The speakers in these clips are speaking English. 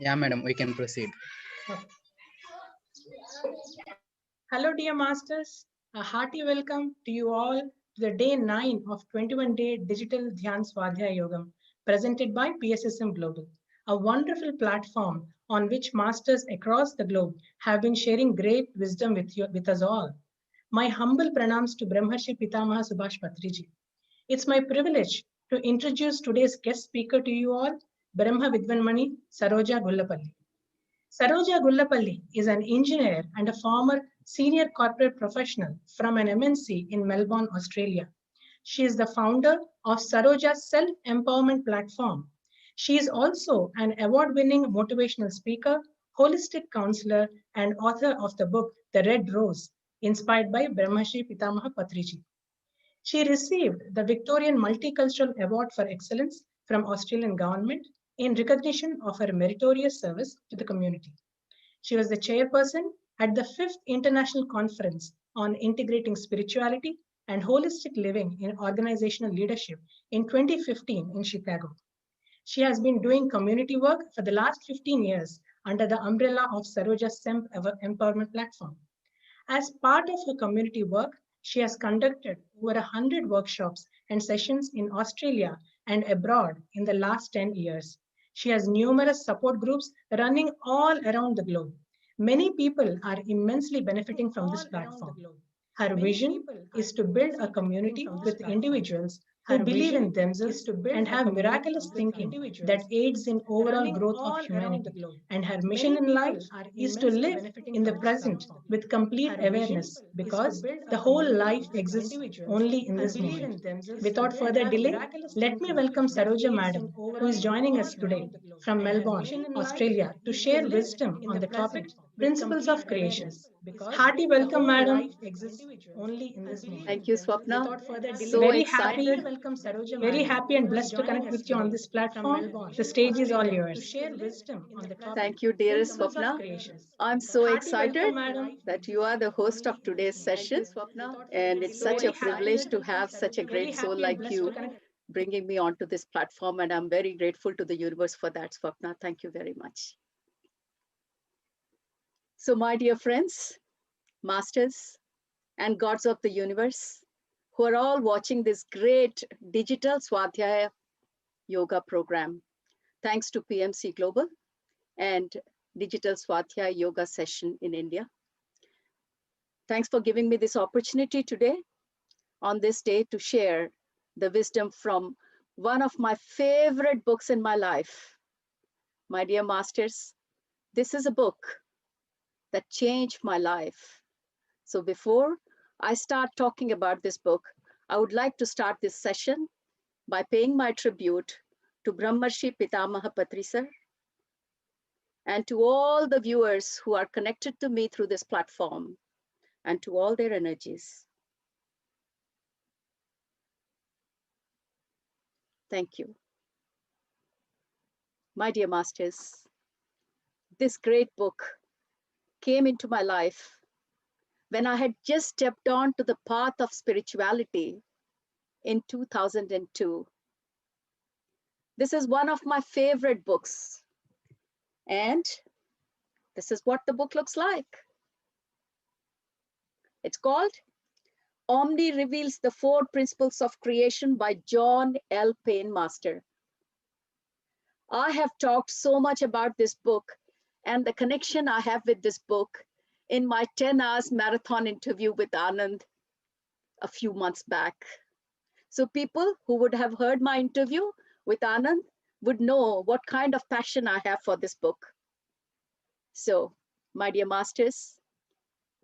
Yeah, madam, we can proceed. Hello, dear masters. A hearty welcome to you all to the day 9 of 21-day Digital Dhyan Swadhyay Yogam presented by PSSM Global, a wonderful platform on which masters across the globe have been sharing great wisdom with us all. My humble pranams to Brahmarshi Pitamaha Subhash Patriji. It's my privilege to introduce today's guest speaker to you all, Brahma Vidvanmani Saroja Gullapalli. Saroja Gullapalli is an engineer and a former senior corporate professional from an MNC in Melbourne, Australia. She is the founder of Saroja's self-empowerment platform. She is also an award-winning motivational speaker, holistic counselor, and author of the book The Red Rose, inspired by Brahmarshi Pitamaha Patriji. She received the Victorian Multicultural Award for Excellence from Australian Government in recognition of her meritorious service to the community. She was the chairperson at the 5th International Conference on Integrating Spirituality and Holistic Living in Organizational Leadership in 2015 in Chicago. She has been doing community work for the last 15 years under the umbrella of Saroja's SEMP Empowerment Platform. As part of her community work, she has conducted over 100 workshops and sessions in Australia and abroad in the last 10 years. She has numerous support groups running all around the globe. Many people are immensely benefiting from this platform. Her vision is to build a community with individuals who believe in themselves and have miraculous thinking that aids in overall growth of humanity. And her mission in life is to live in the present with complete awareness because the whole life exists only in this moment. Without further delay, let me welcome Saroja Madam, who is joining us today from Melbourne, Australia, to share wisdom on the topic Principles of Creation. Hearty welcome, Madam. Thank you, Swapna. So Very happy, excited. very happy and blessed to connect with you on this platform. The stage is all yours. Thank you, dearest Swapna. I'm so excited that you are the host of today's session. And it's such a privilege to have such a great soul like you bringing me onto this platform. And I'm very grateful to the universe for that, Swapna. Thank you very much. So, my dear friends, masters, and gods of the universe, who are all watching this great digital Swadhyaya yoga program, thanks to PMC Global and Digital Swadhyaya Yoga Session in India. Thanks for giving me this opportunity today on this day to share the wisdom from one of my favorite books in my life. My dear masters, this is a book that changed my life. So before I start talking about this book, I would like to start this session by paying my tribute to Brahmarshi Pitamaha Patri sir and to all the viewers who are connected to me through this platform and to all their energies. Thank you. My dear masters, this great book came into my life when I had just stepped on to the path of spirituality in 2002. This is one of my favorite books. And this is what the book looks like. It's called Omni Reveals the Four Principles of Creation by John L. Payne Master. I have talked so much about this book and the connection I have with this book in my 10 hours marathon interview with Anand a few months back. So people who would have heard my interview with Anand would know what kind of passion I have for this book. So, my dear masters,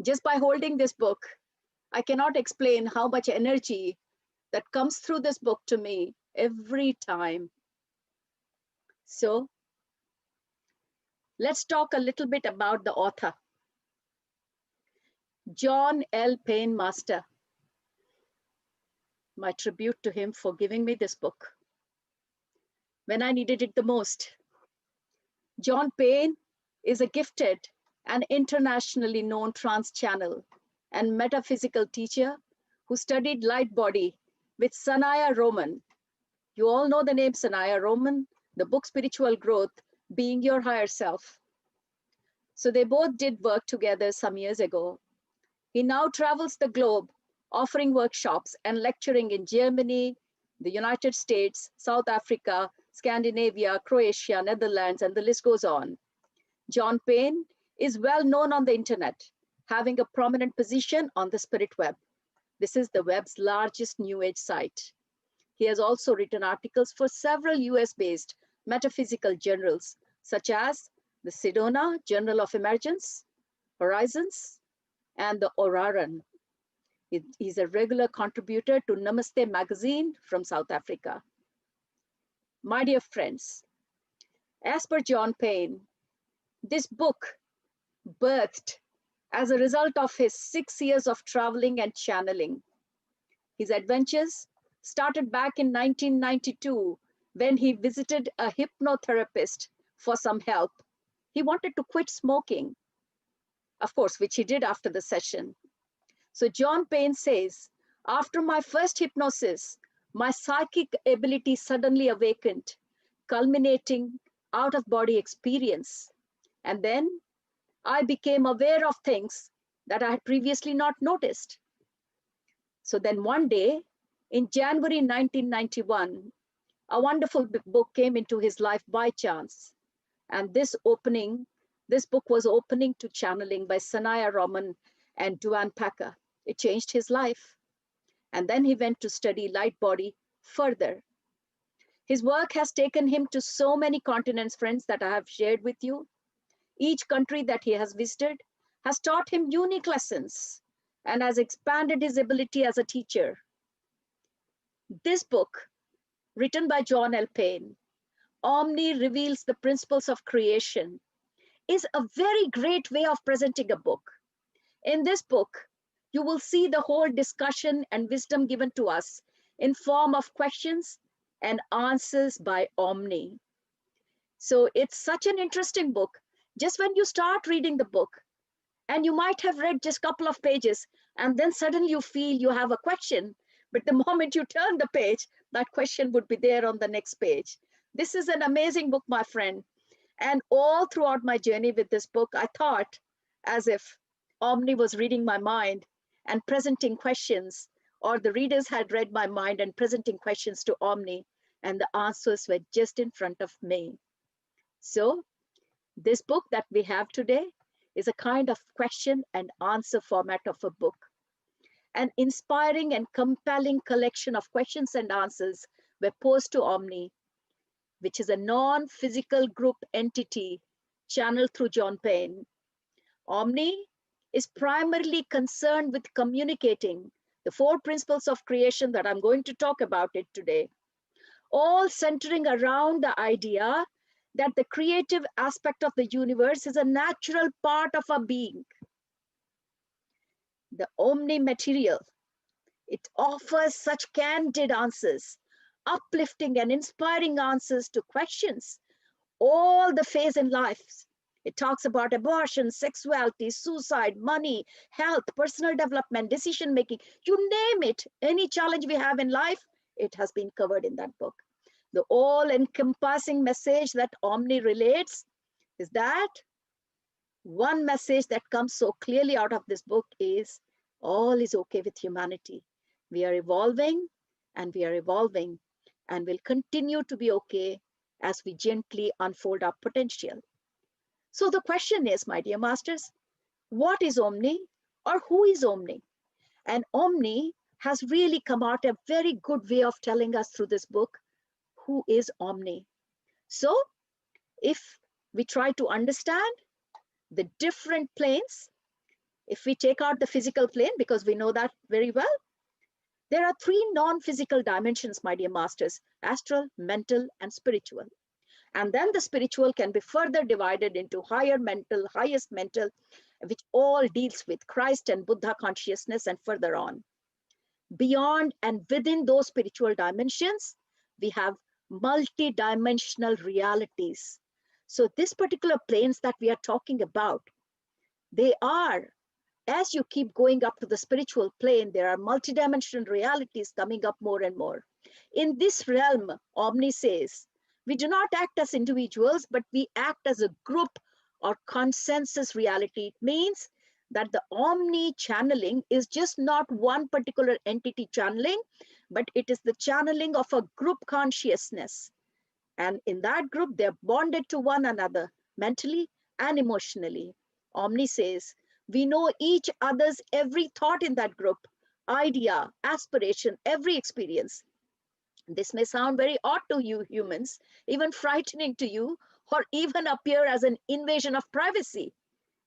just by holding this book, I cannot explain how much energy that comes through this book to me every time. So, let's talk a little bit about the author, John L. Payne Master. My tribute to him for giving me this book when I needed it the most. John Payne is a gifted and internationally known trance channel and metaphysical teacher who studied light body with Sanaya Roman. You all know the name Sanaya Roman. The book Spiritual Growth being your higher self. So they both did work together some years ago. He now travels the globe, offering workshops and lecturing in Germany, the United States, South Africa, Scandinavia, Croatia, Netherlands, and the list goes on. John Payne is well known on the internet, having a prominent position on the Spirit Web. This is the web's largest New Age site. He has also written articles for several US-based metaphysical journals, such as the Sedona Journal of Emergence, Horizons, and the Oraran. He's a regular contributor to Namaste magazine from South Africa. My dear friends, as per John Payne, this book birthed as a result of his 6 years of traveling and channeling. His adventures started back in 1992 when he visited a hypnotherapist for some help. He wanted to quit smoking, of course, which he did after the session. So John Payne says, after my first hypnosis, my psychic ability suddenly awakened, culminating out-of-body experience. And then I became aware of things that I had previously not noticed. So then one day, in January 1991, a wonderful book came into his life by chance. And this book was opening to channeling by Sanaya Roman and Duane Packer. It changed his life. And then he went to study light body further. His work has taken him to so many continents, friends, that I have shared with you. Each country that he has visited has taught him unique lessons and has expanded his ability as a teacher. This book, written by John L. Payne, Omni Reveals the Principles of Creation, is a very great way of presenting a book. In this book, you will see the whole discussion and wisdom given to us in form of questions and answers by Omni. So it's such an interesting book. Just when you start reading the book, and you might have read just a couple of pages, and then suddenly you feel you have a question, but the moment you turn the page, that question would be there on the next page. This is an amazing book, my friend. And all throughout my journey with this book, I thought as if Omni was reading my mind and presenting questions, or the readers had read my mind and presenting questions to Omni, and the answers were just in front of me. So this book that we have today is a kind of question and answer format of a book. An inspiring and compelling collection of questions and answers were posed to Omni, which is a non-physical group entity channeled through John Payne. Omni is primarily concerned with communicating the 4 principles of creation that I'm going to talk about it today, all centering around the idea that the creative aspect of the universe is a natural part of our being. The Omni material, it offers such candid answers, uplifting and inspiring answers to questions, all the phase in life. It talks about abortion, sexuality, suicide, money, health, personal development, decision making, you name it. Any challenge we have in life, it has been covered in that book. The all-encompassing message that Omni relates is that one message that comes so clearly out of this book is all is okay with humanity. We are evolving and we are evolving and will continue to be okay as we gently unfold our potential. So the question is, my dear masters, what is Omni or who is Omni? And Omni has really come out a very good way of telling us through this book who is Omni. So if we try to understand the different planes, if we take out the physical plane, because we know that very well, there are 3 non-physical dimensions, my dear masters: astral, mental, and spiritual. And then the spiritual can be further divided into higher mental, highest mental, which all deals with Christ and Buddha consciousness and further on. Beyond and within those spiritual dimensions, we have multi-dimensional realities. So this particular planes that we are talking about, they are, as you keep going up to the spiritual plane, there are multi-dimensional realities coming up more and more. In this realm, Omni says, We do not act as individuals, but we act as a group or consensus reality. It means that the omni channeling is just not one particular entity channeling, but it is the channeling of a group consciousness. And in that group, they're bonded to one another mentally and emotionally. Omni says, we know each other's every thought in that group, idea, aspiration, every experience. This may sound very odd to you humans, even frightening to you, or even appear as an invasion of privacy.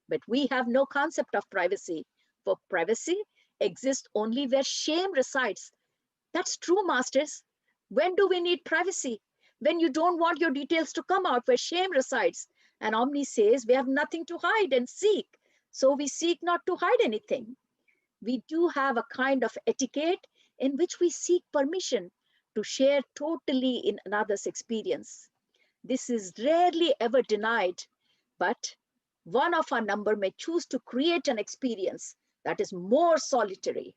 But we have no concept of privacy. For privacy exists only where shame resides. That's true, masters. When do we need privacy? When you don't want your details to come out, where shame resides. And Omni says we have nothing to hide and seek. So we seek not to hide anything. We do have a kind of etiquette in which we seek permission to share totally in another's experience. This is rarely ever denied, but one of our number may choose to create an experience that is more solitary.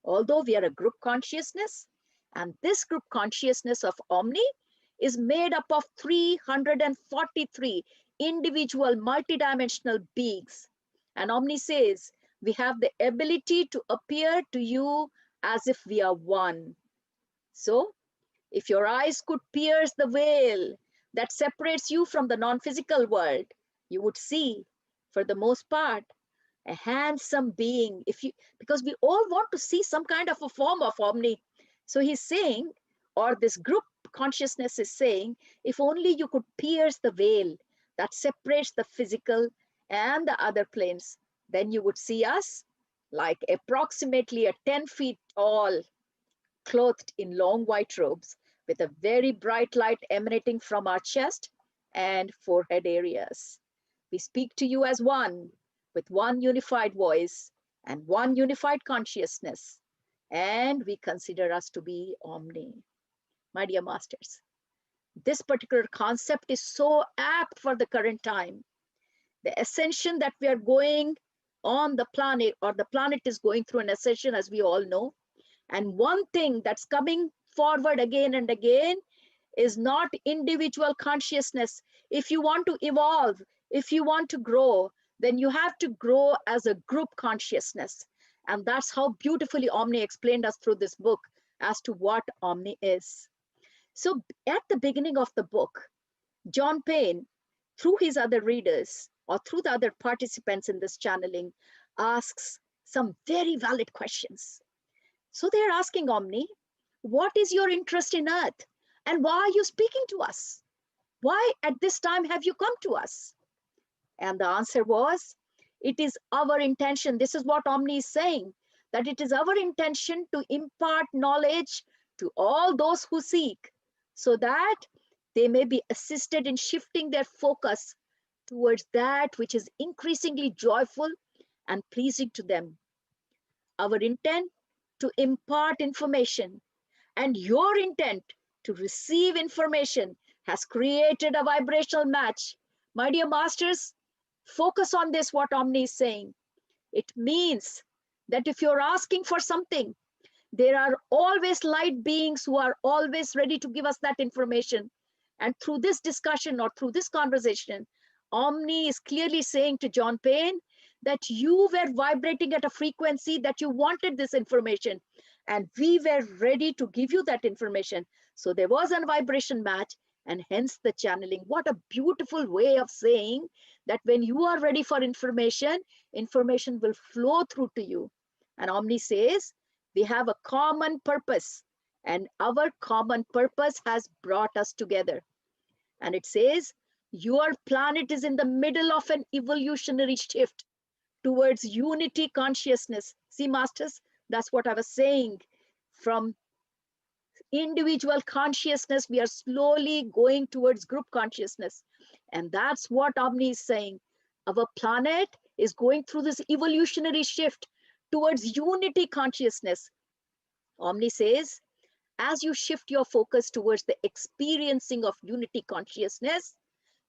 Although we are a group consciousness, and this group consciousness of Omni is made up of 343 individual multidimensional beings. And Omni says, we have the ability to appear to you as if we are one. So, if your eyes could pierce the veil that separates you from the non-physical world, you would see, for the most part, a handsome being. Because we all want to see some kind of a form of Omni. So he's saying, or this group consciousness is saying, if only you could pierce the veil that separates the physical and the other planes, then you would see us like approximately a 10 feet tall, clothed in long white robes, with a very bright light emanating from our chest and forehead areas. We speak to you as one, with one unified voice and one unified consciousness, and we consider us to be Omni. My dear masters, this particular concept is so apt for the current time. The ascension that we are going on the planet, or the planet is going through an ascension, as we all know. And one thing that's coming forward again and again is not individual consciousness. If you want to evolve, if you want to grow, then you have to grow as a group consciousness. And that's how beautifully Omni explained us through this book as to what Omni is. So at the beginning of the book, John Payne, through his other readers or through the other participants in this channeling, asks some very valid questions. So they're asking Omni, what is your interest in Earth? And why are you speaking to us? Why at this time have you come to us? And the answer was, it is our intention. This is what Omni is saying, that it is our intention to impart knowledge to all those who seek, so that they may be assisted in shifting their focus towards that which is increasingly joyful and pleasing to them. Our intent to impart information and your intent to receive information has created a vibrational match. My dear masters, focus on this, what Omni is saying. It means that if you're asking for something, there are always light beings who are always ready to give us that information. And through this discussion or through this conversation, Omni is clearly saying to John Payne that you were vibrating at a frequency that you wanted this information, and we were ready to give you that information. So there was a vibration match, and hence the channeling. What a beautiful way of saying that when you are ready for information, information will flow through to you. And Omni says, we have a common purpose, and our common purpose has brought us together. And it says, your planet is in the middle of an evolutionary shift towards unity consciousness. See, masters, that's what I was saying. From individual consciousness, we are slowly going towards group consciousness. And that's what Omni is saying. Our planet is going through this evolutionary shift towards unity consciousness. Omni says, as you shift your focus towards the experiencing of unity consciousness,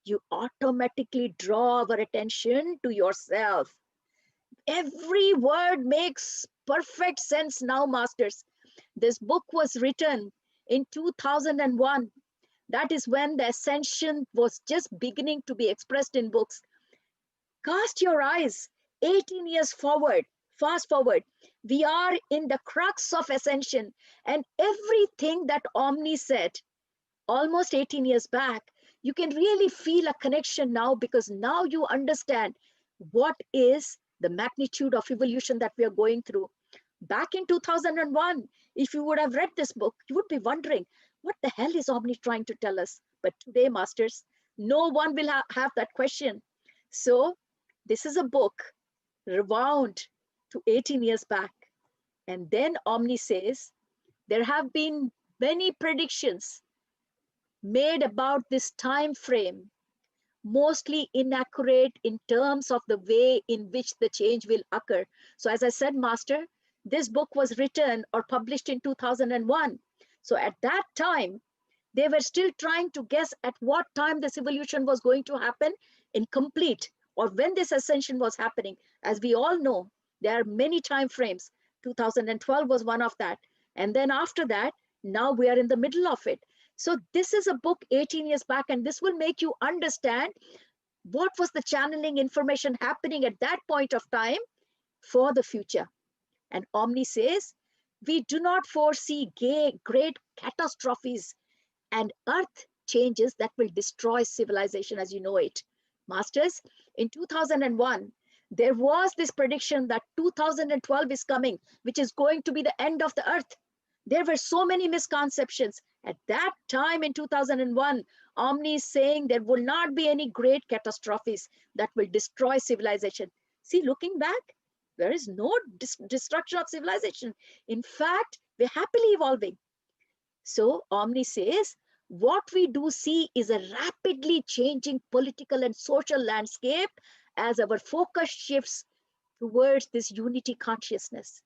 you automatically draw our attention to yourself. Every word makes perfect sense now, masters. This book was written in 2001, That is when the ascension was just beginning to be expressed in books. Cast your eyes 18 years forward, fast forward. We are in the crux of ascension, and everything that Omni said almost 18 years back, you can really feel a connection now, because now you understand what is the magnitude of evolution that we are going through. Back in 2001, if you would have read this book, you would be wondering, what the hell is Omni trying to tell us? But today, masters, no one will have that question. So this is a book rewound to 18 years back. And then Omni says, there have been many predictions made about this time frame, mostly inaccurate in terms of the way in which the change will occur. So as I said, master, this book was written or published in 2001. So at that time, they were still trying to guess at what time this evolution was going to happen in complete, or when this ascension was happening. As we all know, there are many time frames. 2012 was one of that. And then after that, now we are in the middle of it. So this is a book 18 years back, and this will make you understand what was the channeling information happening at that point of time for the future. And Omni says, we do not foresee great catastrophes and earth changes that will destroy civilization as you know it. Masters, in 2001, there was this prediction that 2012 is coming, which is going to be the end of the earth. There were so many misconceptions. At that time in 2001, Omni is saying there will not be any great catastrophes that will destroy civilization. See, looking back, there is no destruction of civilization. In fact, we're happily evolving. So Omni says, what we do see is a rapidly changing political and social landscape as our focus shifts towards this unity consciousness.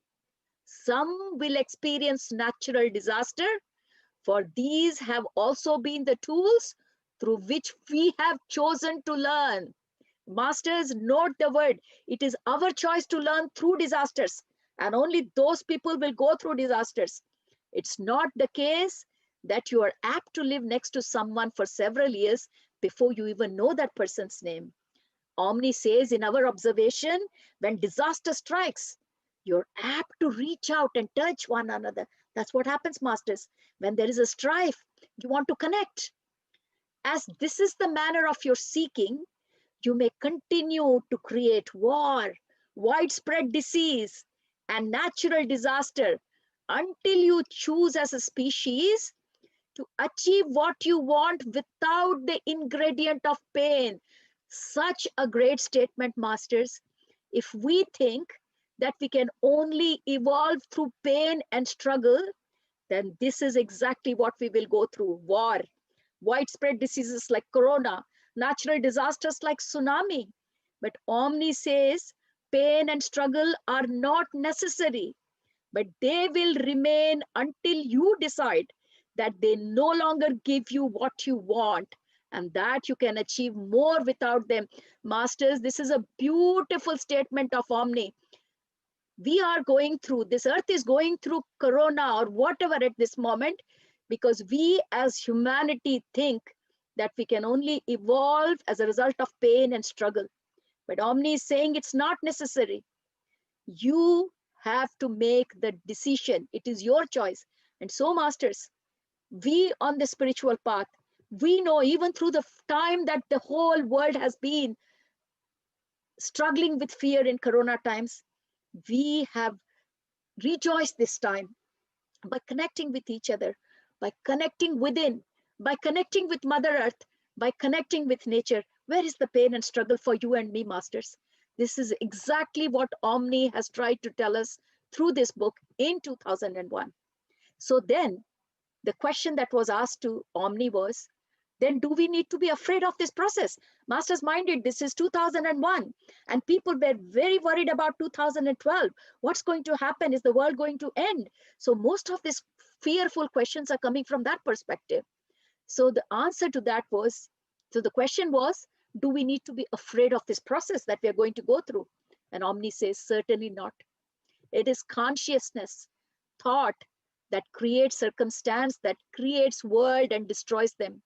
Some will experience natural disaster, for these have also been the tools through which we have chosen to learn. Masters, note the word. It is our choice to learn through disasters, and only those people will go through disasters. It's not the case that you are apt to live next to someone for several years before you even know that person's name. Omni says, in our observation, when disaster strikes, you're apt to reach out and touch one another. That's what happens, masters. When there is a strife, you want to connect. As this is the manner of your seeking, you may continue to create war, widespread disease, and natural disaster until you choose as a species to achieve what you want without the ingredient of pain. Such a great statement, masters. If we think that we can only evolve through pain and struggle, then this is exactly what we will go through: war, widespread diseases like corona, natural disasters like tsunami. But Omni says pain and struggle are not necessary, but they will remain until you decide that they no longer give you what you want and that you can achieve more without them. Masters, this is a beautiful statement of Omni. We are going through, this earth is going through corona or whatever at this moment, because we as humanity think that we can only evolve as a result of pain and struggle. But Omni is saying it's not necessary. You have to make the decision. It is your choice. And so, masters, we on the spiritual path, we know even through the time that the whole world has been struggling with fear in corona times, we have rejoiced this time by connecting with each other, by connecting within, by connecting with Mother Earth, by connecting with nature. Where is the pain and struggle for you and me, masters? This is exactly what Omni has tried to tell us through this book in 2001. So then the question that was asked to Omni was, then do we need to be afraid of this process? Masters, minded, this is 2001 and people were very worried about 2012. What's going to happen? Is the world going to end? So most of these fearful questions are coming from that perspective. So the answer to that was, so the question was, do we need to be afraid of this process that we are going to go through? And Omni says, certainly not. It is consciousness, thought that creates circumstance, that creates world and destroys them.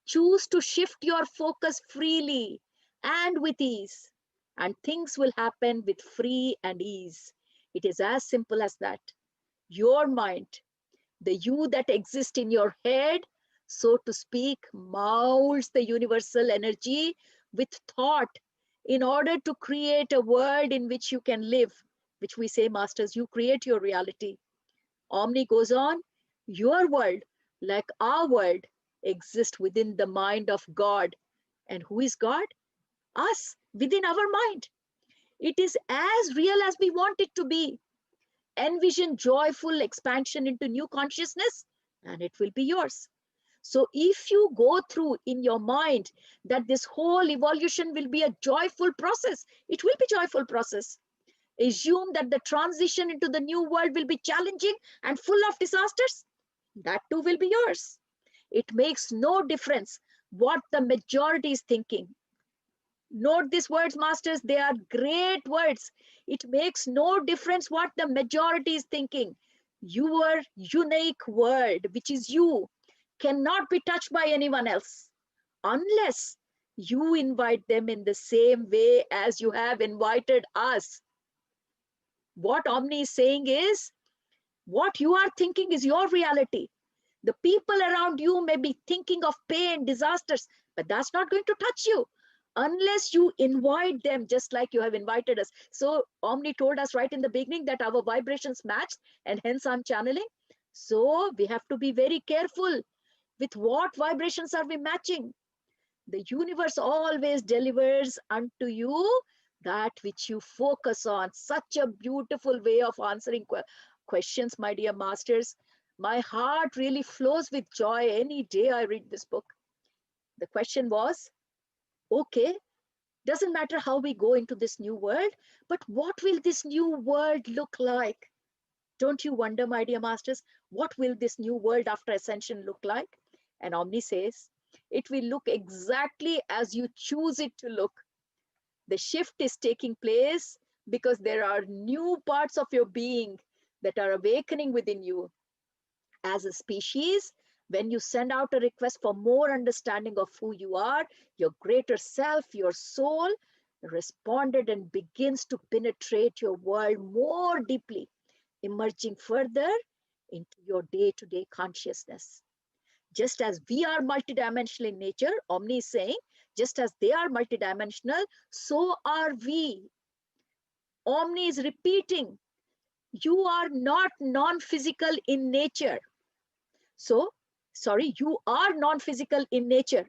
Choose to shift your focus freely and with ease, and things will happen with free and ease. It is as simple as that. Your mind, the you that exists in your head, so to speak, molds the universal energy with thought in order to create a world in which you can live, which we say, Masters, you create your reality. Omni goes on, your world, like our world, exists within the mind of God. And who is God? Us, within our mind. It is as real as we want it to be. Envision joyful expansion into new consciousness, and it will be yours. So if you go through in your mind that this whole evolution will be a joyful process, it will be a joyful process. Assume that the transition into the new world will be challenging and full of disasters, that too will be yours. It makes no difference what the majority is thinking. Note these words, Masters, they are great words. It makes no difference what the majority is thinking. Your unique world, which is you, cannot be touched by anyone else unless you invite them in the same way as you have invited us. What Omni is saying is, what you are thinking is your reality. The people around you may be thinking of pain, disasters, but that's not going to touch you unless you invite them, just like you have invited us. So Omni told us right in the beginning that our vibrations match, and hence I'm channeling. So we have to be very careful with what vibrations are we matching. The universe always delivers unto you that which you focus on. Such a beautiful way of answering questions, my dear Masters. My heart really flows with joy any day I read this book. The question was, okay, doesn't matter how we go into this new world, but what will this new world look like? Don't you wonder, my dear Masters, what will this new world after ascension look like? And Omni says, it will look exactly as you choose it to look. The shift is taking place because there are new parts of your being that are awakening within you. As a species, when you send out a request for more understanding of who you are, your greater self, your soul, responded and begins to penetrate your world more deeply, emerging further into your day-to-day consciousness. Just as we are multidimensional in nature, Omni is saying, just as they are multidimensional, so are we. Omni is repeating, you are not non-physical in nature. So, sorry, you are non-physical in nature.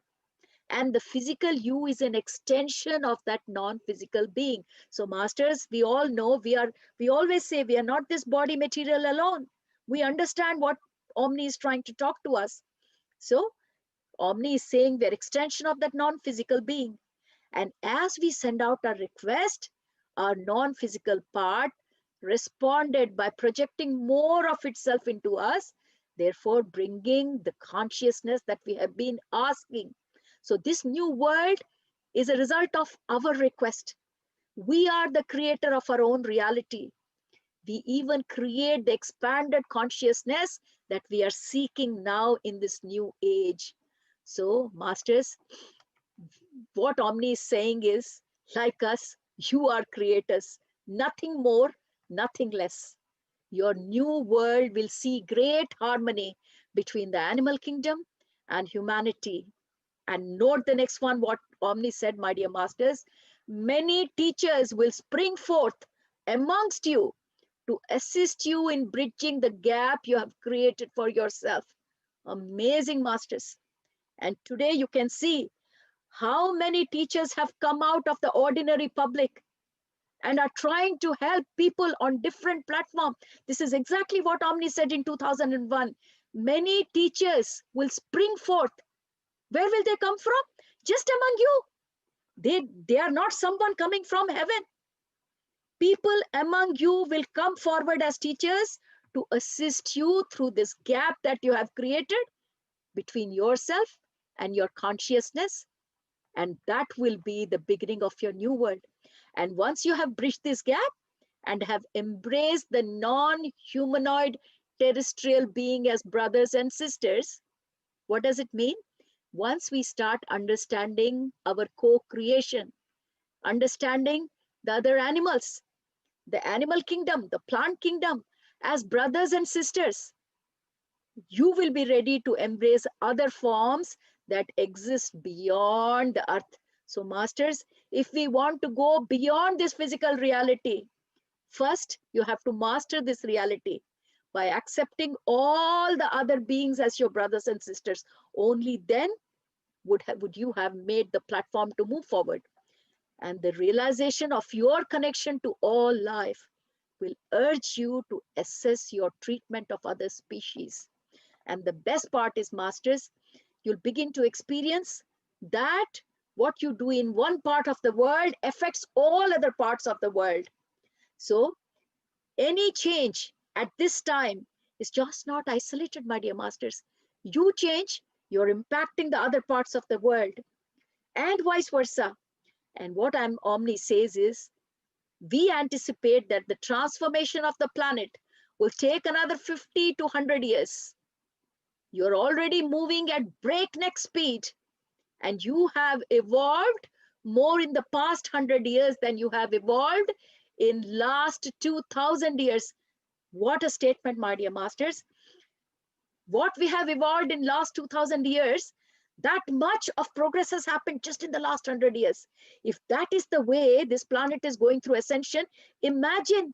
And the physical you is an extension of that non-physical being. So, Masters, we all know, we always say we are not this body material alone. We understand what Omni is trying to talk to us. So, Omni is saying we're extension of that non-physical being. And as we send out our request, our non-physical part responded by projecting more of itself into us, therefore bringing the consciousness that we have been asking. So this new world is a result of our request. We are the creator of our own reality. We even create the expanded consciousness that we are seeking now in this new age. So, Masters, what Omni is saying is, like us, you are creators, nothing more, nothing less. Your new world will see great harmony between the animal kingdom and humanity. And note the next one, what Omni said, my dear Masters. Many teachers will spring forth amongst you to assist you in bridging the gap you have created for yourself. Amazing, Masters. And today you can see how many teachers have come out of the ordinary public and are trying to help people on different platforms. This is exactly what Omni said in 2001. Many teachers will spring forth. Where will they come from? Just among you. They are not someone coming from heaven. People among you will come forward as teachers to assist you through this gap that you have created between yourself and your consciousness. And that will be the beginning of your new world. And once you have bridged this gap and have embraced the non-humanoid terrestrial being as brothers and sisters, what does it mean? Once we start understanding our co-creation, understanding the other animals, the animal kingdom, the plant kingdom, as brothers and sisters, you will be ready to embrace other forms that exist beyond the earth. So, masters, if we want to go beyond this physical reality, first you have to master this reality by accepting all the other beings as your brothers and sisters. Only then would you have made the platform to move forward. And the realization of your connection to all life will urge you to assess your treatment of other species. And the best part is, masters, you'll begin to experience that what you do in one part of the world affects all other parts of the world. So any change at this time is just not isolated, my dear masters. You change, you're impacting the other parts of the world, and vice versa. And what Omni says is, we anticipate that the transformation of the planet will take another 50 to 100 years. You're already moving at breakneck speed, and you have evolved more in the past 100 years than you have evolved in last 2000 years. What a statement, my dear masters. What we have evolved in last 2000 years, that much of progress has happened just in the last 100 years. If that is the way this planet is going through ascension, imagine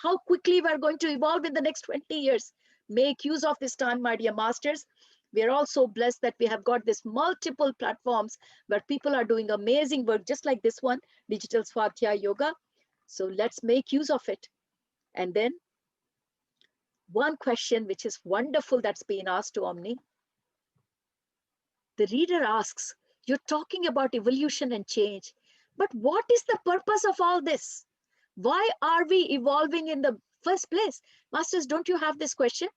how quickly we're going to evolve in the next 20 years. Make use of this time, my dear masters. We are also blessed that we have got this multiple platforms where people are doing amazing work, just like this one, Digital Swadhyay Yoga. So let's make use of it. And then one question which is wonderful that's been asked to Omni. The reader asks, you're talking about evolution and change, but what is the purpose of all this? Why are we evolving in the first place? Masters, don't you have this question?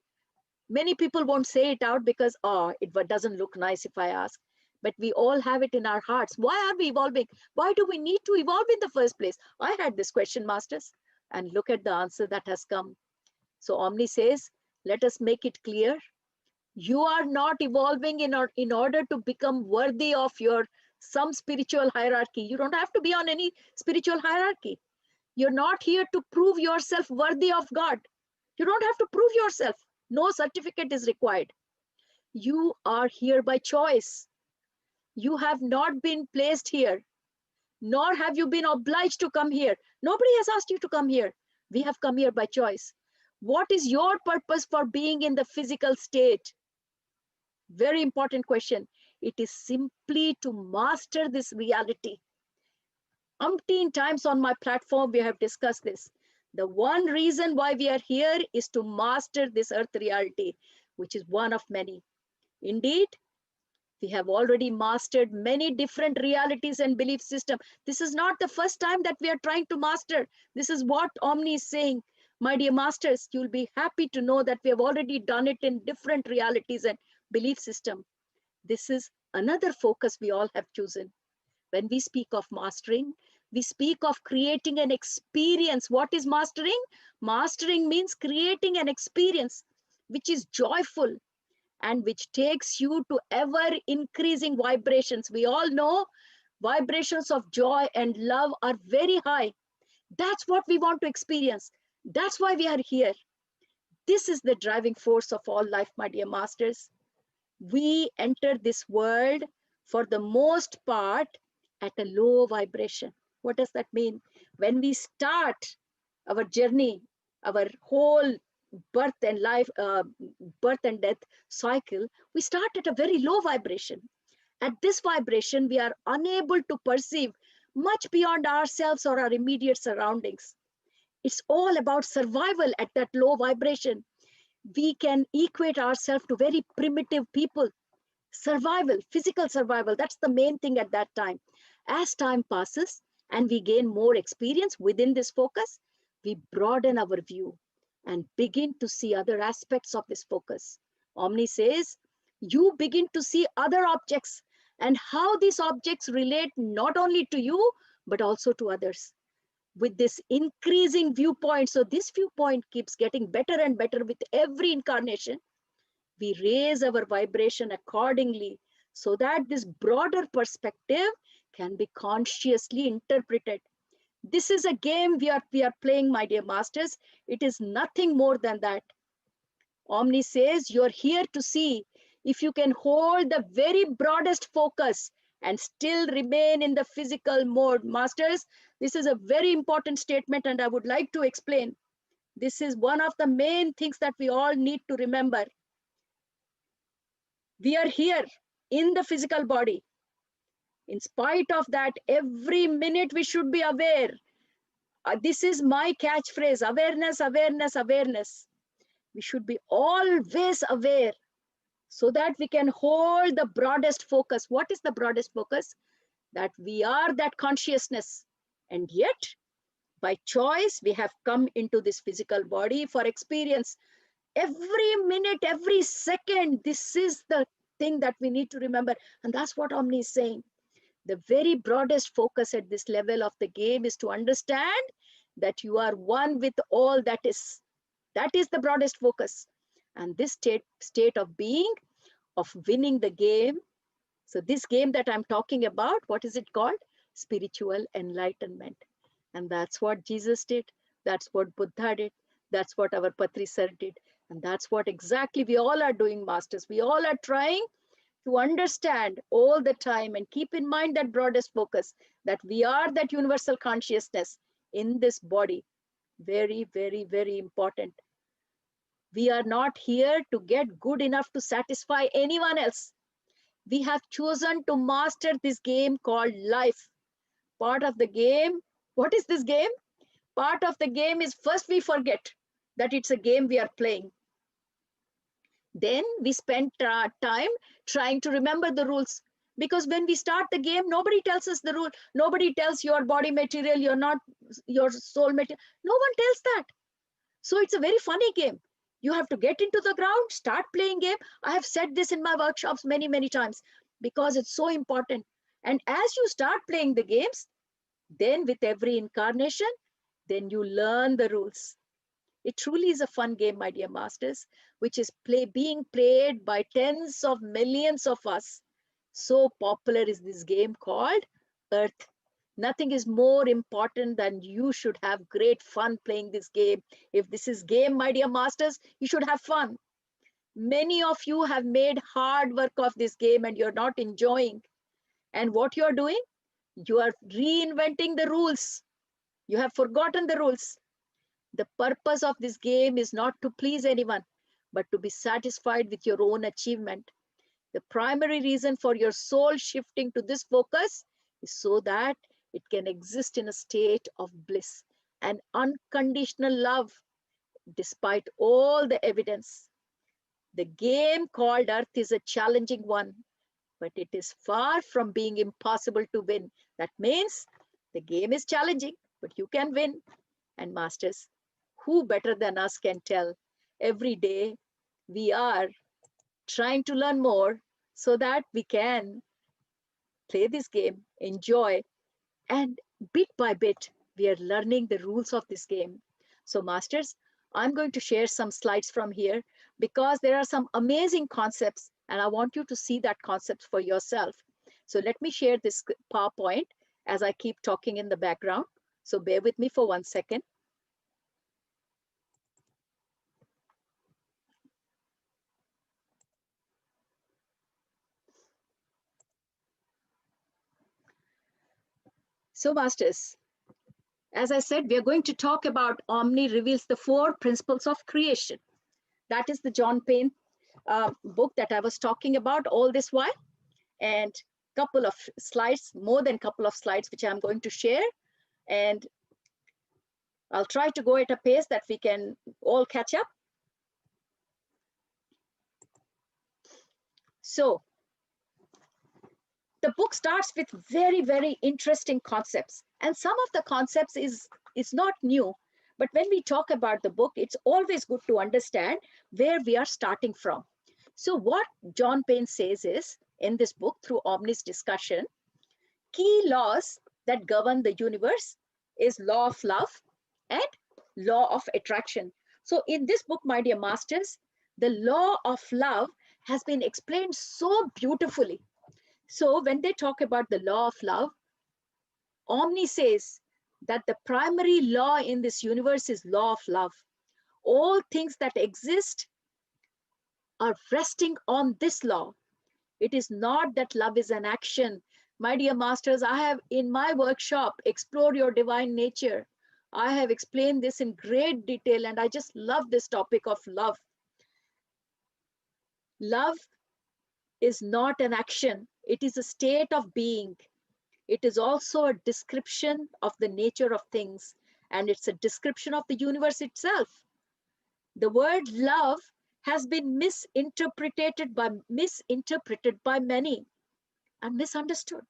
Many people won't say it out because, oh, it doesn't look nice if I ask. But we all have it in our hearts. Why are we evolving? Why do we need to evolve in the first place? I had this question, masters, and look at the answer that has come. So Omni says, let us make it clear. You are not evolving in order to become worthy of some spiritual hierarchy. You don't have to be on any spiritual hierarchy. You're not here to prove yourself worthy of God. You don't have to prove yourself. No certificate is required. You are here by choice. You have not been placed here, nor have you been obliged to come here. Nobody has asked you to come here. We have come here by choice. What is your purpose for being in the physical state? Very important question. It is simply to master this reality. Umpteen times on my platform, we have discussed this. The one reason why we are here is to master this earth reality, which is one of many. Indeed, we have already mastered many different realities and belief systems. This is not the first time that we are trying to master. This is what Omni is saying. My dear masters, you'll be happy to know that we have already done it in different realities and belief system. This is another focus we all have chosen. When we speak of mastering, we speak of creating an experience. What is mastering? Mastering means creating an experience which is joyful and which takes you to ever increasing vibrations. We all know vibrations of joy and love are very high. That's what we want to experience. That's why we are here. This is the driving force of all life, my dear masters. We enter this world for the most part at a low vibration. What does that mean? When we start our journey, our whole birth and death cycle, we start at a very low vibration. At this vibration, we are unable to perceive much beyond ourselves or our immediate surroundings. It's all about survival at that low vibration. We can equate ourselves to very primitive people. Survival, physical survival, that's the main thing at that time. As time passes and we gain more experience within this focus, we broaden our view and begin to see other aspects of this focus. Omni says, you begin to see other objects and how these objects relate not only to you, but also to others. With this increasing viewpoint, so this viewpoint keeps getting better and better with every incarnation, we raise our vibration accordingly so that this broader perspective can be consciously interpreted. This is a game we are playing, my dear masters. It is nothing more than that. Omni says you're here to see if you can hold the very broadest focus and still remain in the physical mode. Masters, this is a very important statement and I would like to explain. This is one of the main things that we all need to remember. We are here in the physical body. In spite of that, every minute we should be aware. This is my catchphrase, awareness, awareness, awareness. We should be always aware so that we can hold the broadest focus. What is the broadest focus? That we are that consciousness. And yet, by choice, we have come into this physical body for experience. Every minute, every second, this is the thing that we need to remember. And that's what Omni is saying. The very broadest focus at this level of the game is to understand that you are one with all that is. That is the broadest focus. And this state of being, of winning the game. So this game that I'm talking about, what is it called? Spiritual enlightenment. And that's what Jesus did. That's what Buddha did. That's what our Patri Sir did. And that's what exactly we all are doing, masters. We all are trying to understand all the time and keep in mind that broadest focus, that we are that universal consciousness in this body. Very, very, very important. We are not here to get good enough to satisfy anyone else. We have chosen to master this game called life. Part of the game, what is this game? Part of the game is first we forget that it's a game we are playing. Then we spend time trying to remember the rules. Because when we start the game, nobody tells us the rule. Nobody tells your body material, you're not your soul material. No one tells that. So it's a very funny game. You have to get into the ground, start playing game. I have said this in my workshops many, many times because it's so important. And as you start playing the games, then with every incarnation, then you learn the rules. It truly is a fun game, my dear masters, which is being played by tens of millions of us. So popular is this game called Earth. Nothing is more important than you should have great fun playing this game. If this is game, my dear masters, you should have fun. Many of you have made hard work of this game and you're not enjoying. And what you're doing? You are reinventing the rules. You have forgotten the rules. The purpose of this game is not to please anyone, but to be satisfied with your own achievement. The primary reason for your soul shifting to this focus is so that it can exist in a state of bliss and unconditional love, despite all the evidence. The game called Earth is a challenging one, but it is far from being impossible to win. That means the game is challenging, but you can win. And masters, who better than us can tell? Every day we are trying to learn more so that we can play this game, enjoy, and bit by bit, we are learning the rules of this game. So masters, I'm going to share some slides from here because there are some amazing concepts and I want you to see that concept for yourself. So let me share this PowerPoint as I keep talking in the background. So bear with me for 1 second. So masters, as I said, we are going to talk about Omni reveals the 4 principles of creation. That is the John Payne book that I was talking about all this while. And couple of slides, more than couple of slides, which I'm going to share. And I'll try to go at a pace that we can all catch up. So the book starts with very, very interesting concepts. And some of the concepts is not new. But when we talk about the book, it's always good to understand where we are starting from. So what John Payne says is, in this book, through Omni's discussion, key laws that govern the universe is law of love and law of attraction. So in this book, my dear masters, The law of love has been explained so beautifully. So when they talk about the law of love, Omni says that the primary law in this universe is law of love. All things that exist are resting on this law. It is not that love is an action. My dear masters, I have in my workshop, Explore Your Divine Nature, I have explained this in great detail, and I just love this topic of love. Love is not an action, it is a state of being. It is also a description of the nature of things, and it's a description of the universe itself. The word love has been misinterpreted by many and misunderstood.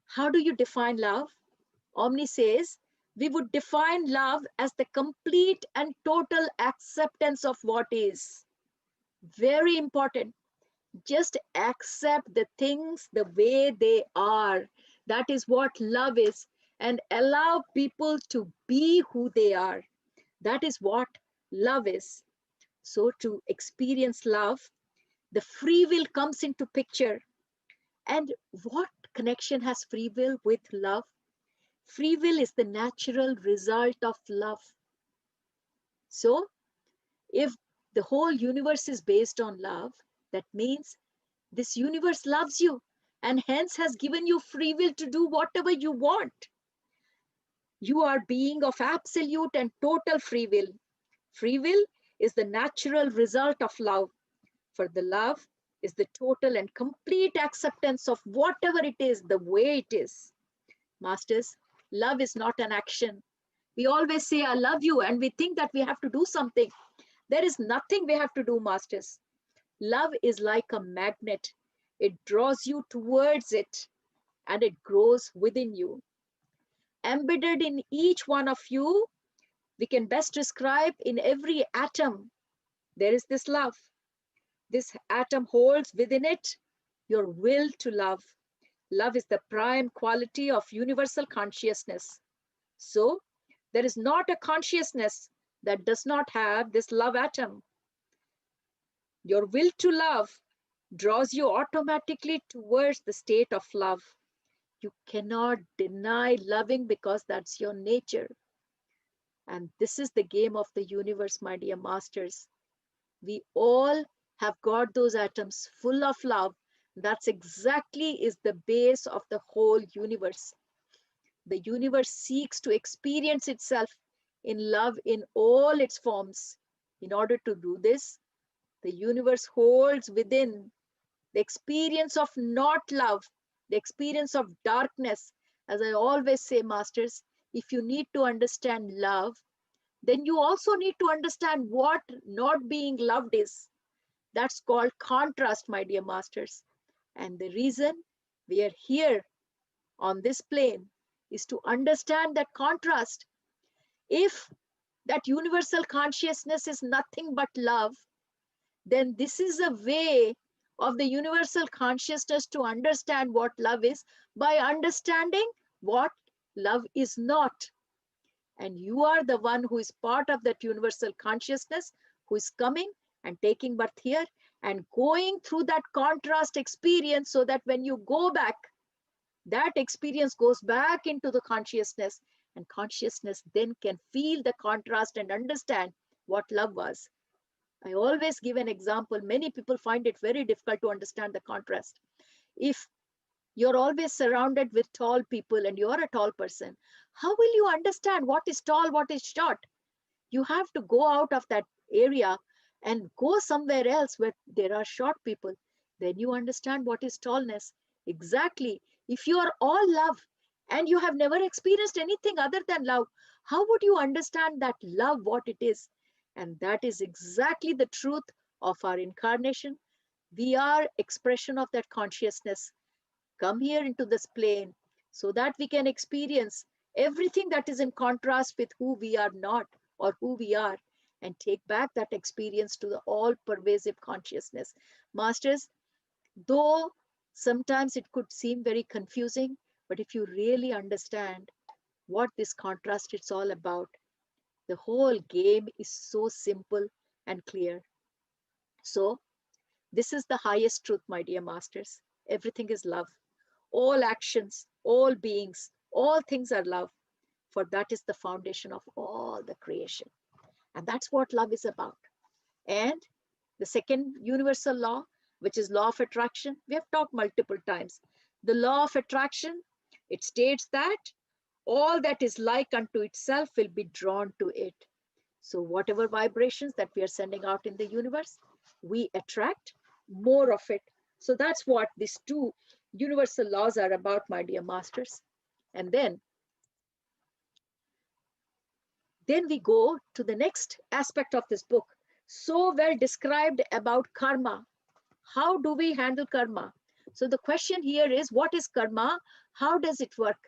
How do you define love? Omni says we would define love as the complete and total acceptance of what is. Very important. Just accept the things the way they are. That is what love is. And allow people to be who they are. That is what love is. So to experience love, the free will comes into picture. And what connection has free will with love? Free will is the natural result of love. So if the whole universe is based on love, that means this universe loves you and hence has given you free will to do whatever you want. You are being of absolute and total free will. Free will is the natural result of love. For the love is the total and complete acceptance of whatever it is, the way it is. Masters, love is not an action. We always say, I love you, and we think that we have to do something. There is nothing we have to do, masters. Love is like a magnet. It draws you towards it and it grows within you. Embedded in each one of you, we can best describe in every atom, there is this love. This atom holds within it your will to love. Love is the prime quality of universal consciousness. So, there is not a consciousness that does not have this love atom. Your will to love draws you automatically towards the state of love. You cannot deny loving because that's your nature. And this is the game of the universe, my dear masters. We all have got those atoms full of love. That's exactly is the base of the whole universe. The universe seeks to experience itself in love in all its forms. In order to do this, the universe holds within the experience of not love, the experience of darkness. As I always say, masters, if you need to understand love, then you also need to understand what not being loved is. That's called contrast, my dear masters. And the reason we are here on this plane is to understand that contrast. If that universal consciousness is nothing but love, then this is a way of the universal consciousness to understand what love is by understanding what love is not. And you are the one who is part of that universal consciousness, who is coming and taking birth here and going through that contrast experience, so that when you go back, that experience goes back into the consciousness, and consciousness then can feel the contrast and understand what love was. I always give an example. Many people find it very difficult to understand the contrast. If you're always surrounded with tall people and you're a tall person, how will you understand what is tall, what is short? You have to go out of that area and go somewhere else where there are short people. Then you understand what is tallness. Exactly. If you are all love and you have never experienced anything other than love, how would you understand that love, what it is? And that is exactly the truth of our incarnation. We are expression of that consciousness. Come here into this plane so that we can experience everything that is in contrast with who we are not or who we are, and take back that experience to the all pervasive consciousness. Masters, though sometimes it could seem very confusing, but if you really understand what this contrast is all about, the whole game is so simple and clear. So this is the highest truth, my dear masters. Everything is love. All actions, all beings, all things are love. For that is the foundation of all the creation. And that's what love is about. And the second universal law, which is law of attraction, we have talked multiple times. The law of attraction, it states that all that is like unto itself will be drawn to it. So whatever vibrations that we are sending out in the universe, we attract more of it. So that's what these two universal laws are about, my dear masters. And then we go to the next aspect of this book, so well described about karma. How do we handle karma? So the question here is, what is karma? How does it work?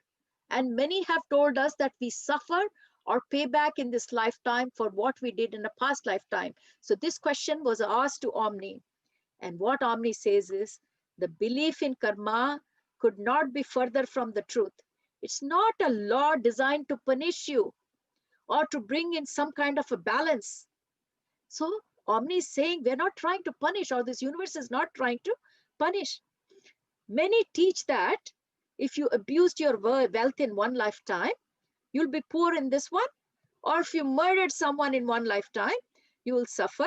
And many have told us that we suffer or pay back in this lifetime for what we did in a past lifetime. So this question was asked to Omni. And what Omni says is, the belief in karma could not be further from the truth. It's not a law designed to punish you or to bring in some kind of a balance. So Omni is saying we're not trying to punish, or this universe is not trying to punish. Many teach that if you abused your wealth in one lifetime, you'll be poor in this one. Or if you murdered someone in one lifetime, you will suffer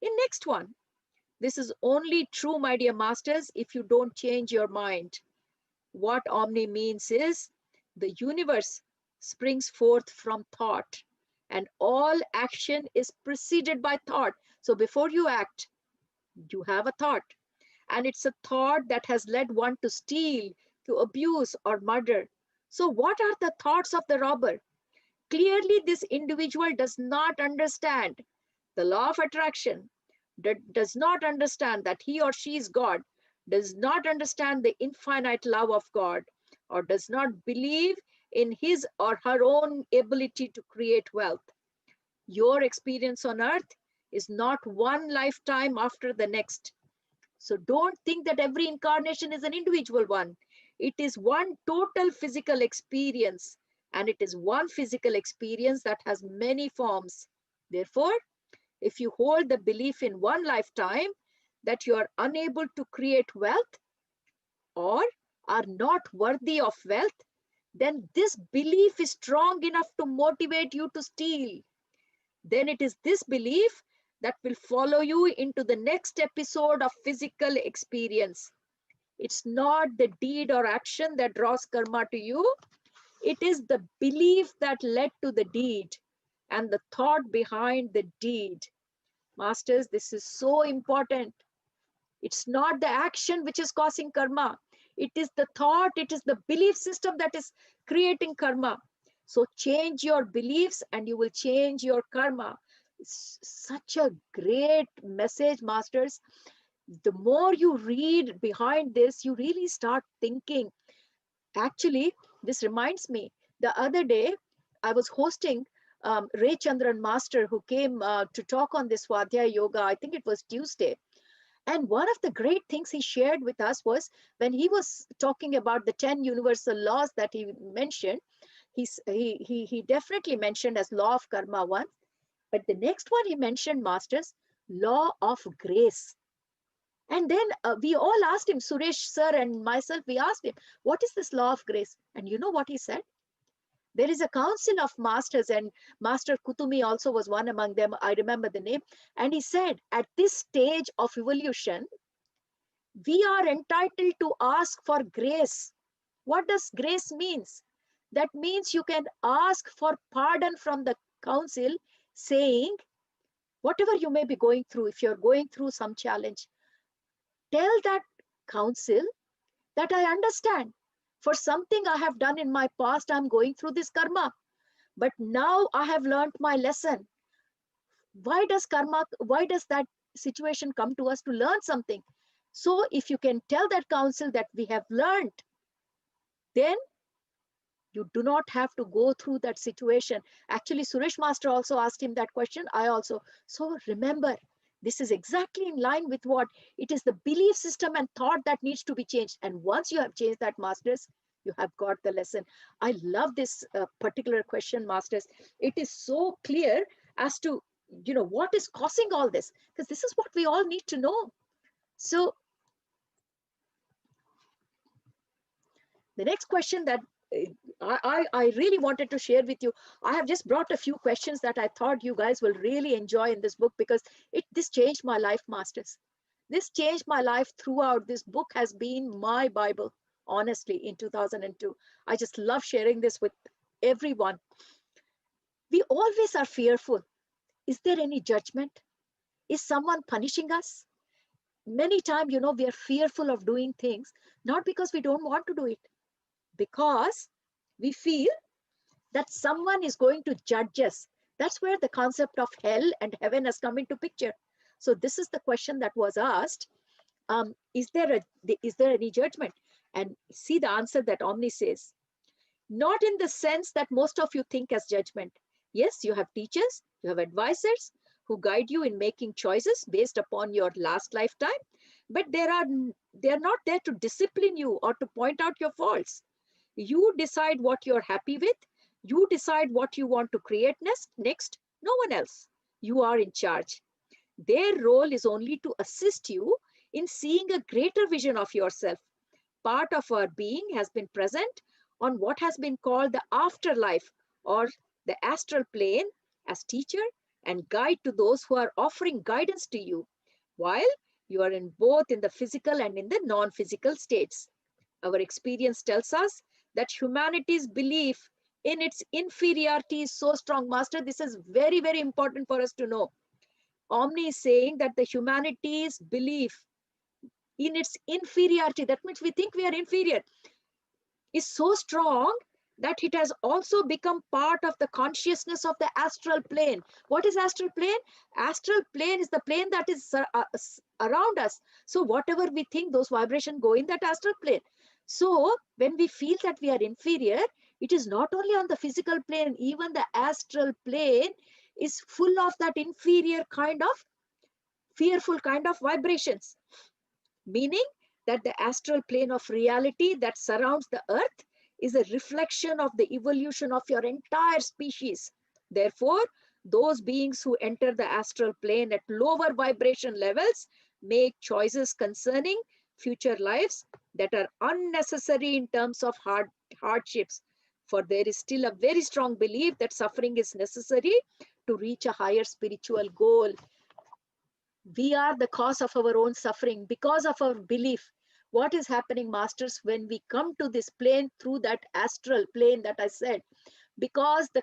in next one. This is only true, my dear masters, if you don't change your mind. What Omni means is the universe springs forth from thought, and all action is preceded by thought. So before you act, you have a thought, and it's a thought that has led one to steal, to abuse, or murder. So what are the thoughts of the robber? Clearly, this individual does not understand the law of attraction, does not understand that he or she is God, does not understand the infinite love of God, or does not believe in his or her own ability to create wealth. Your experience on earth is not one lifetime after the next. So don't think that every incarnation is an individual one. It is one total physical experience, and it is one physical experience that has many forms. Therefore, if you hold the belief in one lifetime that you are unable to create wealth or are not worthy of wealth, then this belief is strong enough to motivate you to steal. Then it is this belief that will follow you into the next episode of physical experience. It's not the deed or action that draws karma to you. It is the belief that led to the deed and the thought behind the deed. Masters, this is so important. It's not the action which is causing karma. It is the thought, it is the belief system that is creating karma. So change your beliefs and you will change your karma. It's such a great message, masters. The more you read behind this, you really start thinking. Actually, this reminds me, the other day, I was hosting Ray Chandran Master, who came to talk on this Swadhyay Yoga. I think it was Tuesday. And one of the great things he shared with us was when he was talking about the 10 universal laws that he mentioned, he definitely mentioned as law of karma one. But the next one he mentioned, masters, law of grace. And then we all asked him, Suresh sir and myself, we asked him, what is this law of grace? And you know what he said? There is a council of masters, and Master Kutumi also was one among them. I remember the name. And he said, at this stage of evolution, we are entitled to ask for grace. What does grace means? That means you can ask for pardon from the council, saying, whatever you may be going through, if you're going through some challenge, tell that council that I understand. For something I have done in my past, I'm going through this karma. But now I have learned my lesson. Why does that situation come to us? To learn something. So if you can tell that council that we have learned, then you do not have to go through that situation. Actually, Suresh Master also asked him that question. I also. So remember, this is exactly in line with what it is, the belief system and thought that needs to be changed. And once you have changed that, masters, you have got the lesson. I love this particular question, masters. It is so clear as to what is causing all this? Because this is what we all need to know. So the next question that I really wanted to share with you, I have just brought a few questions that I thought you guys will really enjoy in this book, because this changed my life, masters. This changed my life throughout. This book has been my Bible, honestly, in 2002. I just love sharing this with everyone. We always are fearful. Is there any judgment? Is someone punishing us? Many times, we are fearful of doing things, not because we don't want to do it, because we feel that someone is going to judge us. That's where the concept of hell and heaven has come into picture. So this is the question that was asked. Is there any judgment? And see the answer that Omni says. Not in the sense that most of you think as judgment. Yes, you have teachers, you have advisors who guide you in making choices based upon your last lifetime, but they're not there to discipline you or to point out your faults. You decide what you're happy with. You decide what you want to create next. No one else. You are in charge. Their role is only to assist you in seeing a greater vision of yourself. Part of our being has been present on what has been called the afterlife, or the astral plane, as teacher and guide to those who are offering guidance to you, while you are in both in the physical and in the non-physical states. Our experience tells us that humanity's belief in its inferiority is so strong. Master, this is very, very important for us to know. Omni is saying that the humanity's belief in its inferiority, that means we think we are inferior, is so strong that it has also become part of the consciousness of the astral plane. What is astral plane? Astral plane is the plane that is around us. So whatever we think, those vibrations go in that astral plane. So when we feel that we are inferior, it is not only on the physical plane, even the astral plane is full of that inferior kind of fearful kind of vibrations, meaning that the astral plane of reality that surrounds the earth is a reflection of the evolution of your entire species. Therefore, those beings who enter the astral plane at lower vibration levels make choices concerning future lives that are unnecessary in terms of hardships. For there is still a very strong belief that suffering is necessary to reach a higher spiritual goal. We are the cause of our own suffering because of our belief. What is happening, masters, when we come to this plane through that astral plane that I said? Because the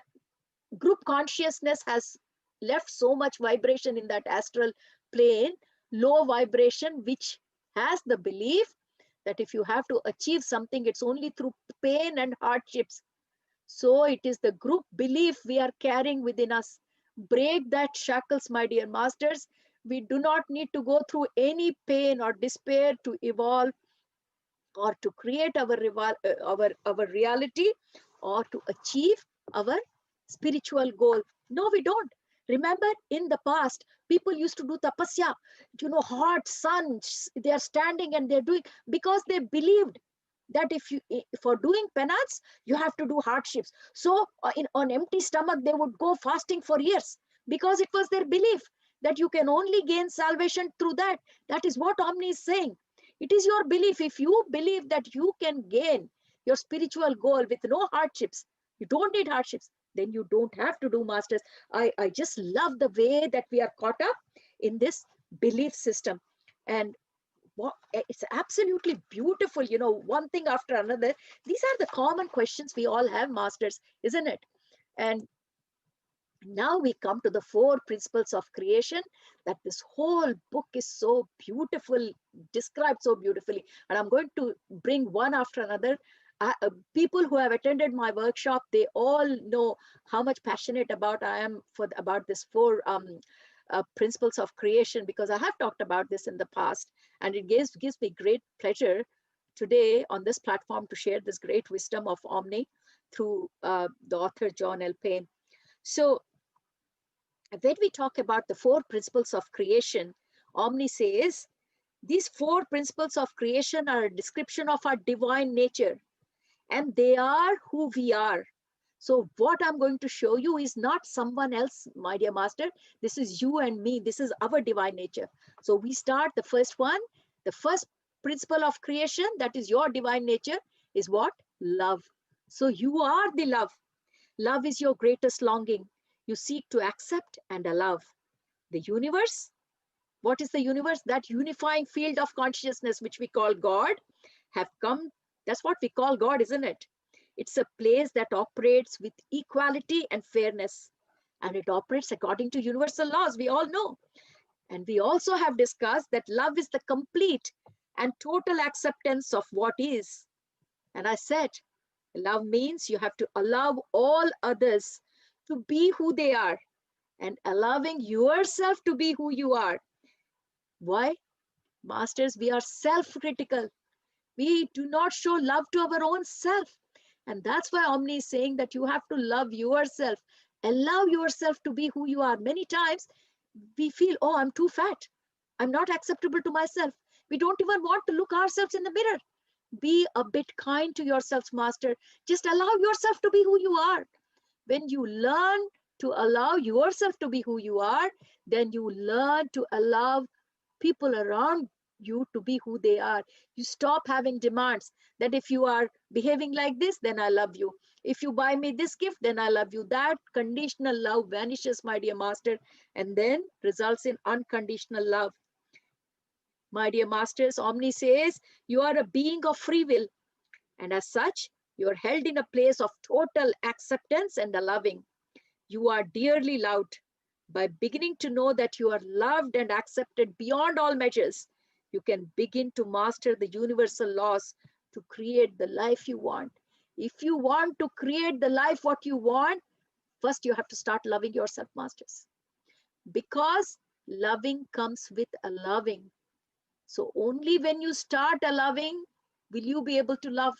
group consciousness has left so much vibration in that astral plane, low vibration, which has the belief that if you have to achieve something, it's only through pain and hardships. So it is the group belief we are carrying within us. Break that shackles, my dear masters. We do not need to go through any pain or despair to evolve or to create our reality or to achieve our spiritual goal. No, we don't. Remember, in the past, people used to do tapasya, hot sun, they are standing and they're doing, because they believed that for doing penance, you have to do hardships. So on empty stomach, they would go fasting for years, because it was their belief that you can only gain salvation through that. That is what Omni is saying. It is your belief. If you believe that you can gain your spiritual goal with no hardships, you don't need hardships, then you don't have to do, masters. I just love the way that we are caught up in this belief system. And it's absolutely beautiful, one thing after another. These are the common questions we all have, masters, isn't it? And now we come to the 4 principles of creation that this whole book is so beautiful, described so beautifully. And I'm going to bring one after another. People who have attended my workshop, they all know how much passionate about I am about this 4 principles of creation, because I have talked about this in the past, and it gives me great pleasure today on this platform to share this great wisdom of Omni through the author John L. Payne. So when we talk about the 4 principles of creation, Omni says these 4 principles of creation are a description of our divine nature, and they are who we are. So what I'm going to show you is not someone else, my dear master. This is you and me. This is our divine nature. So we start the first one. The first principle of creation, that is your divine nature, is what? Love. So you are the love. Love is your greatest longing. You seek to accept and allow. The universe, what is the universe? That unifying field of consciousness, which we call God, have come. That's what we call God, isn't it? It's a place that operates with equality and fairness. And it operates according to universal laws, we all know. And we also have discussed that love is the complete and total acceptance of what is. And I said, love means you have to allow all others to be who they are and allowing yourself to be who you are. Why? Masters, we are self-critical. We do not show love to our own self. And that's why Omni is saying that you have to love yourself. Allow yourself to be who you are. Many times we feel, oh, I'm too fat. I'm not acceptable to myself. We don't even want to look ourselves in the mirror. Be a bit kind to yourselves, Master. Just allow yourself to be who you are. When you learn to allow yourself to be who you are, then you learn to allow people around you to be who they are. You stop having demands that if you are behaving like this, then I love you. If you buy me this gift, then I love you. That conditional love vanishes, my dear master, and then results in unconditional love. My dear masters, Omni says you are a being of free will, and as such, you are held in a place of total acceptance and loving. You are dearly loved. By beginning to know that you are loved and accepted beyond all measures, you can begin to master the universal laws to create the life you want. If you want to create the life what you want, first you have to start loving yourself, masters. Because loving comes with a loving. So only when you start a loving will you be able to love.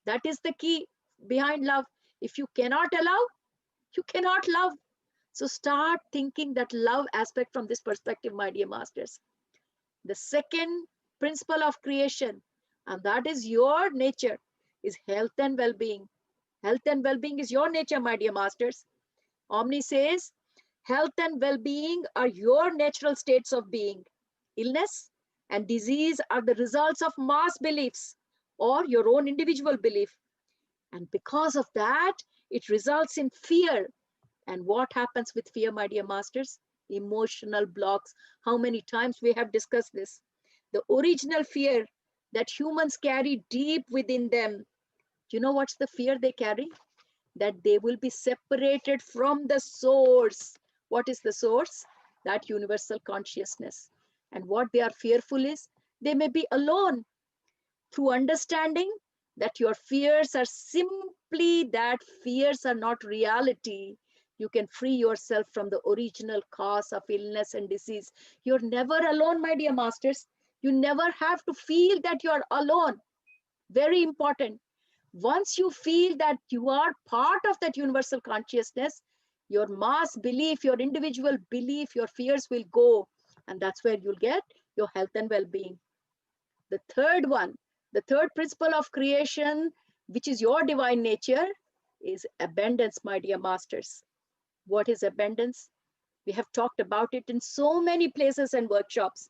That is the key behind love. If you cannot allow, you cannot love. So start thinking that love aspect from this perspective, my dear masters. The second principle of creation, and that is your nature, is health and well-being. Health and well-being is your nature, my dear masters. Omni says, health and well-being are your natural states of being. Illness and disease are the results of mass beliefs or your own individual belief. And because of that, it results in fear. And what happens with fear, my dear masters? Emotional blocks. How many times we have discussed this? The original fear that humans carry deep within them. You know what's the fear they carry? That they will be separated from the source. What is the source? That universal consciousness. And what they are fearful is they may be alone. Through understanding that your fears are simply that fears are not reality, you can free yourself from the original cause of illness and disease. You're never alone, my dear masters. You never have to feel that you're alone. Very important. Once you feel that you are part of that universal consciousness, your mass belief, your individual belief, your fears will go. And that's where you'll get your health and well-being. The third one, the third principle of creation, which is your divine nature, is abundance, my dear masters. What is abundance? We have talked about it in so many places and workshops.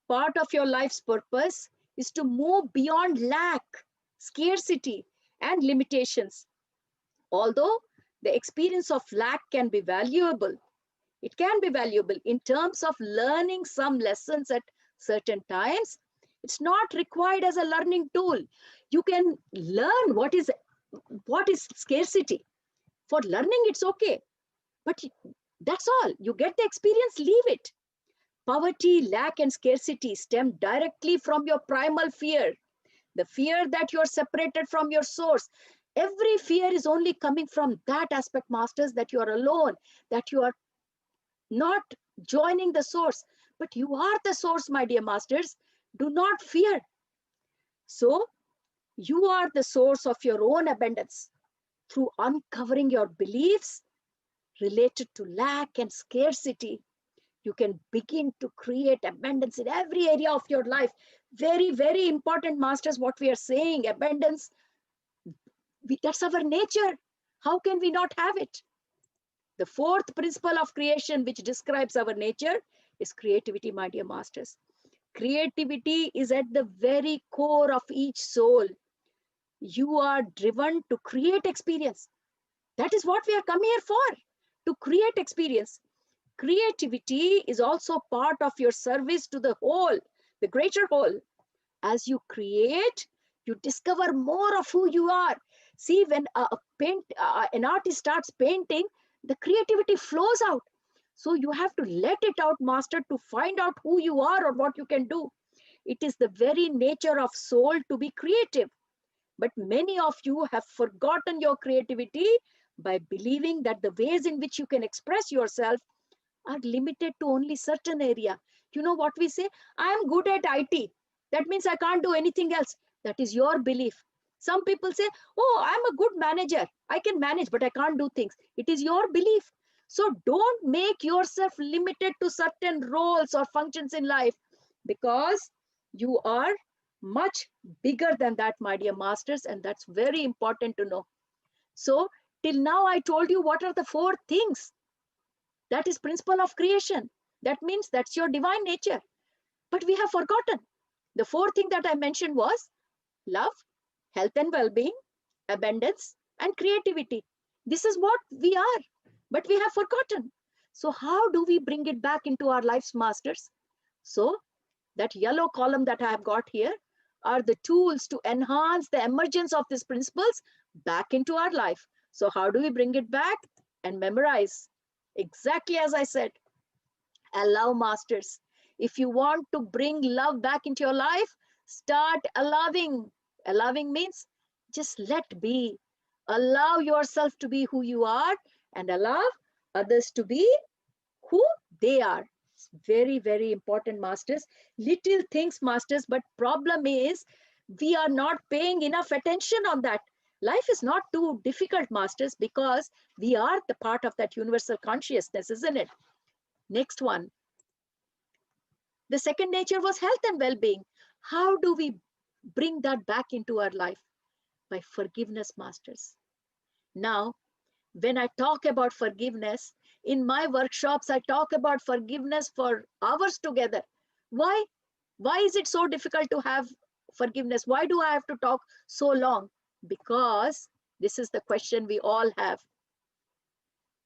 Part of your life's purpose is to move beyond lack, scarcity, and limitations. Although the experience of lack can be valuable, it can be valuable in terms of learning some lessons at certain times. It's not required as a learning tool. You can learn what is scarcity. For learning, it's okay. But that's all. You get the experience, leave it. Poverty, lack, and scarcity stem directly from your primal fear. The fear that you're separated from your source. Every fear is only coming from that aspect, masters, that you are alone, that you are not joining the source. But you are the source, my dear masters. Do not fear. So you are the source of your own abundance. Through uncovering your beliefs related to lack and scarcity, you can begin to create abundance in every area of your life. Very, very important, masters, what we are saying. Abundance, that's our nature. How can we not have it? The fourth principle of creation, which describes our nature, is creativity, my dear masters. Creativity is at the very core of each soul. You are driven to create experience. That is what we are come here for, to create experience. Creativity is also part of your service to the whole, the greater whole. As you create, you discover more of who you are. See, when an artist starts painting, the creativity flows out. So you have to let it out, master, to find out who you are or what you can do. It is the very nature of soul to be creative. But many of you have forgotten your creativity by believing that the ways in which you can express yourself are limited to only certain area. You know what we say? I am good at IT. That means I can't do anything else. That is your belief. Some people say, oh, I'm a good manager. I can manage, but I can't do things. It is your belief. So don't make yourself limited to certain roles or functions in life, because you are much bigger than that, my dear masters. And that's very important to know. So till now, I told you what are the four things. That is principle of creation. That means that's your divine nature. But we have forgotten. The fourth thing that I mentioned was love, health and well-being, abundance, and creativity. This is what we are, but we have forgotten. So how do we bring it back into our lives, masters? So that yellow column that I have got here are the tools to enhance the emergence of these principles back into our life. So how do we bring it back? And memorize. Exactly as I said, allow, masters. If you want to bring love back into your life, start allowing. Allowing means just let be. Allow yourself to be who you are and allow others to be who they are. It's very, very important, masters. Little things, masters, but problem is we are not paying enough attention on that. Life is not too difficult, masters, because we are the part of that universal consciousness, isn't it? Next one. The second nature was health and well-being. How do we bring that back into our life? By forgiveness, masters. Now, when I talk about forgiveness, in my workshops, I talk about forgiveness for hours together. Why? Why is it so difficult to have forgiveness? Why do I have to talk so long? Because this is the question we all have.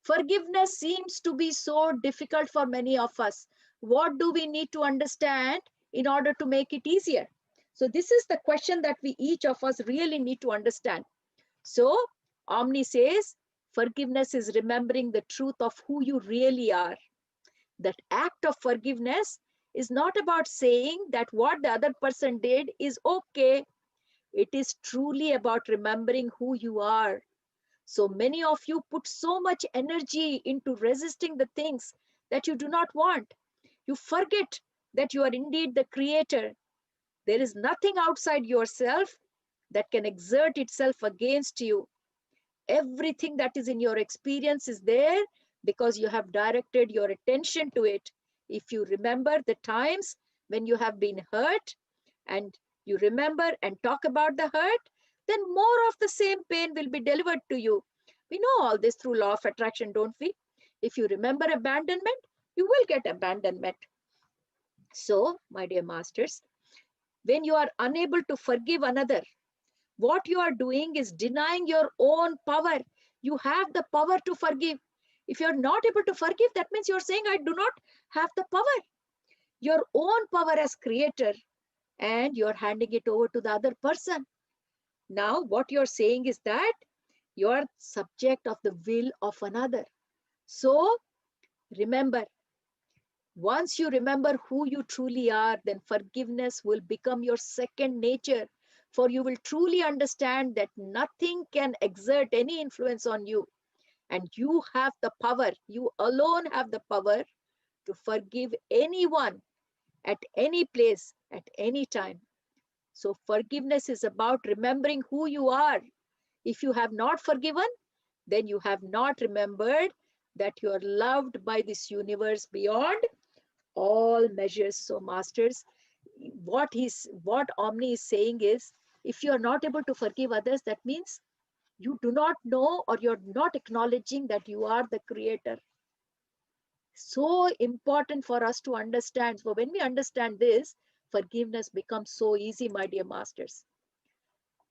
Forgiveness seems to be so difficult for many of us. What do we need to understand in order to make it easier? So this is the question that we each of us really need to understand. So Omni says, forgiveness is remembering the truth of who you really are. That act of forgiveness is not about saying that what the other person did is okay. It is truly about remembering who you are. So many of you put so much energy into resisting the things that you do not want. You forget that you are indeed the creator. There is nothing outside yourself that can exert itself against you. Everything that is in your experience is there because you have directed your attention to it. If you remember the times when you have been hurt and you remember and talk about the hurt, then more of the same pain will be delivered to you. We know all this through law of attraction, don't we? If you remember abandonment, you will get abandonment. So, my dear masters, when you are unable to forgive another, what you are doing is denying your own power. You have the power to forgive. If you're not able to forgive, that means you're saying, I do not have the power. Your own power as creator, and you're handing it over to the other person. Now, what you're saying is that you're subject of the will of another. So, remember, once you remember who you truly are, then forgiveness will become your second nature. For you will truly understand that nothing can exert any influence on you. And you have the power, you alone have the power to forgive anyone at any place, at any time. So forgiveness is about remembering who you are. If you have not forgiven, then you have not remembered that you are loved by this universe beyond all measures. So masters, what Omni is saying is, if you are not able to forgive others, that means You do not know, or you're not acknowledging that you are the creator. So important for us to understand. So when we understand this, forgiveness becomes so easy, my dear masters.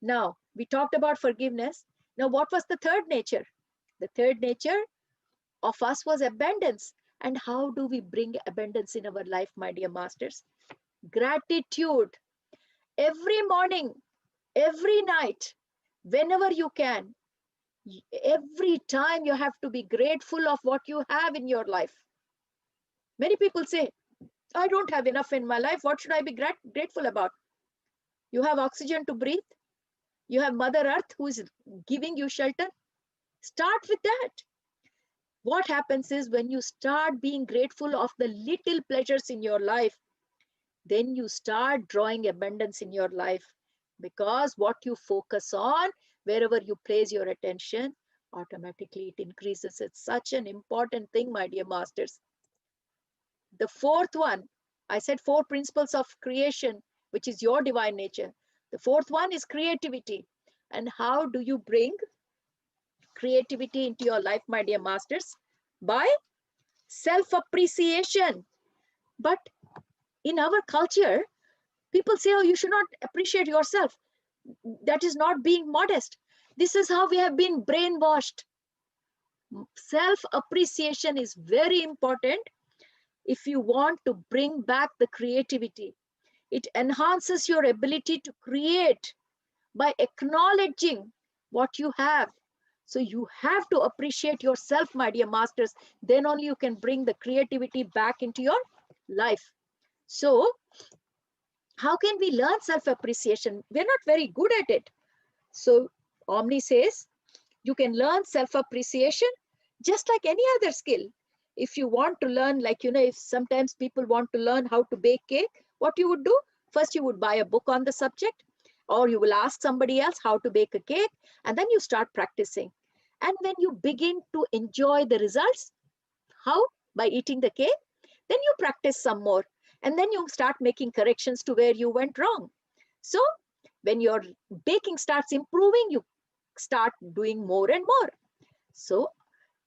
Now, we talked about forgiveness. Now, what was the third nature? The third nature of us was abundance. And how do we bring abundance in our life, my dear masters? Gratitude. Every morning, every night, whenever you can, every time you have to be grateful of what you have in your life. Many people say, I don't have enough in my life. What should I be grateful about? You have oxygen to breathe. You have Mother Earth who is giving you shelter. Start with that. What happens is when you start being grateful of the little pleasures in your life, then you start drawing abundance in your life, because what you focus on, wherever you place your attention, automatically it increases. It's such an important thing, my dear masters. The fourth one, I said 4 principles of creation, which is your divine nature. The fourth one is creativity. And how do you bring creativity into your life, my dear masters? By self-appreciation. But in our culture, people say, oh, you should not appreciate yourself. That is not being modest. This is how we have been brainwashed. Self-appreciation is very important if you want to bring back the creativity. It enhances your ability to create by acknowledging what you have. So you have to appreciate yourself, my dear masters. Then only you can bring the creativity back into your life. So how can we learn self-appreciation? We're not very good at it. So Omni says, you can learn self-appreciation just like any other skill. If you want to learn, like, if sometimes people want to learn how to bake cake, what you would do? First, you would buy a book on the subject, or you will ask somebody else how to bake a cake, and then you start practicing. And when you begin to enjoy the results, how? By eating the cake, then you practice some more, and then you start making corrections to where you went wrong. So when your baking starts improving, you start doing more and more. So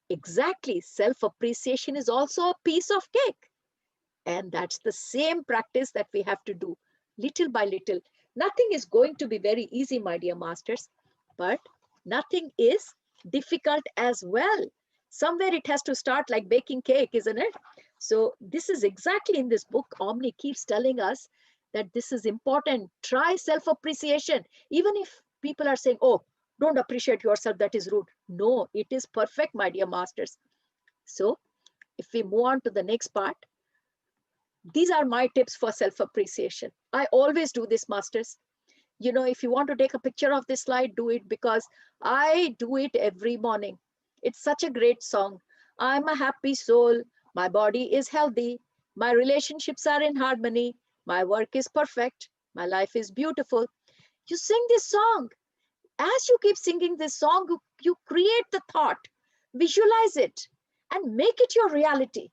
exactly, self-appreciation is also a piece of cake. And that's the same practice that we have to do little by little. Nothing is going to be very easy, my dear masters, but nothing is difficult as well. Somewhere it has to start, like baking cake, isn't it? So this is exactly in this book. Omni keeps telling us that this is important. Try self-appreciation. Even if people are saying, oh, don't appreciate yourself, that is rude. No, it is perfect, my dear masters. So if we move on to the next part, these are my tips for self-appreciation. I always do this, masters. If you want to take a picture of this slide, do it, because I do it every morning. It's such a great song. I'm a happy soul. My body is healthy. My relationships are in harmony. My work is perfect. My life is beautiful. You sing this song. As you keep singing this song, you create the thought, visualize it, and make it your reality.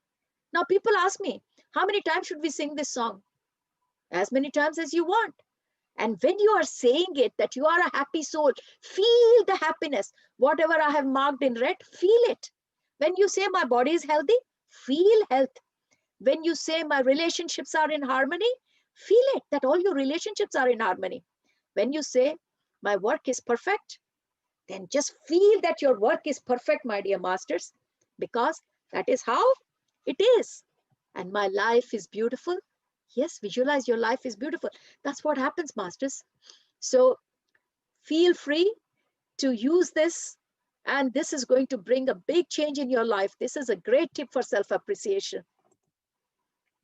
Now, people ask me, how many times should we sing this song? As many times as you want. And when you are saying it, that you are a happy soul, feel the happiness. Whatever I have marked in red, feel it. When you say my body is healthy, feel health. When you say my relationships are in harmony, feel it, that all your relationships are in harmony. When you say my work is perfect, then just feel that your work is perfect, my dear masters, because that is how it is. And my life is beautiful. Yes, visualize your life is beautiful. That's what happens, masters. So feel free to use this, and this is going to bring a big change in your life. This is a great tip for self-appreciation.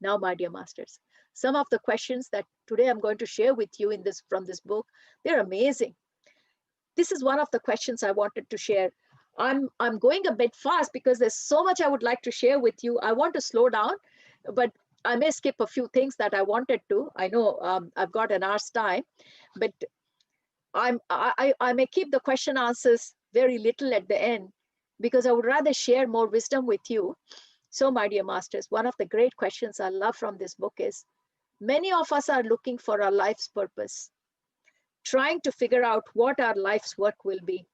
Now, my dear masters, some of the questions that today I'm going to share with you from this book, they're amazing. This is one of the questions I wanted to share. I'm going a bit fast because there's so much I would like to share with you. I want to slow down, but I may skip a few things that I wanted to. I know I've got an hour's time, but I may keep the question answers very little at the end, because I would rather share more wisdom with you. So, my dear masters, one of the great questions I love from this book is, many of us are looking for our life's purpose, trying to figure out what our life's work will be.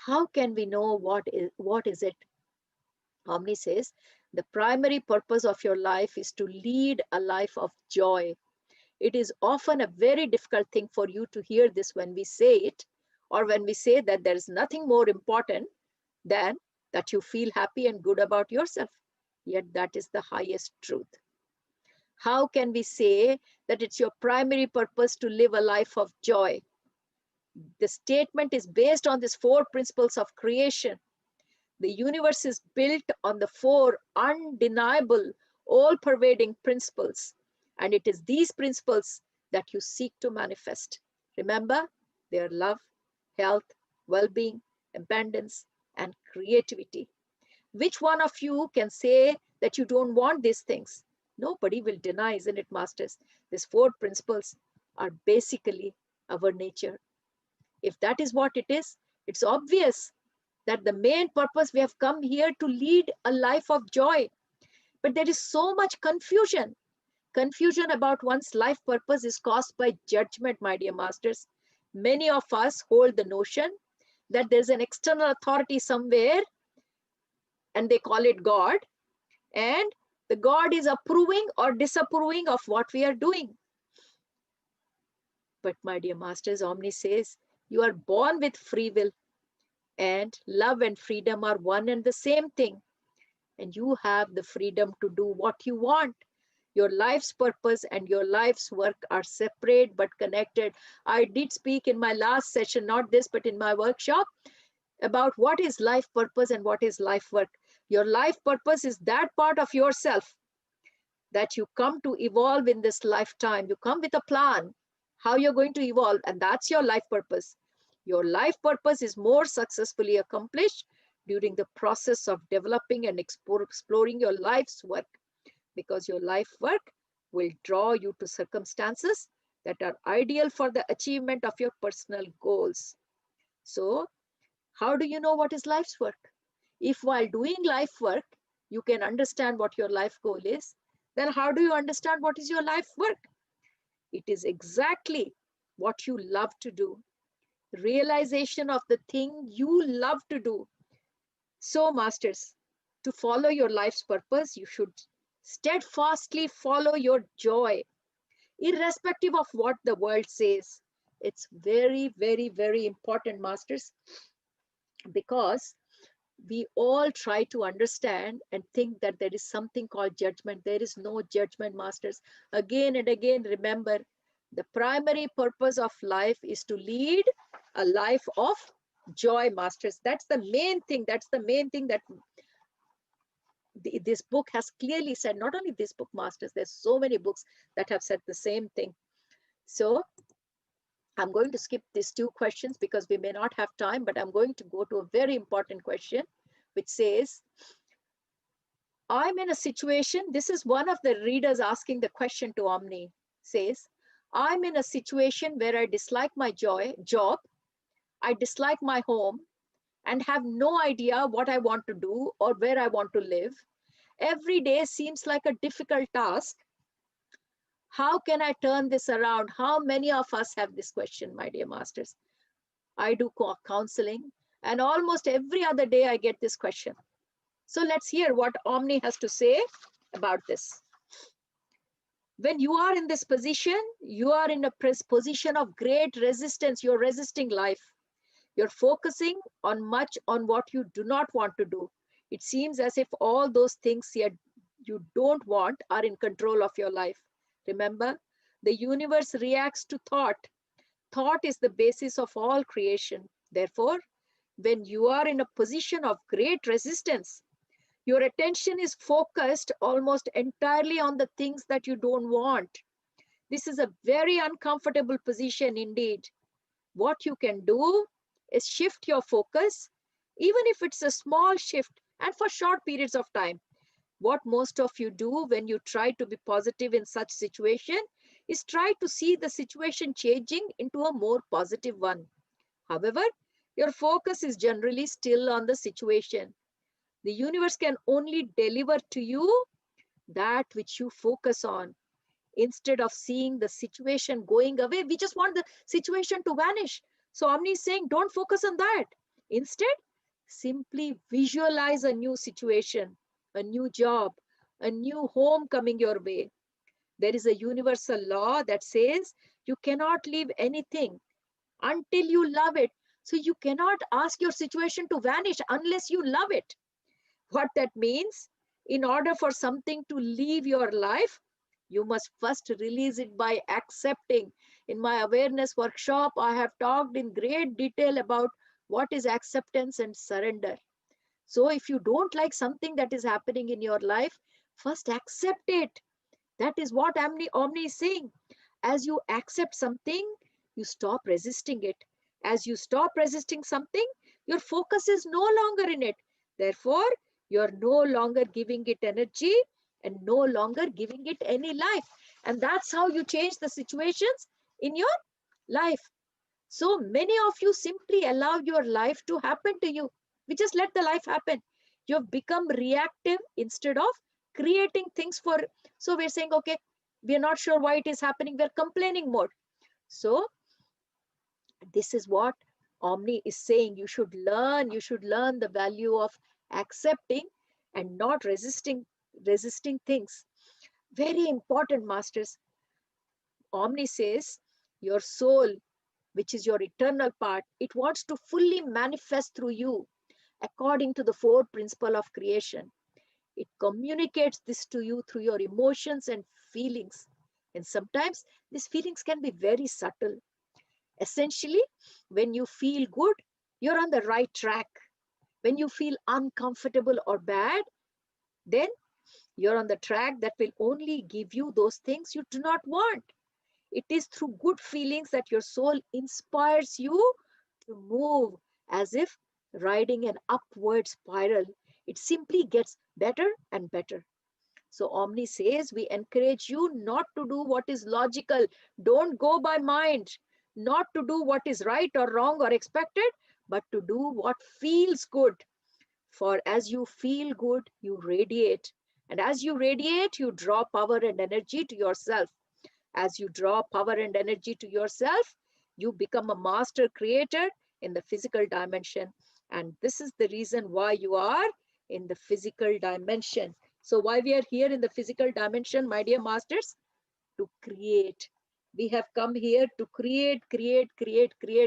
How can we know what is it? Omni says, the primary purpose of your life is to lead a life of joy. It is often a very difficult thing for you to hear this when we say it, or when we say that there is nothing more important than that you feel happy and good about yourself. Yet that is the highest truth. How can we say that it's your primary purpose to live a life of joy? The statement is based on these four principles of creation. The universe is built on the four undeniable, all-pervading principles. And it is these principles that you seek to manifest. Remember, they are love, health, well-being, abundance, and creativity. Which one of you can say that you don't want these things? Nobody will deny, isn't it, masters? These four principles are basically our nature. If that is what it is, it's obvious that the main purpose we have come here to lead a life of joy. But there is so much confusion. Confusion about one's life purpose is caused by judgment, my dear masters. Many of us hold the notion that there's an external authority somewhere, and they call it God, and the God is approving or disapproving of what we are doing. But my dear masters, Omni says, you are born with free will, and love and freedom are one and the same thing. And you have the freedom to do what you want. Your life's purpose and your life's work are separate but connected. I did speak in my last session, not this, but in my workshop, about what is life purpose and what is life work. Your life purpose is that part of yourself that you come to evolve in this lifetime. You come with a plan, how you're going to evolve, and that's your life purpose. Your life purpose is more successfully accomplished during the process of developing and exploring your life's work, because your life work will draw you to circumstances that are ideal for the achievement of your personal goals. So, how do you know what is life's work? If while doing life work, you can understand what your life goal is, then how do you understand what is your life work? It is exactly what you love to do. Realization of the thing you love to do. So, masters, to follow your life's purpose, you should steadfastly follow your joy, irrespective of what the world says. It's very, very, very important, masters, because we all try to understand and think that there is something called judgment. There is no judgment, masters. Again and again, remember, the primary purpose of life is to lead a life of joy, masters. That's the main thing. That's the main thing that this book has clearly said. Not only this book, masters, there's so many books that have said the same thing. So I'm going to skip these two questions because we may not have time, but I'm going to go to a very important question, which says, I'm in a situation, this is one of the readers asking the question to Omni, says, I'm in a situation where I dislike my job, I dislike my home, and have no idea what I want to do or where I want to live. Every day seems like a difficult task. How can I turn this around? How many of us have this question, my dear masters? I do counseling, and almost every other day I get this question. So let's hear what Omni has to say about this. When you are in this position, you are in a position of great resistance. You're resisting life. You're focusing on much on what you do not want to do. It seems as if all those things you don't want are in control of your life. Remember, the universe reacts to thought. Thought is the basis of all creation. Therefore, when you are in a position of great resistance, your attention is focused almost entirely on the things that you don't want. This is a very uncomfortable position indeed. What you can do is shift your focus, even if it's a small shift and for short periods of time. What most of you do when you try to be positive in such situation is try to see the situation changing into a more positive one. However, your focus is generally still on the situation. The universe can only deliver to you that which you focus on. Instead of seeing the situation going away, we just want the situation to vanish. So Omni is saying, don't focus on that. Instead, Simply visualize a new situation, a new job, a new home coming your way. There is a universal law that says you cannot leave anything until you love it. So you cannot ask your situation to vanish unless you love it. What that means, in order for something to leave your life, you must first release it by accepting. In my awareness workshop, I have talked in great detail about what is acceptance and surrender. So if you don't like something that is happening in your life, first accept it. That is what Omni is saying. As you accept something, you stop resisting it. As you stop resisting something, your focus is no longer in it. Therefore, you're no longer giving it energy and no longer giving it any life. And that's how you change the situations in your life. So many of you simply allow your life to happen to you. We just let the life happen. You've become reactive instead of creating things for. So we're saying, okay, we're not sure why it is happening. We're complaining more. So this is what Omni is saying. You should learn the value of accepting and not resisting things. Very important, masters. Omni says your soul, which is your eternal part, it wants to fully manifest through you according to the fourth principle of creation. It communicates this to you through your emotions and feelings. And sometimes these feelings can be very subtle. Essentially, when you feel good, you're on the right track. When you feel uncomfortable or bad, then you're on the track that will only give you those things you do not want. It is through good feelings that your soul inspires you to move as if riding an upward spiral. It simply gets better and better. So Omni says we encourage you not to do what is logical. Don't go by mind. Not to do what is right or wrong or expected, but to do what feels good. For as you feel good, you radiate. And as you radiate, you draw power and energy to yourself. As you draw power and energy to yourself, you become a master creator in the physical dimension. And this is the reason why you are in the physical dimension. So why we are here in the physical dimension, my dear masters? To create. We have come here to create,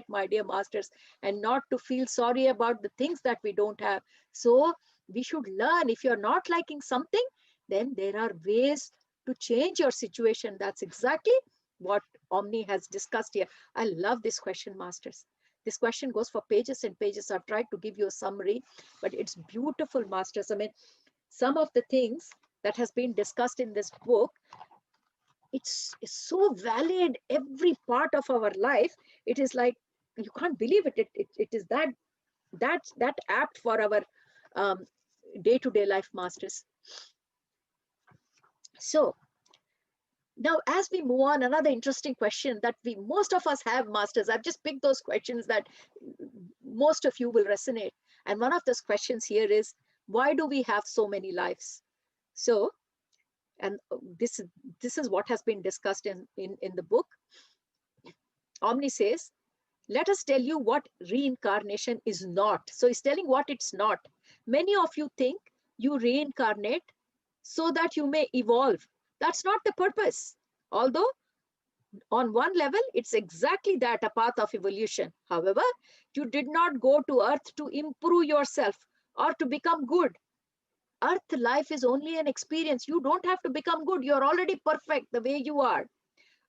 my dear masters, and not to feel sorry about the things that we don't have. So we should learn. If you're not liking something, then there are ways to change your situation. That's exactly what Omni has discussed here. I love this question, masters. This question goes for pages and pages. I've tried to give you a summary, but it's beautiful, masters. I mean, some of the things that has been discussed in this book, it's so valid every part of our life. It is like you can't believe it. It is that apt for our um, day-to-day life, masters. So now as we move on, another interesting question that we most of us have, masters. I've just picked those questions that most of you will resonate. And one of those questions here is, why do we have so many lives? So, and this is what has been discussed in the book. Omni says, let us tell you what reincarnation is not. So he's telling what it's not. Many of you think you reincarnate so that you may evolve. That's not the purpose. Although on one level, it's exactly that, a path of evolution. However, you did not go to earth to improve yourself or to become good. Earth life is only an experience. You don't have to become good. You're already perfect the way you are.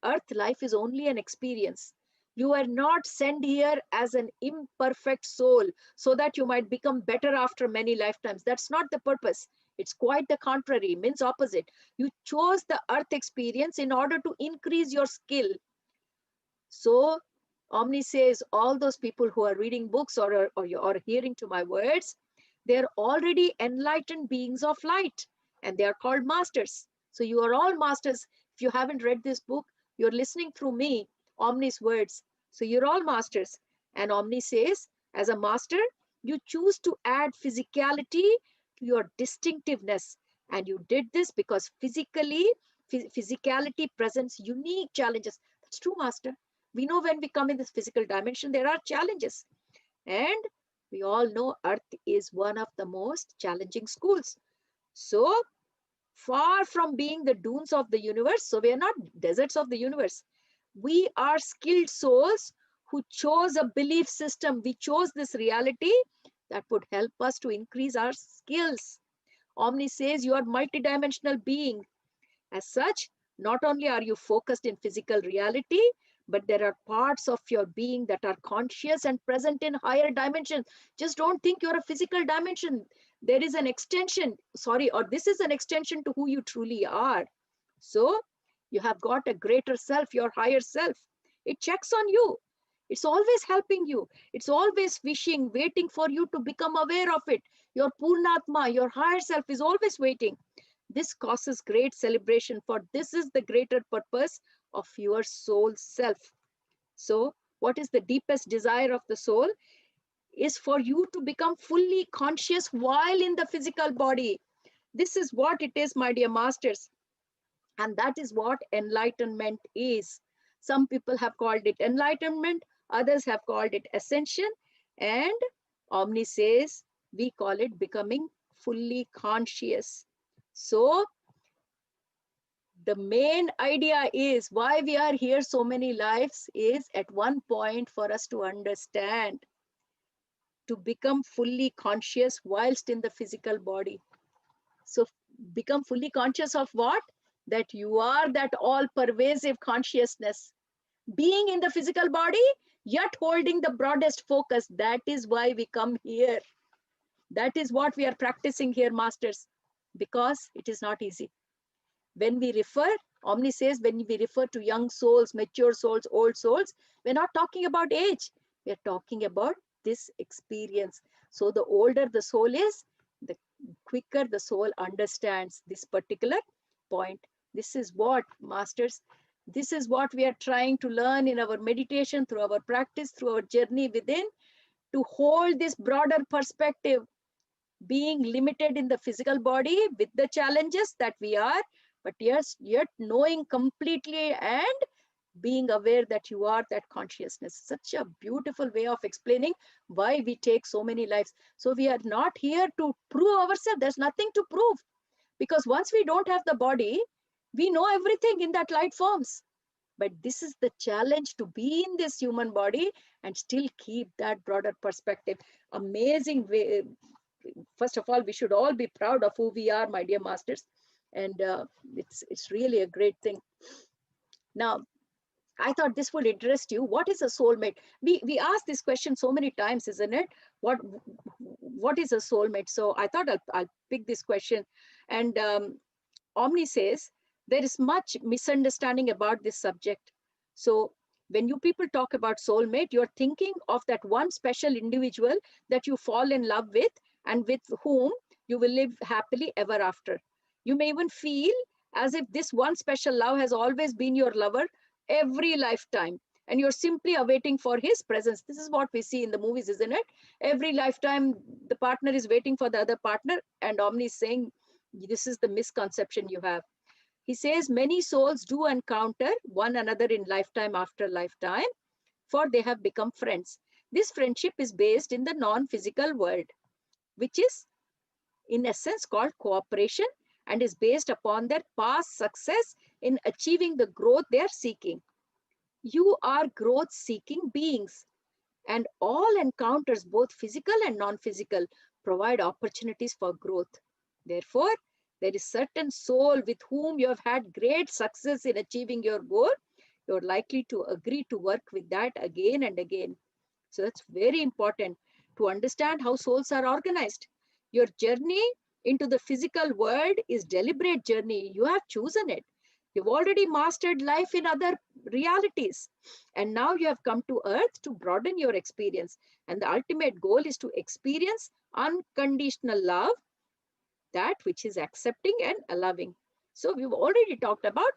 Earth life is only an experience. You are not sent here as an imperfect soul so that you might become better after many lifetimes. That's not the purpose. It's quite the contrary, means opposite. You chose the earth experience in order to increase your skill. So Omni says all those people who are reading books or hearing to my words, they're already enlightened beings of light and they are called masters. So you are all masters. If you haven't read this book, you're listening through me, Omni's words. So you're all masters. And Omni says, as a master, you choose to add physicality to your distinctiveness. And you did this because physicality presents unique challenges. That's true, master. We know when we come in this physical dimension, there are challenges. And We all know Earth is one of the most challenging schools. So far from being the dunes of the universe, so we are not deserts of the universe. We are skilled souls who chose a belief system. We chose this reality that would help us to increase our skills. Omni says you are multidimensional being. As such, not only are you focused in physical reality, but there are parts of your being that are conscious and present in higher dimensions. Just don't think you're a physical dimension. There is an extension, sorry, or this is an extension to who you truly are. So you have got a greater self, your higher self. It checks on you. It's always helping you. It's always wishing, waiting for you to become aware of it. Your Purnatma, your higher self is always waiting. This causes great celebration, for this is the greater purpose of your soul self. So what is the deepest desire of the soul? Is for you to become fully conscious while in the physical body. This is what it is, my dear masters. And that is what enlightenment is. Some people have called it enlightenment, others have called it ascension, and Omni says we call it becoming fully conscious. So the main idea is why we are here so many lives is at one point for us to understand, to become fully conscious whilst in the physical body. So become fully conscious of what? That you are that all pervasive consciousness. Being in the physical body, yet holding the broadest focus. That is why we come here. That is what we are practicing here, masters, because it is not easy. When we refer, Omni says, when we refer to young souls, mature souls, old souls, we're not talking about age. We're talking about this experience. So the older the soul is, the quicker the soul understands this particular point. This is what, masters, this is what we are trying to learn in our meditation, through our practice, through our journey within, to hold this broader perspective, being limited in the physical body with the challenges that we are, but yes, yet knowing completely and being aware that you are that consciousness. Such a beautiful way of explaining why we take so many lives. So we are not here to prove ourselves. There's nothing to prove, because once we don't have the body, we know everything in that light forms. But this is the challenge, to be in this human body and still keep that broader perspective. Amazing way. First of all, we should all be proud of who we are, my dear masters. And it's really a great thing. Now, I thought this would interest you. What is a soulmate? We asked this question so many times, isn't it? What is a soulmate? So I thought I'll pick this question. And Omni says there is much misunderstanding about this subject. So when you people talk about soulmate, you're thinking of that one special individual that you fall in love with and with whom you will live happily ever after. You may even feel as if this one special love has always been your lover every lifetime, and you're simply awaiting for his presence. This is what we see in the movies, isn't it? Every lifetime, the partner is waiting for the other partner, and Omni is saying, this is the misconception you have. He says many souls do encounter one another in lifetime after lifetime, for they have become friends. This friendship is based in the non-physical world, which is in essence called cooperation, and is based upon their past success in achieving the growth they are seeking. You are growth seeking beings, and all encounters, both physical and non-physical, provide opportunities for growth. Therefore, there is certain soul with whom you have had great success in achieving your goal. You're likely to agree to work with that again and again. So that's very important to understand how souls are organized. Your journey into the physical world is deliberate journey. You have chosen it. You've already mastered life in other realities. And now you have come to earth to broaden your experience. And the ultimate goal is to experience unconditional love, that which is accepting and allowing. So we've already talked about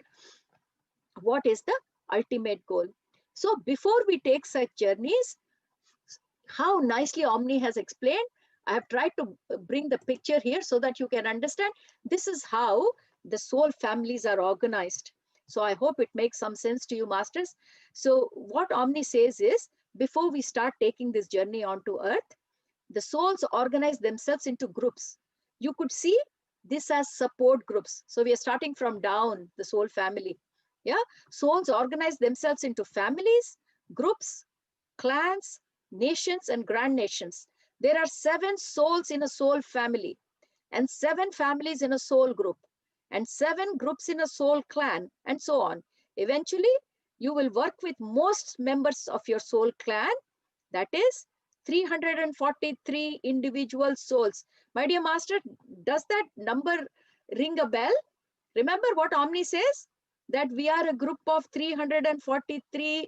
what is the ultimate goal. So before we take such journeys, how nicely Omni has explained, I have tried to bring the picture here so that you can understand this is how the soul families are organized. So I hope it makes some sense to you, masters. So what Omni says is, before we start taking this journey onto earth, The souls organize themselves into groups. You could see this as support groups. So we are starting from down, the soul family. Yeah, souls organize themselves into families, groups, clans, nations, and grand nations. There are 7 souls in a soul family, and 7 families in a soul group, and 7 groups in a soul clan, and so on. Eventually, you will work with most members of your soul clan, that is 343 individual souls. My dear master, does that number ring a bell? Remember what Omni says? That we are a group of 343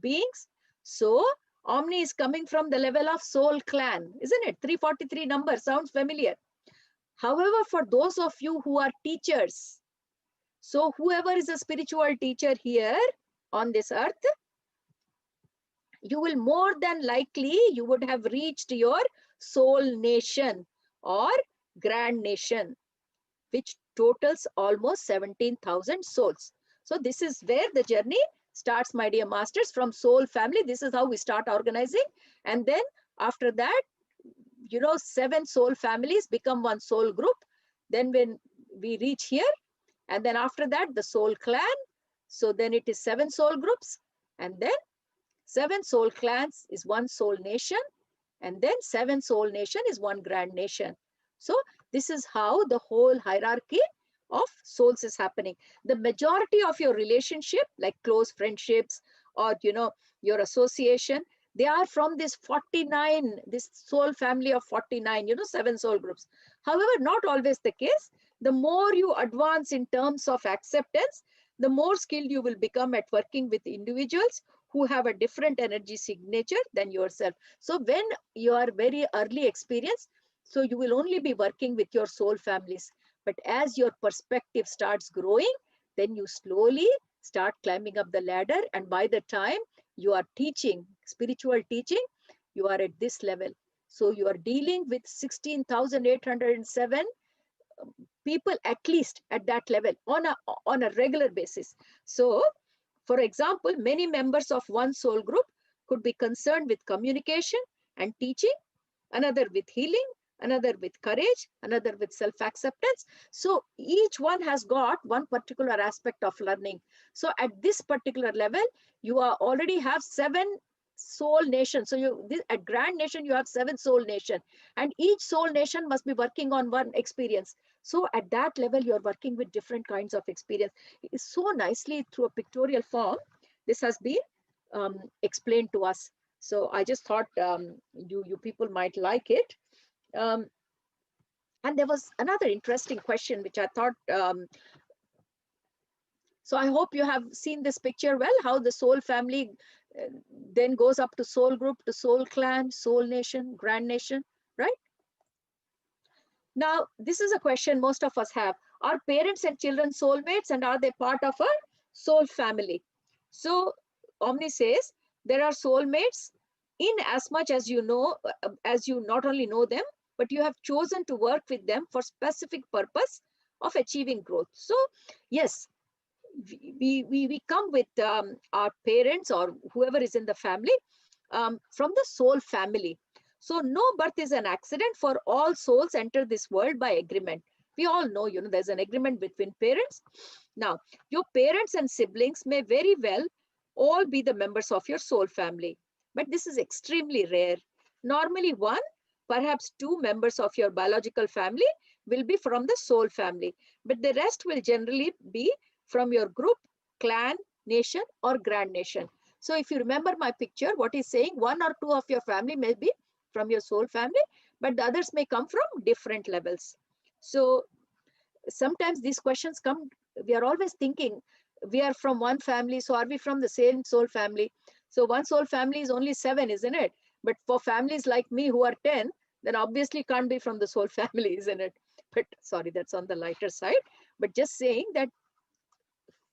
beings. So Omni is coming from the level of soul clan, isn't it? 343 number sounds familiar. However, for those of you who are teachers, so whoever is a spiritual teacher here on this earth, you will more than likely, you would have reached your soul nation or grand nation, which totals almost 17,000 souls. So this is where the journey starts, my dear masters, from soul family. This is how we start organizing. And then after that, 7 soul families become one soul group. Then when we reach here, and then after that, the soul clan. So then it is 7 soul groups. And then 7 soul clans is one soul nation. And then 7 soul nation is one grand nation. So this is how the whole hierarchy of souls is happening. The majority of your relationship, like close friendships or, your association, they are from this 49, this soul family of 49, 7 soul groups. However, not always the case. The more you advance in terms of acceptance, the more skilled you will become at working with individuals who have a different energy signature than yourself. So when you are very early experienced, so you will only be working with your soul families. But as your perspective starts growing, then you slowly start climbing up the ladder. And by the time you are teaching, spiritual teaching, you are at this level. So you are dealing with 16,807 people at least at that level on a regular basis. So for example, many members of one soul group could be concerned with communication and teaching, another with healing, another with courage, another with self-acceptance. So each one has got one particular aspect of learning. So at this particular level, you are already have 7 soul nations. So at grand nation, you have 7 soul nation, and each soul nation must be working on one experience. So at that level, you're working with different kinds of experience. It's so nicely through a pictorial form, this has been explained to us. So I just thought you people might like it. And there was another interesting question, which I thought, so I hope you have seen this picture well, how the soul family then goes up to soul group, to soul clan, soul nation, grand nation, right? Now, this is a question most of us have. Are parents and children soulmates, and are they part of a soul family? So Omni says there are soulmates in as much as you know, as you not only know them, but you have chosen to work with them for specific purpose of achieving growth. So yes, we come with our parents or whoever is in the family from the soul family. So no birth is an accident, for all souls enter this world by agreement. We all know, there's an agreement between parents. Now, your parents and siblings may very well all be the members of your soul family, but this is extremely rare. Normally one, perhaps 2 members of your biological family will be from the soul family, but the rest will generally be from your group, clan, nation, or grand nation. So if you remember my picture, what he's saying, 1 or 2 of your family may be from your soul family, but the others may come from different levels. So sometimes these questions come, we are always thinking, we are from one family, so are we from the same soul family? So one soul family is only 7, isn't it? But for families like me who are 10, then obviously can't be from the soul family, isn't it? But sorry, that's on the lighter side. But just saying that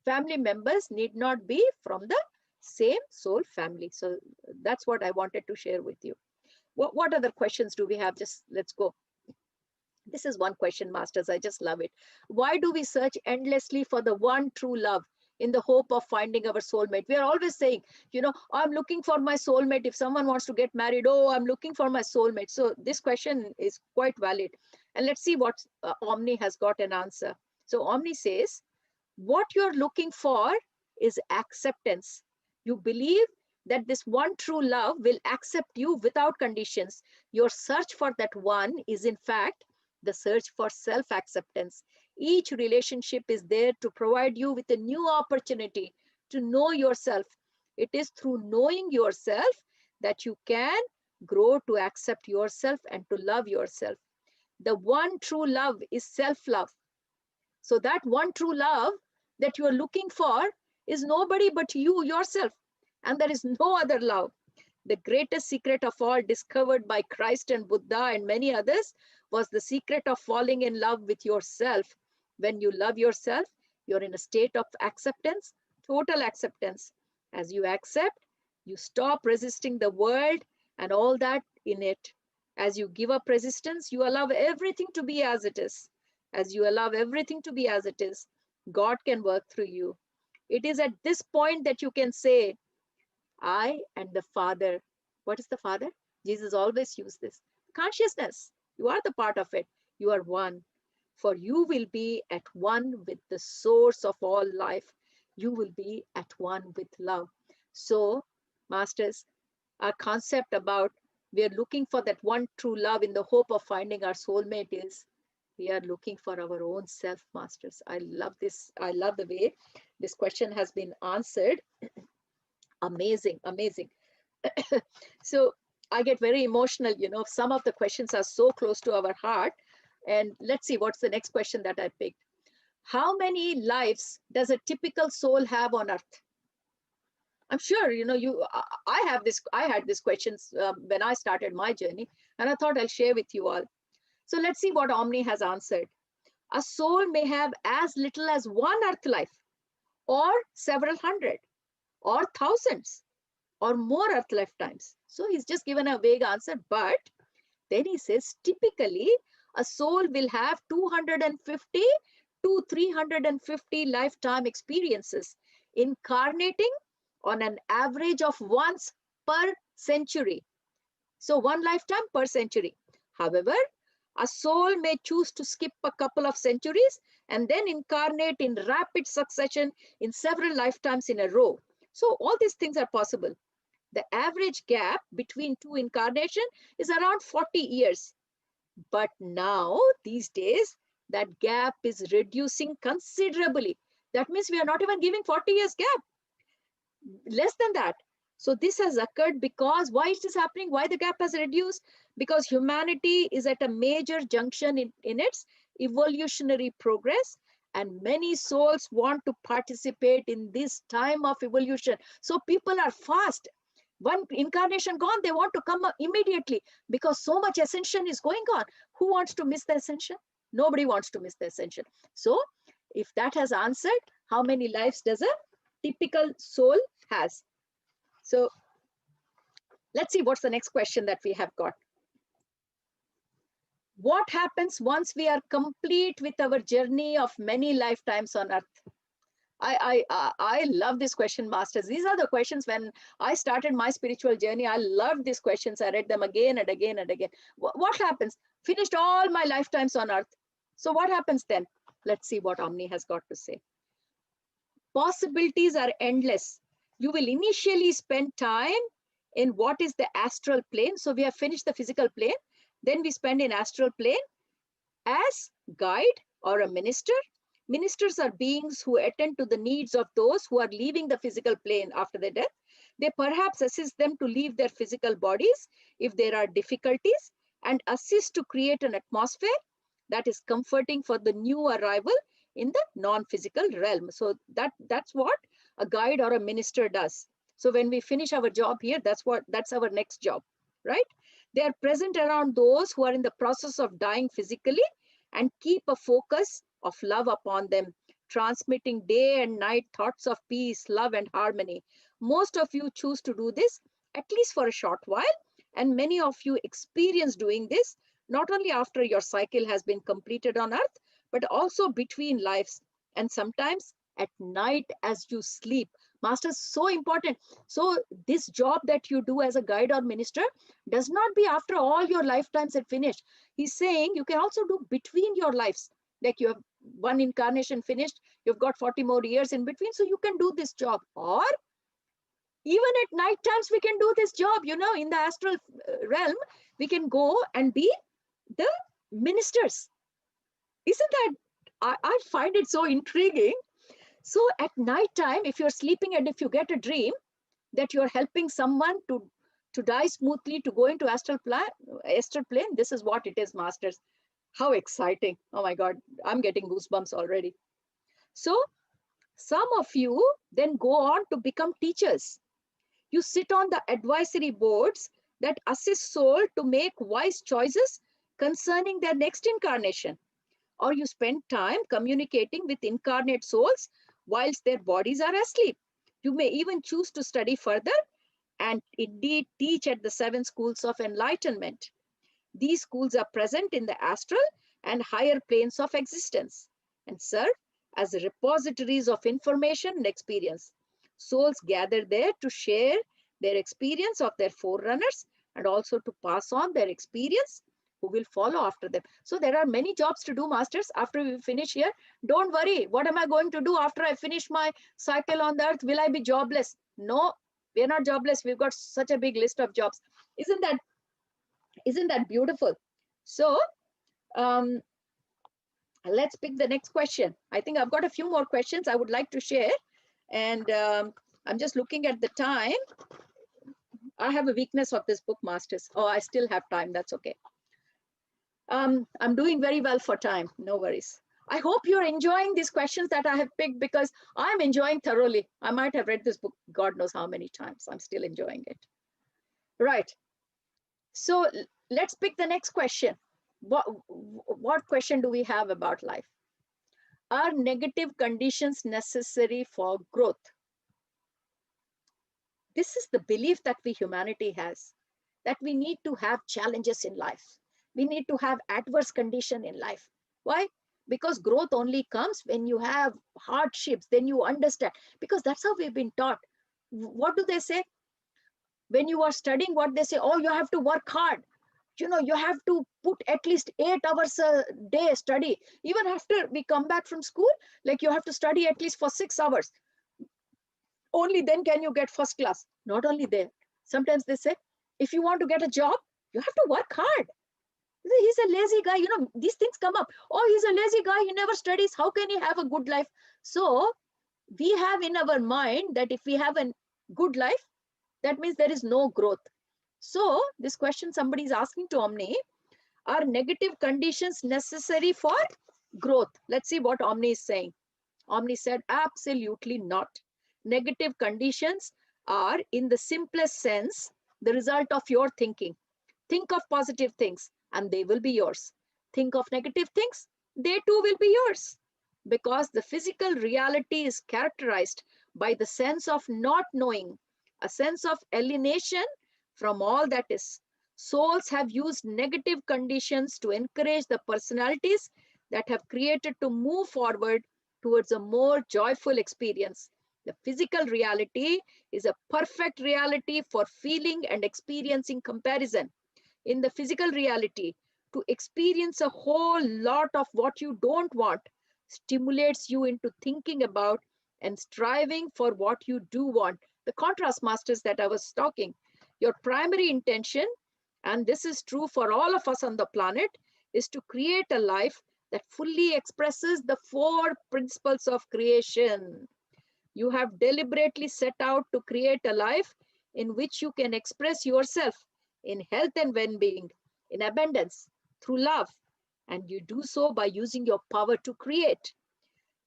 family members need not be from the same soul family. So that's what I wanted to share with you. What other questions do we have? Just let's go. This is one question, masters. I just love it. Why do we search endlessly for the one true love, in the hope of finding our soulmate. We are always saying, you know, I'm looking for my soulmate. If someone wants to get married, oh, I'm looking for my soulmate. So this question is quite valid. And let's see what Omni has got an answer. So Omni says, what you're looking for is acceptance. You believe that this one true love will accept you without conditions. Your search for that one is in fact the search for self-acceptance. Each relationship is there to provide you with a new opportunity to know yourself. It is through knowing yourself that you can grow to accept yourself and to love yourself. The one true love is self-love. So that one true love that you are looking for is nobody but you yourself. And there is no other love. The greatest secret of all, discovered by Christ and Buddha and many others, was the secret of falling in love with yourself. When you love yourself, you're in a state of acceptance, total acceptance. As you accept, you stop resisting the world and all that in it. As you give up resistance, you allow everything to be as it is. As you allow everything to be as it is, God can work through you. It is at this point that you can say, I and the Father. What is the Father? Jesus always used this. Consciousness. You are the part of it. You are one. For you will be at one with the source of all life. You will be at one with love. So, masters, our concept about we are looking for that one true love in the hope of finding our soulmate is we are looking for our own self, masters. I love this. I love the way this question has been answered. Amazing, amazing. So I get very emotional, you know, some of the questions are so close to our heart. And let's see, what's the next question that I picked? How many lives does a typical soul have on earth? I'm sure, you know, I had these questions when I started my journey, and I thought I'll share with you all. So let's see what Omni has answered. A soul may have as little as one earth life, or several hundred, or thousands, or more earth lifetimes. So he's just given a vague answer, but then he says typically a soul will have 250 to 350 lifetime experiences, incarnating on an average of once per century. So one lifetime per century. However, a soul may choose to skip a couple of centuries and then incarnate in rapid succession in several lifetimes in a row. So all these things are possible. The average gap between two incarnations is around 40 years. But now, these days, that gap is reducing considerably. That means we are not even giving 40 years gap, less than that. So this has occurred because, why it is happening, why the gap has reduced? Because humanity is at a major junction in its evolutionary progress, and many souls want to participate in this time of evolution. So people are fast. One incarnation gone, they want to come immediately because so much ascension is going on. Who wants to miss the ascension? Nobody wants to miss the ascension. So if that has answered, how many lives does a typical soul has? So let's see what's the next question that we have got. What happens once we are complete with our journey of many lifetimes on earth? I love this question, masters. These are the questions when I started my spiritual journey. I loved these questions. I read them again and again and again. What happens? Finished all my lifetimes on earth. So what happens then? Let's see what Omni has got to say. Possibilities are endless. You will initially spend time in what is the astral plane. So we have finished the physical plane. Then we spend in astral plane as guide or a minister. Ministers are beings who attend to the needs of those who are leaving the physical plane after their death. They perhaps assist them to leave their physical bodies if there are difficulties and assist to create an atmosphere that is comforting for the new arrival in the non-physical realm. So that's what a guide or a minister does. So when we finish our job here, that's our next job, right? They are present around those who are in the process of dying physically and keep a focus of love upon them, transmitting day and night thoughts of peace, love, and harmony. Most of you choose to do this at least for a short while, and many of you experience doing this not only after your cycle has been completed on earth, but also between lives, and sometimes at night as you sleep. Masters, so important. So this job that you do as a guide or minister does not be after all your lifetimes are finished. He's saying you can also do between your lives. Like you have one incarnation finished, you've got 40 more years in between, so you can do this job. Or even at night times, we can do this job, in the astral realm, we can go and be the ministers. Isn't that, I find it so intriguing. So at night time, if you're sleeping and if you get a dream that you're helping someone to die smoothly, to go into astral plane, this is what it is, masters. How exciting. Oh my God, I'm getting goosebumps already. So some of you then go on to become teachers. You sit on the advisory boards that assist soul to make wise choices concerning their next incarnation. Or you spend time communicating with incarnate souls whilst their bodies are asleep. You may even choose to study further and indeed teach at the 7 schools of enlightenment. These schools are present in the astral and higher planes of existence and serve as repositories of information and experience. Souls gather there to share their experience of their forerunners and also to pass on their experience who will follow after them. So there are many jobs to do, masters. After we finish here, don't worry, what am I going to do after I finish my cycle on the earth? Will I be jobless? No, we're not jobless. We've got such a big list of jobs. Isn't that beautiful? So let's pick the next question. I think I've got a few more questions I would like to share. And I'm just looking at the time. I have a weakness of this book, Masters. Oh, I still have time. That's okay. I'm doing very well for time. No worries. I hope you're enjoying these questions that I have picked because I'm enjoying thoroughly. I might have read this book God knows how many times. I'm still enjoying it. Right. So let's pick the next question. What question do we have about life? Are negative conditions necessary for growth? This is the belief that humanity has, that we need to have challenges in life. We need to have adverse condition in life. Why? Because growth only comes when you have hardships, then you understand. Because that's how we've been taught. What do they say? When you are studying, what they say, oh, you have to work hard. You have to put at least 8 hours a day study. Even after we come back from school, like you have to study at least for 6 hours. Only then can you get first class. Not only there. Sometimes they say, if you want to get a job, you have to work hard. He's a lazy guy. These things come up. Oh, he's a lazy guy. He never studies. How can he have a good life? So we have in our mind that if we have a good life, that means there is no growth. So this question somebody is asking to Omni, are negative conditions necessary for growth? Let's see what Omni is saying. Omni said, absolutely not. Negative conditions are, in the simplest sense, the result of your thinking. Think of positive things and they will be yours. Think of negative things, they too will be yours. Because the physical reality is characterized by the sense of not knowing, a sense of alienation from all that is. Souls have used negative conditions to encourage the personalities that have created to move forward towards a more joyful experience. The physical reality is a perfect reality for feeling and experiencing comparison. In the physical reality, to experience a whole lot of what you don't want stimulates you into thinking about and striving for what you do want. The contrast, masters, that I was talking. Your primary intention, and this is true for all of us on the planet, is to create a life that fully expresses the 4 principles of creation. You have deliberately set out to create a life in which you can express yourself in health and well-being, in abundance, through love, and you do so by using your power to create.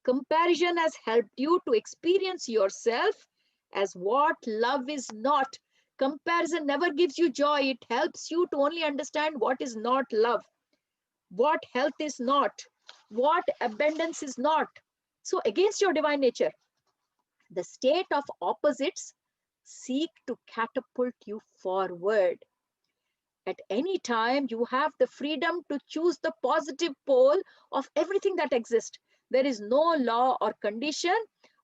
Comparison has helped you to experience yourself as what love is not. Comparison never gives you joy. It helps you to only understand what is not love, what health is not, what abundance is not. So against your divine nature, the state of opposites seek to catapult you forward. At any time, you have the freedom to choose the positive pole of everything that exists. There is no law or condition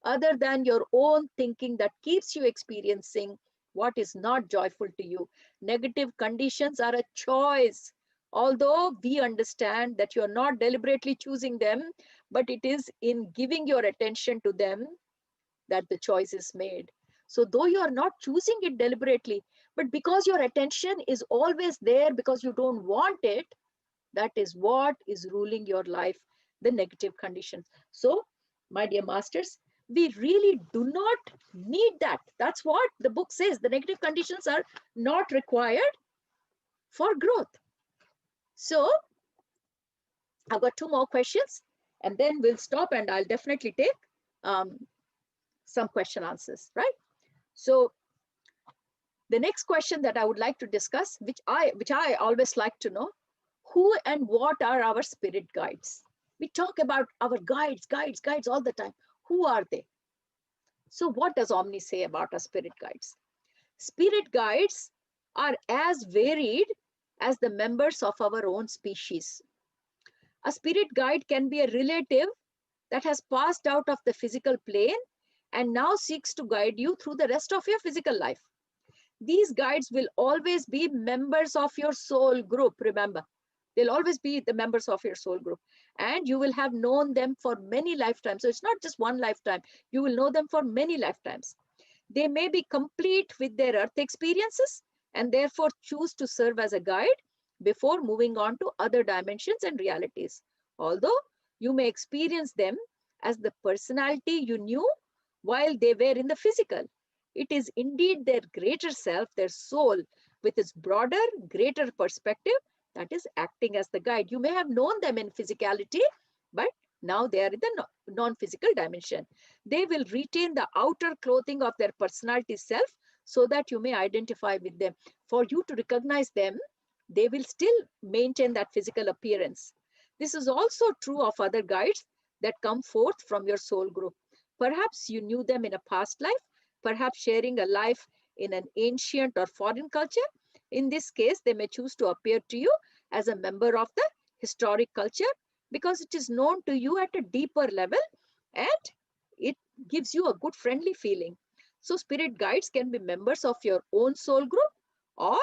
other than your own thinking that keeps you experiencing what is not joyful to you. Negative conditions are a choice. Although we understand that you are not deliberately choosing them, but it is in giving your attention to them that the choice is made. So though you are not choosing it deliberately, but because your attention is always there because you don't want it, that is what is ruling your life, the negative conditions. So, my dear masters, we really do not need that. That's what the book says. The negative conditions are not required for growth. So, I've got two more questions and then we'll stop and I'll definitely take some question answers, right? So, the next question that I would like to discuss, which I always like to know, who and what are our spirit guides? We talk about our guides all the time. Who are they? So what does Omni say about our spirit guides? Spirit guides are as varied as the members of our own species. A spirit guide can be a relative that has passed out of the physical plane and now seeks to guide you through the rest of your physical life. These guides will always be members of your soul group, remember. They'll always be the members of your soul group. And you will have known them for many lifetimes. So it's not just one lifetime. You will know them for many lifetimes. They may be complete with their earth experiences and therefore choose to serve as a guide before moving on to other dimensions and realities. Although you may experience them as the personality you knew while they were in the physical. It is indeed their greater self, their soul, with its broader, greater perspective that is acting as the guide. You may have known them in physicality, but now they are in the non-physical dimension. They will retain the outer clothing of their personality self so that you may identify with them. For you to recognize them, they will still maintain that physical appearance. This is also true of other guides that come forth from your soul group. Perhaps you knew them in a past life, perhaps sharing a life in an ancient or foreign culture. In this case, they may choose to appear to you as a member of the historic culture because it is known to you at a deeper level and it gives you a good friendly feeling. So spirit guides can be members of your own soul group or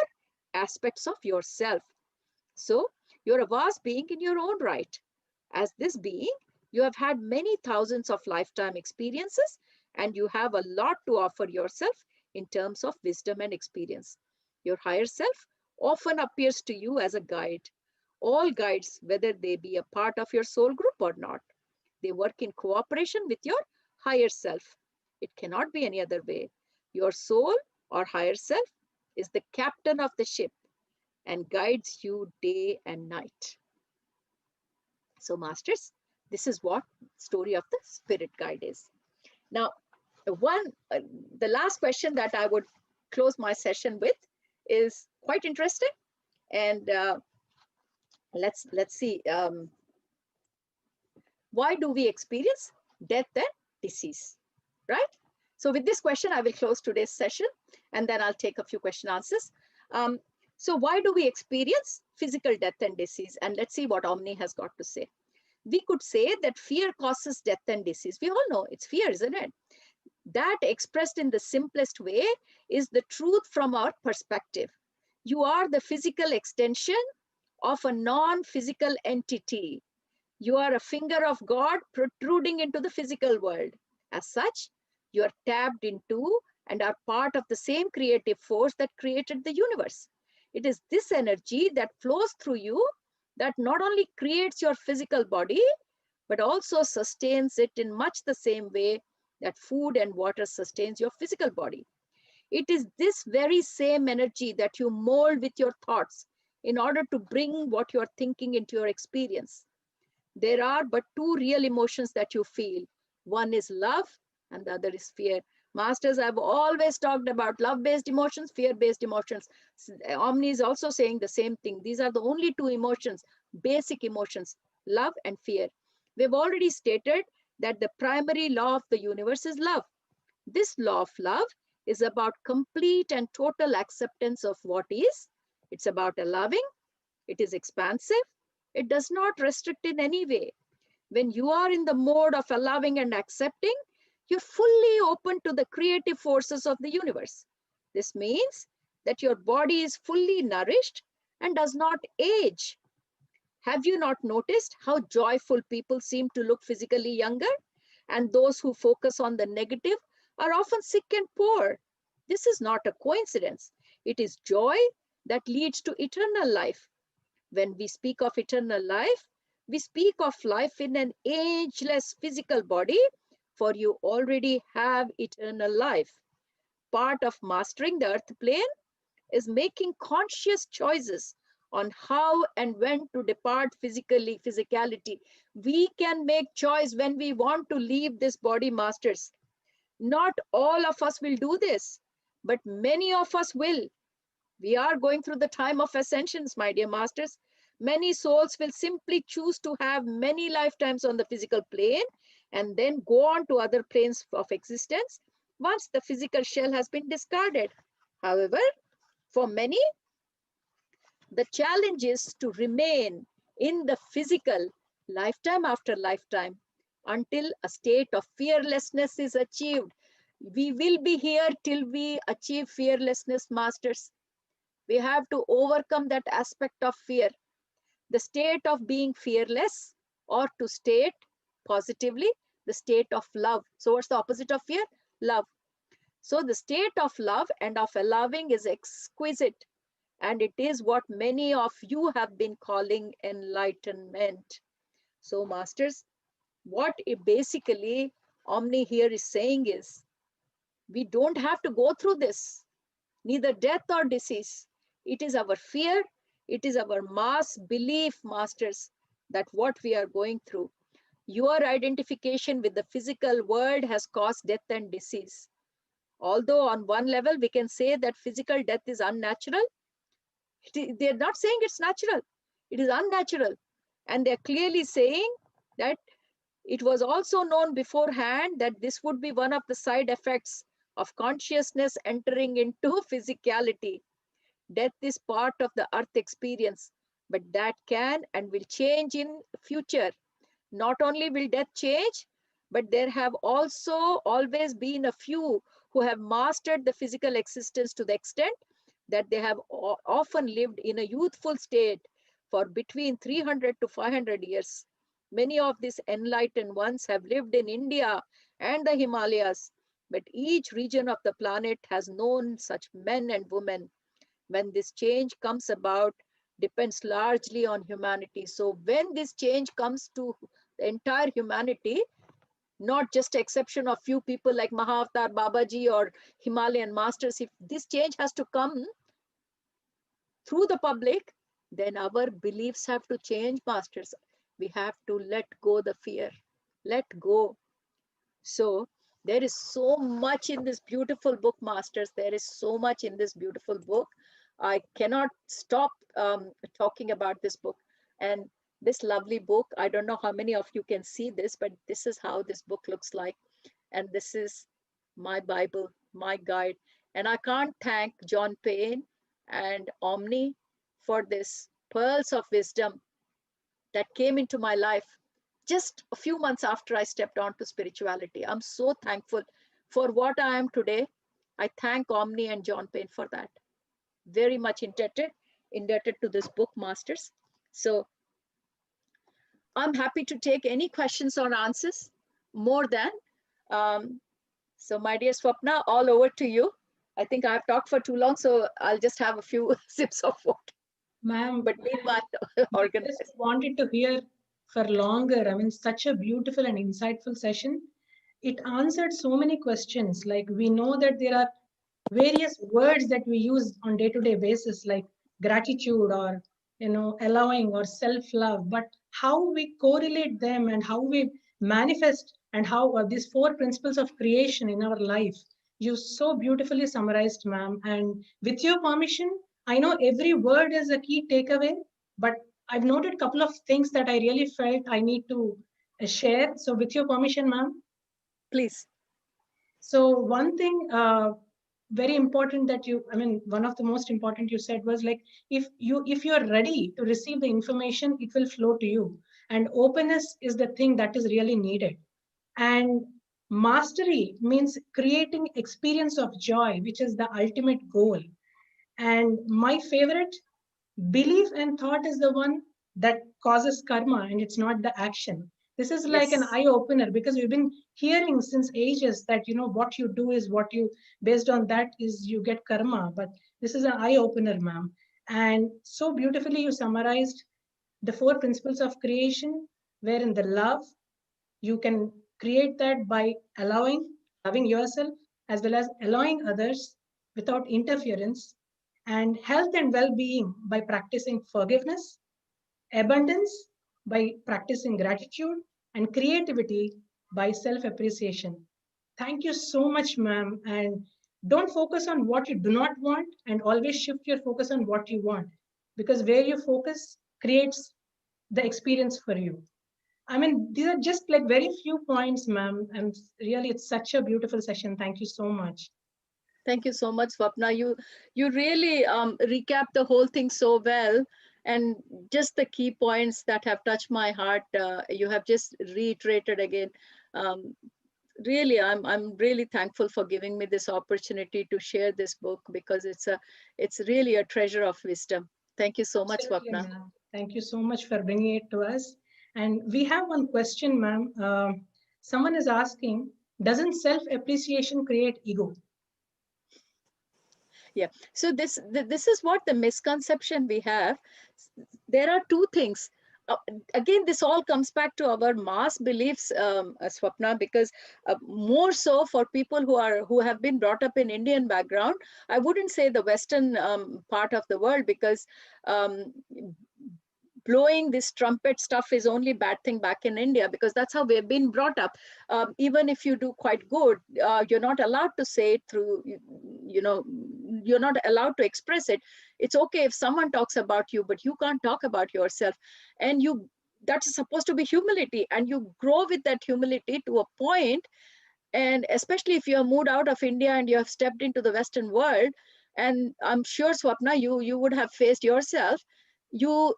aspects of yourself. So you're a vast being in your own right. As this being, you have had many thousands of lifetime experiences and you have a lot to offer yourself in terms of wisdom and experience. Your higher self often appears to you as a guide. All guides, whether they be a part of your soul group or not, they work in cooperation with your higher self. It cannot be any other way. Your soul or higher self is the captain of the ship and guides you day and night. So masters, this is what story of the spirit guide is. Now, the last question that I would close my session with is quite interesting, and let's see. Why do we experience death and disease, right? So with this question, I will close today's session, and then I'll take a few question answers. So why do we experience physical death and disease? And let's see what Omni has got to say. We could say that fear causes death and disease. We all know it's fear, isn't it? That expressed in the simplest way is the truth from our perspective. You are the physical extension of a non-physical entity. You are a finger of God protruding into the physical world. As such, you are tapped into and are part of the same creative force that created the universe. It is this energy that flows through you that not only creates your physical body, but also sustains it in much the same way that food and water sustains your physical body. It is this very same energy that you mold with your thoughts in order to bring what you're thinking into your experience. There are but two real emotions that you feel. One is love and the other is fear. Masters, I've always talked about love-based emotions, fear-based emotions. Omni is also saying the same thing. These are the only two emotions, basic emotions, love and fear. We've already stated that the primary law of the universe is love. This law of love is about complete and total acceptance of what is. It's about allowing. It is expansive. It does not restrict in any way. When you are in the mode of allowing and accepting, you're fully open to the creative forces of the universe. This means that your body is fully nourished and does not age. Have you not noticed how joyful people seem to look physically younger? And those who focus on the negative are often sick and poor. This is not a coincidence. It is joy that leads to eternal life. When we speak of eternal life, we speak of life in an ageless physical body, for you already have eternal life. Part of mastering the earth plane is making conscious choices on how and when to depart physicality. We can make choice when we want to leave this body, masters. Not all of us will do this, but many of us will. We are going through the time of ascensions, my dear masters. Many souls will simply choose to have many lifetimes on the physical plane and then go on to other planes of existence once the physical shell has been discarded. However, for many, the challenge is to remain in the physical lifetime after lifetime until a state of fearlessness is achieved. We will be here till we achieve fearlessness, masters. We have to overcome that aspect of fear. The state of being fearless, or to state positively, the state of love. So what's the opposite of fear? Love. So the state of love and of allowing is exquisite. And it is what many of you have been calling enlightenment. So masters, what basically Omni here is saying is, we don't have to go through this, neither death or disease. It is our fear, it is our mass belief, masters, that what we are going through. Your identification with the physical world has caused death and disease. Although on one level we can say that physical death is unnatural, they're not saying it's natural. It is unnatural. And they're clearly saying that it was also known beforehand that this would be one of the side effects of consciousness entering into physicality. Death is part of the earth experience, but that can and will change in future. Not only will death change, but there have also always been a few who have mastered the physical existence to the extent that they have often lived in a youthful state for between 300 to 500 years. Many of these enlightened ones have lived in India and the Himalayas, but each region of the planet has known such men and women. When this change comes about, depends largely on humanity. So when this change comes to the entire humanity, not just exception of few people like Mahavatar Babaji or Himalayan masters, if this change has to come through the public, then our beliefs have to change, masters. We have to let go the fear, let go. So there is so much in this beautiful book, masters. There is so much in this beautiful book. I cannot stop talking about this book. And this lovely book, I don't know how many of you can see this, but this is how this book looks like. And this is my Bible, my guide. And I can't thank John Payne and Omni for this pearls of wisdom that came into my life just a few months after I stepped onto spirituality. I'm so thankful for what I am today. I thank Omni and John Payne for that. Very much indebted to this book, masters. So I'm happy to take any questions or answers more than. So my dear Swapna, all over to you. I think I've talked for too long, so I'll just have a few sips of water. Ma'am, But meanwhile, I organize. just wanted to hear for longer. I mean, such a beautiful and insightful session. It answered so many questions. Like we know that there are various words that we use on day-to-day basis, like gratitude or allowing or self-love. But how we correlate them and how we manifest and how these four principles of creation in our life, you so beautifully summarized, ma'am. And with your permission, I know every word is a key takeaway, but I've noted a couple of things that I really felt I need to share. So, with your permission, ma'am. Please. So, one thing very important that I mean, one of the most important you said was like, if you're ready to receive the information, it will flow to you. and openness is the thing that is really needed. And mastery means creating experience of joy, which is the ultimate goal. And my favorite, belief and thought is the one that causes karma, and it's not the action. This is like an Yes. eye opener, because we've been hearing since ages that what you do is what you, based on that is you get karma. But this is an eye opener, ma'am. And so beautifully you summarized the four principles of creation, wherein the love, you can create that by loving yourself as well as allowing others without interference, and health and well-being by practicing forgiveness, abundance by practicing gratitude, and creativity by self-appreciation. Thank you so much, ma'am. And don't focus on what you do not want, and always shift your focus on what you want, because where you focus creates the experience for you. I mean, these are just like very few points, ma'am. And really, it's such a beautiful session. Thank you so much. Thank you so much, Swapna. You really recapped the whole thing so well, and just the key points that have touched my heart. You have just reiterated again. Um, Really, I'm really thankful for giving me this opportunity to share this book, because it's really a treasure of wisdom. Thank you so much, Absolutely, Swapna. ma'am. Thank you so much for bringing it to us. And we have one question, ma'am. Someone is asking, doesn't self-appreciation create ego? Yeah. So this is what the misconception we have. There are two things. Uh, Again, this all comes back to our mass beliefs, Swapna, because more so for people who have been brought up in Indian background. I wouldn't say the Western part of the world, because um, blowing this trumpet stuff is only bad thing back in India, because that's how we've been brought up. Even if you do quite good, you're not allowed to say it through, you know, you're not allowed to express it. It's okay if someone talks about you, but you can't talk about yourself. And that's supposed to be humility, and you grow with that humility to a point. And especially if you have moved out of India and you have stepped into the Western world, and I'm sure, Swapna, you would have faced yourself, you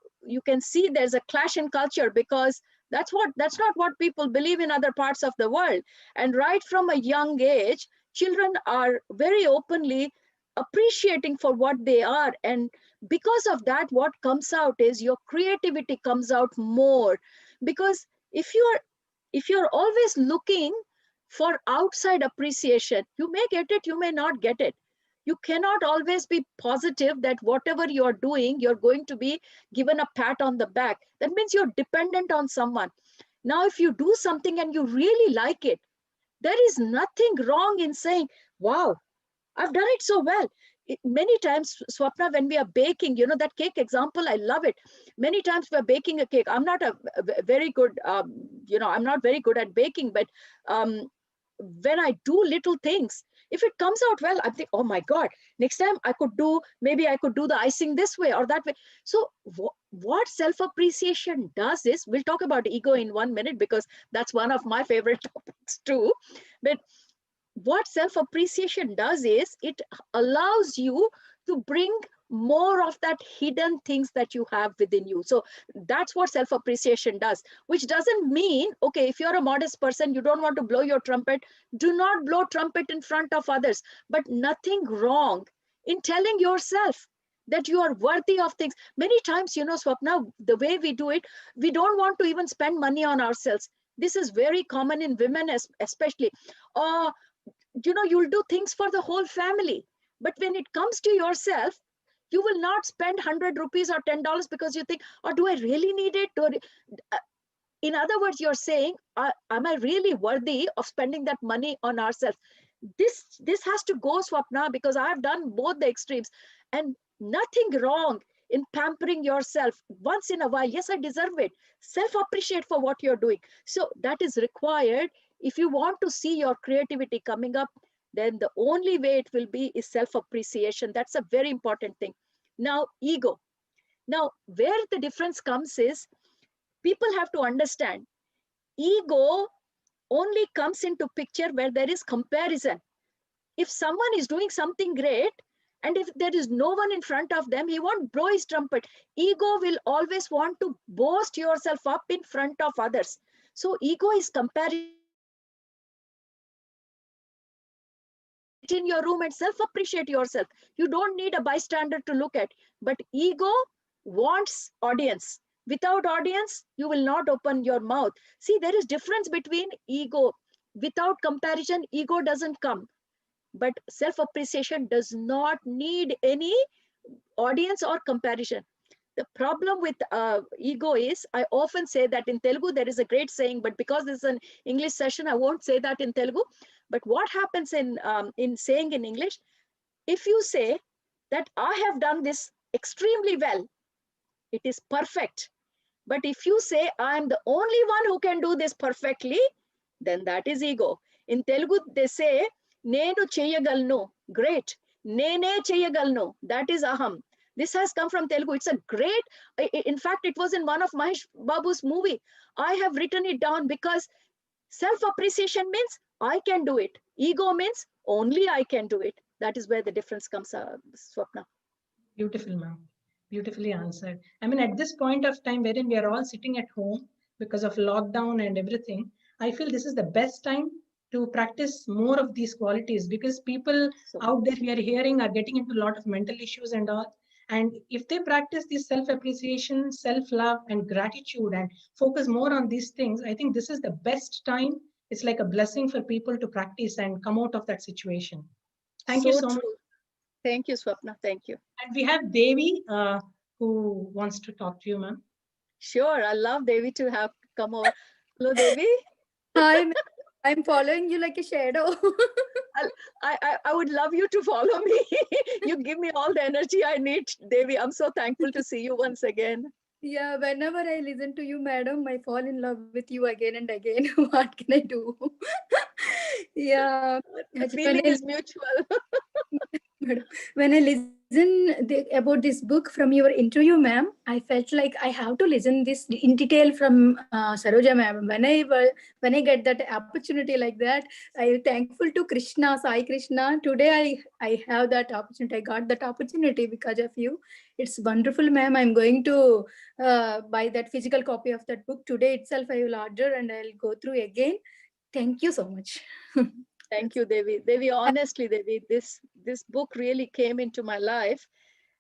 can see there's a clash in culture, because that's not what people believe in other parts of the world. And right from a young age, children are very openly appreciating for what they are, and because of that, what comes out is your creativity comes out more. Because if you're always looking for outside appreciation, you may get it, you may not get it. You cannot always be positive that whatever you're doing, you're going to be given a pat on the back. That means you're dependent on someone. Now, if you do something and you really like it, there is nothing wrong in saying, wow, I've done it so well. Many times, Swapna, when we are baking, that cake example, I love it. Many times we're baking a cake. I'm not very good, I'm not very good at baking, but um, when I do little things, if it comes out well, I think, oh my God, next time maybe I could do the icing this way or that way. So what self-appreciation does is, we'll talk about ego in 1 minute, because that's one of my favorite topics too. But what self-appreciation does is, it allows you to bring more of that hidden things that you have within you. So that's what self-appreciation does, which doesn't mean, okay, if you're a modest person, you don't want to blow your trumpet, do not blow trumpet in front of others. But nothing wrong in telling yourself that you are worthy of things. Many times, Swapna, the way we do it, we don't want to even spend money on ourselves. This is very common in women, especially. Or you'll do things for the whole family, but when it comes to yourself, you will not spend 100 rupees or $10, because you think, oh, do I really need it? Uh, in other words, you're saying, am I really worthy of spending that money on ourselves? This has to go, Swapna, because I've done both the extremes. And nothing wrong in pampering yourself once in a while. Yes, I deserve it. Self appreciate for what you're doing. So that is required. If you want to see your creativity coming up, then the only way it will be is self appreciation. That's a very important thing. Now, ego. Now, where the difference comes is, people have to understand, ego only comes into picture where there is comparison. If someone is doing something great And if there is no one in front of them, he won't blow his trumpet. Ego will always want to boast yourself up in front of others. So ego is comparison. Sit in your room and self-appreciate yourself. You don't need a bystander to look at. But ego wants audience. Without audience, you will not open your mouth. See, there is difference between ego. Without comparison, ego doesn't come. But self-appreciation does not need any audience or comparison. The problem with ego is, I often say that in Telugu, there is a great saying, but because this is an English session, I won't say that in Telugu. But what happens in saying in English, if you say that I have done this extremely well, it is perfect. But if you say I am the only one who can do this perfectly, then that is ego. In Telugu, they say, Nenu cheyagalnu, great. Nene cheyagalnu, that is aham. This has come from Telugu. It's a great, in fact, it was in one of Mahesh Babu's movie. I have written it down because self-appreciation means I can do it. Ego means only I can do it. That is where the difference comes, Swapna. Beautiful, ma'am. Beautifully answered. I mean, at this point of time wherein we are all sitting at home because of lockdown and everything, I feel this is the best time to practice more of these qualities, because people So out there we are hearing are getting into a lot of mental issues and all. And if they practice this self appreciation, self love, and gratitude and focus more on these things, I think this is the best time. It's like a blessing for people to practice and come out of that situation. Thank you so so much. true. Thank you, Swapna. Thank you. And we have Devi who wants to talk to you, ma'am. Sure, I love Devi to have come over. Hello, Devi. Hi, ma'am. I'm following you like a shadow. I would love you to follow me. You give me all the energy I need, Devi. I'm so thankful to see you once again. Yeah, whenever I listen to you, madam, I fall in love with you again and again. What can I do? Yeah, The when feeling is mutual. madam, when I about this book from your interview, ma'am, I felt like I have to listen this in detail from Saroja, ma'am. When I get that opportunity like that, I am thankful to Krishna, Sai Krishna. Today I have that opportunity. I got that opportunity because of you. It's wonderful, ma'am. I'm going to buy that physical copy of that book today itself. I will order and I'll go through again. Thank you so much. Thank you, Devi. Devi, honestly, Devi, this book really came into my life.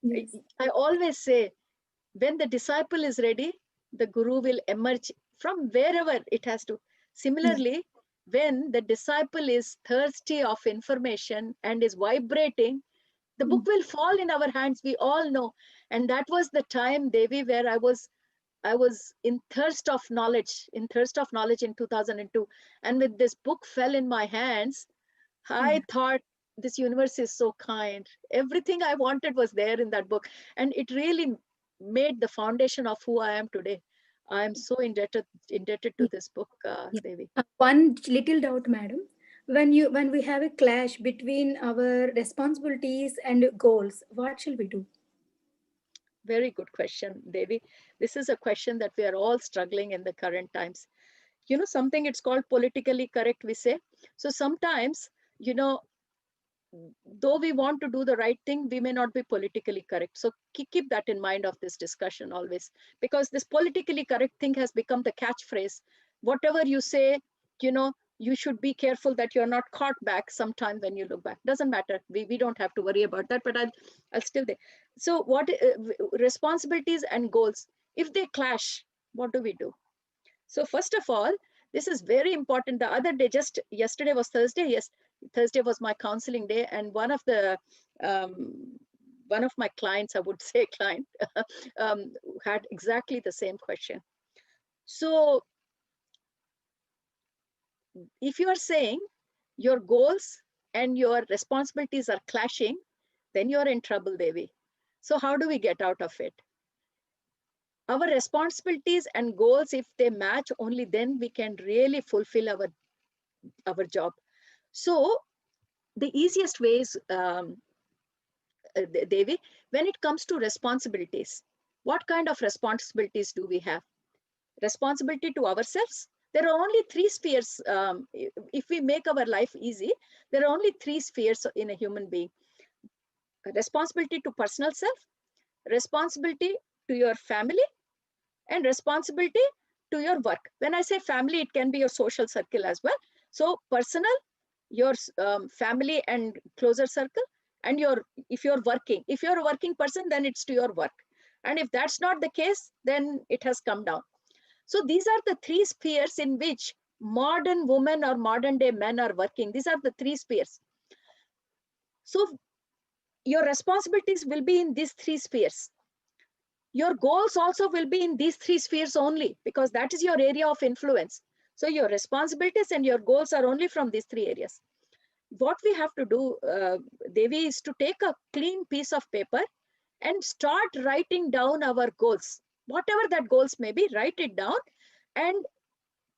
Yes. I always say, when the disciple is ready, the guru will emerge from wherever it has to. Similarly, when the disciple is thirsty of information and is vibrating, the book will fall in our hands. We all know. And that was the time, Devi, where I was in thirst of knowledge in 2002. And with this book fell in my hands, I thought, this universe is so kind. Everything I wanted was there in that book. And it really made the foundation of who I am today. I am so indebted to this book, Yeah. Devi. One little doubt, madam. When we have a clash between our responsibilities and goals, what shall we do? Very good question, Devi. This is a question that we are all struggling in the current times. You know, something it's called politically correct, we say. So sometimes, you know, though we want to do the right thing, we may not be politically correct. So keep that in mind of this discussion always, because this politically correct thing has become the catchphrase. Whatever you say, you know, you should be careful that you're not caught back sometime when you look back. Doesn't matter. We don't have to worry about that, but I'll still there. So what responsibilities and goals, if they clash, what do we do? So first of all, this is very important. The other day, just yesterday was Thursday. Yes, Thursday was my counseling day, and one of my clients, I would say client, had exactly the same question. So if you are saying your goals and your responsibilities are clashing, then you're in trouble, Devi. So how do we get out of it? Our responsibilities and goals, if they match, only then we can really fulfill our job. So the easiest ways, Devi, when it comes to responsibilities, what kind of responsibilities do we have? Responsibility to ourselves. There are only three spheres. If we make our life easy, there are only three spheres in a human being. responsibility to personal self, responsibility to your family, and responsibility to your work. When I say family, it can be your social circle as well. So personal, your family and closer circle, and if you're a working person, then it's to your work. And if that's not the case, then it has come down. So these are the three spheres in which modern women or modern day men are working. These are the three spheres. So your responsibilities will be in these three spheres. Your goals also will be in these three spheres only, because that is your area of influence. So your responsibilities and your goals are only from these three areas. What we have to do, Devi, is to take a clean piece of paper and start writing down our goals. Whatever that goals may be, write it down and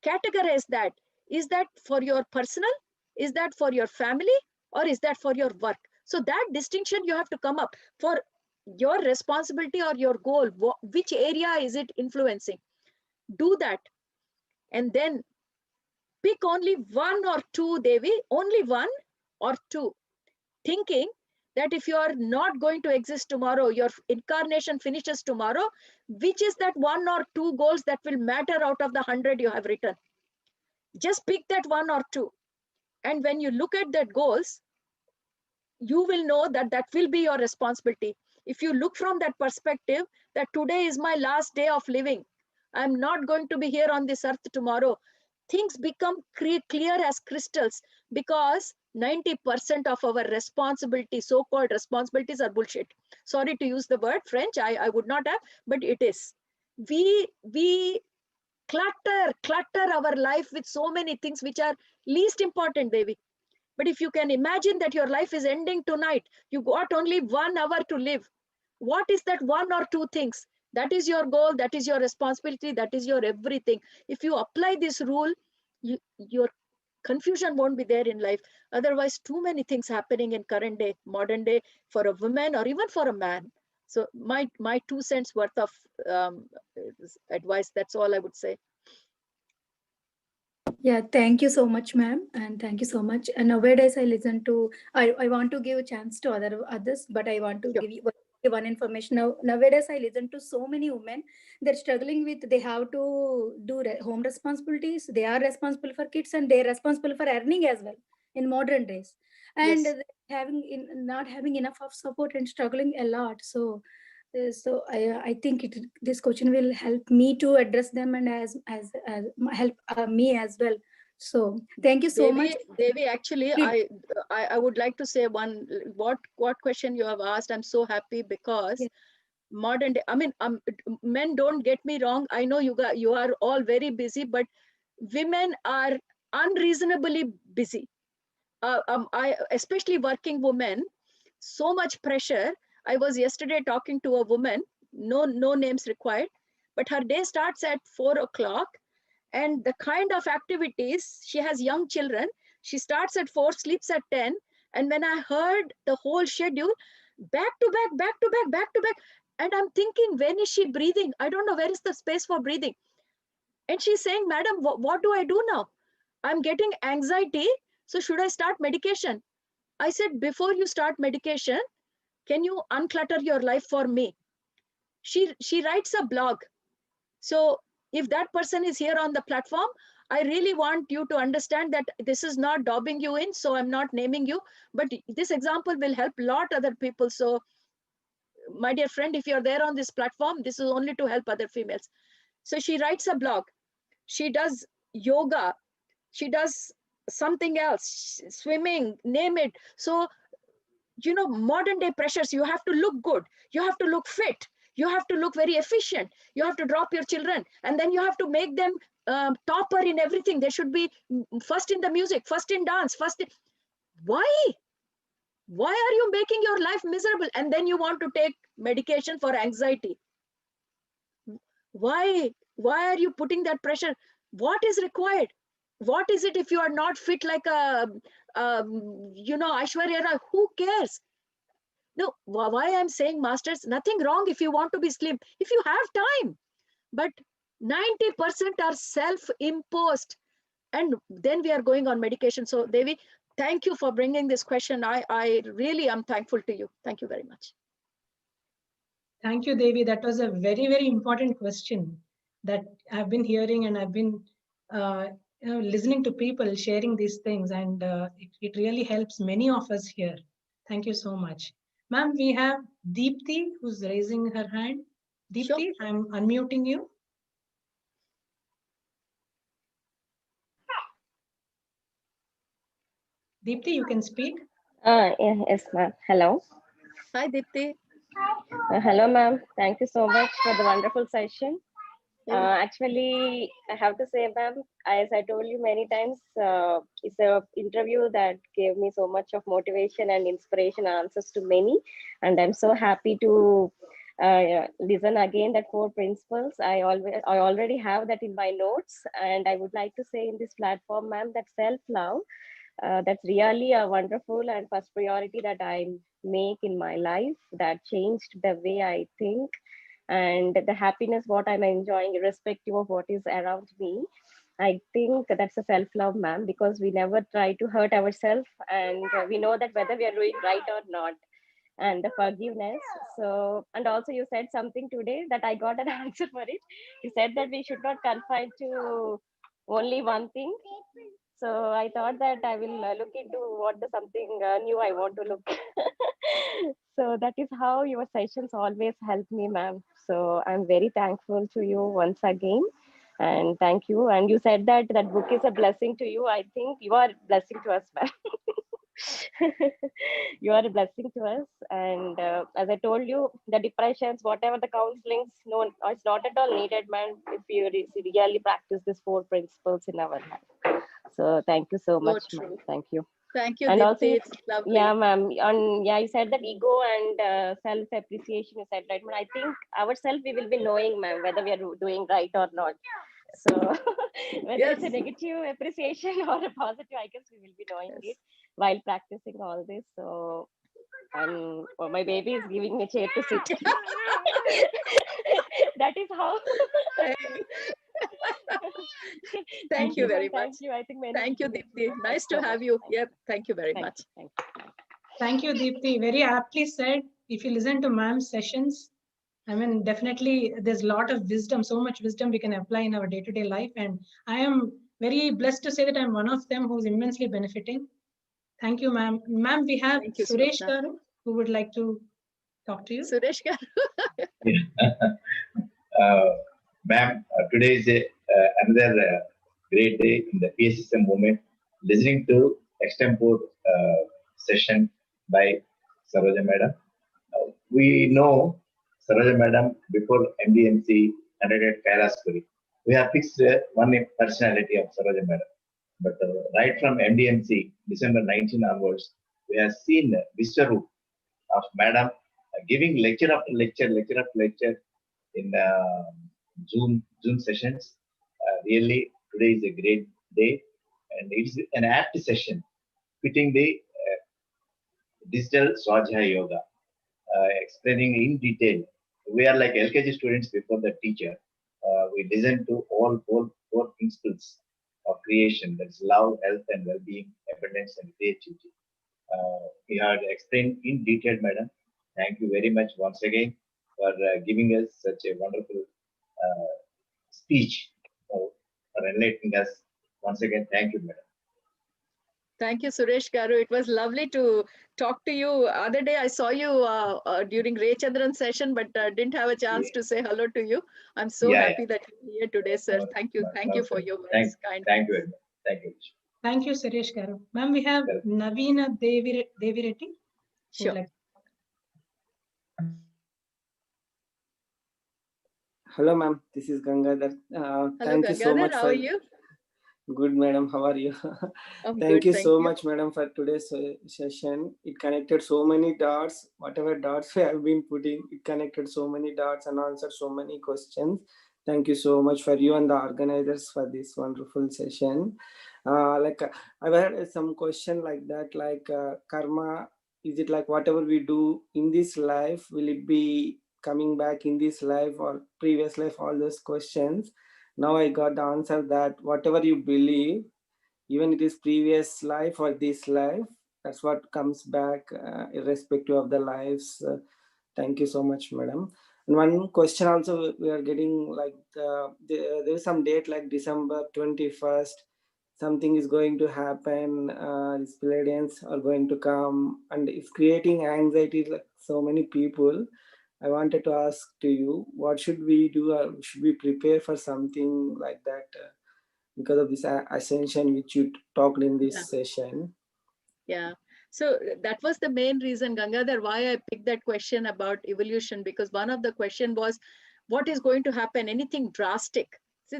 categorize that. Is that for your personal? Is that for your family? Or is that for your work? So that distinction you have to come up for your responsibility or your goal. Which area is it influencing? Do that. And then pick only one or two, Devi, only one or two, thinking that if you are not going to exist tomorrow, your incarnation finishes tomorrow, which is that one or two goals that will matter out of the 100 you have written? Just pick that one or two. And when you look at that goals, you will know that that will be your responsibility. If you look from that perspective, that today is my last day of living, I'm not going to be here on this earth tomorrow, things become clear as crystals, because 90% of our responsibility, so-called responsibilities, are bullshit. Sorry to use the word French, I would not have, but it is. We clutter our life with so many things which are least important, baby. But if you can imagine that your life is ending tonight, you got only 1 hour to live. What is that one or two things? That is your goal, that is your responsibility, that is your everything. If you apply this rule, your confusion won't be there in life. Otherwise, too many things happening in current day, modern day, for a woman or even for a man. So my 2 cents worth of advice, that's all I would say. Yeah, thank you so much, ma'am, and thank you so much. And nowadays, I listen to. I want to give a chance to others, but I want to Sure. give you one information. Nowadays, I listen to so many women. They're struggling with. They have to do home responsibilities. They are responsible for kids, and they're responsible for earning as well in modern days. And Yes. not having enough of support and struggling a lot. So I think this question will help me to address them, and as help me as well. So thank you so much. Devi, actually, I would like to say what question you have asked. I'm so happy because Yeah. modern day, I mean, men, don't get me wrong. I know you are all very busy, but women are unreasonably busy. Especially working women, so much pressure. I was yesterday talking to a woman, no names required, but her day starts at 4 o'clock, and the kind of activities, she has young children, she starts at 4, sleeps at 10, and when I heard the whole schedule, back to back, back to back, back to back, and I'm thinking, when is she breathing? I don't know, where is the space for breathing? And she's saying, madam, what do I do now? I'm getting anxiety, so should I start medication? I said, before you start medication, can you unclutter your life for me? She writes a blog. So if that person is here on the platform, I really want you to understand that this is not dobbing you in, so I'm not naming you, but this example will help a lot other people. So my dear friend, if you're there on this platform, this is only to help other females. So she writes a blog, she does yoga, she does something else, swimming, name it. So, modern day pressures, you have to look good, you have to look fit, you have to look very efficient, you have to drop your children, and then you have to make them topper in everything. They should be first in the music, first in dance, why are you making your life miserable? And then you want to take medication for anxiety. Why are you putting that pressure? What is required? What is it if you are not fit like Aishwarya Rai? Who cares? No, why I'm saying, masters, nothing wrong if you want to be slim, if you have time. But 90% are self-imposed. And then we are going on medication. So, Devi, thank you for bringing this question. I really am thankful to you. Thank you very much. Thank you, Devi. That was a very, very important question that I've been hearing, and I've been listening to people sharing these things, and it really helps many of us here. Thank you so much. Ma'am, we have Deepthi who's raising her hand. Deepthi, Sure. I'm unmuting you. Deepthi, you can speak. Yes, ma'am. Hello. Hi, Deepthi. Hello, ma'am. Thank you so much for the wonderful session. Yeah. Actually, I have to say, ma'am, as I told you many times, it's a interview that gave me so much of motivation and inspiration, answers to many, and I'm so happy to listen again that four principles. I already have that in my notes, and I would like to say in this platform, ma'am, that self-love. That's really a wonderful and first priority that I make in my life, that changed the way I think, and the happiness what I'm enjoying irrespective of what is around me. I think that's a self-love, ma'am, because we never try to hurt ourselves, and we know that whether we are doing right or not, and the forgiveness. So, and also you said something today that I got an answer for it. You said that we should not confine to only one thing. So I thought that I will look into what the something new I want to look. So that is how your sessions always help me, ma'am. So I'm very thankful to you once again, and thank you. And you said that that book is a blessing to you. I think you are a blessing to us, ma'am. You are a blessing to us, and as I told you, the depressions, whatever the counselings, no, it's not at all needed, man, if you really practice these four principles in our life. So thank you so So much, ma'am. true. Thank you. Thank you, And also Deepthi. It's lovely. yeah, ma'am, on yeah, you said that ego and self appreciation, you said, right, ma'am. I think ourselves we will be knowing, ma'am, whether we are doing right or not. So whether it's a Yes. negative appreciation or a positive, I guess we will be knowing Yes. it while practicing all this. So my baby is giving me a chair to sit. That is how. Thank you Thank you, very ma'am. much. Thank you. I think many Thank you, people. Deepthi. Thank Nice you to so much. have you. Thank Yep. Thank you very you. much. Thank you. Thank you, Deepthi. Very aptly said. If you listen to ma'am's sessions, I mean, definitely there's a lot of wisdom, so much wisdom we can apply in our day-to-day life. And I am very blessed to say that I'm one of them who's immensely benefiting. Thank you, ma'am. Ma'am, we have Thank you, Suresh Swapna. Garu, who would like to talk to you. Suresh garu. Ma'am, today is another great day in the PSSM movement. Listening to extempore session by Saroja Madam. We know Saroja Madam before MDMC attended Kailaspuri. We have fixed one personality of Saroja Madam. But right from MDMC, December 19 onwards, we have seen Vishwaroop of Madam giving lecture after lecture, lecture after lecture in Zoom sessions. Really, today is a great day, and it's an apt session fitting the digital Swadhyay yoga, explaining in detail. We are like LKG students before the teacher. We listen to all four principles of creation, that's love, health, and well-being, abundance, and creativity. You have explained in detail, madam. Thank you very much once again for giving us such a wonderful speech, for enlightening us. Once again, thank you, madam. Thank you, Suresh Garu. It was lovely to talk to you. Other day I saw you during Ray Chandran's session, but didn't have a chance to say hello to you. I'm so Yeah, happy that you're here today, sir. Thank you. Thank you for your words. Thank you very much. Thank you. Thank you, Suresh Garu. Ma'am, we have Navina Devireddy. Sure. Hello, ma'am. This is Gangadhar. Hello, Thank you so Gangadhar. much How for. are you? Good, madam. How are you? I'm Thank good. you Thank so you. much, madam, for today's session. It connected so many dots. Whatever dots we have been putting, it connected so many dots and answered so many questions. Thank you so much for you and the organizers for this wonderful session. I've had some question like that, like karma. Is it like whatever we do in this life, will it be coming back in this life or previous life? All those questions. Now I got the answer that whatever you believe, even it is previous life or this life, that's what comes back, irrespective of the lives. Thank you so much, madam. And one question also we are getting, like there is some date like December 21st, something is going to happen, these Palladians are going to come, and it's creating anxiety like so many people. I wanted to ask to you, what should we do? Or should we prepare for something like that because of this ascension which you talked in this session? Yeah. So that was the main reason, Gangadhar, why I picked that question about evolution, because one of the question was, what is going to happen? Anything drastic? See,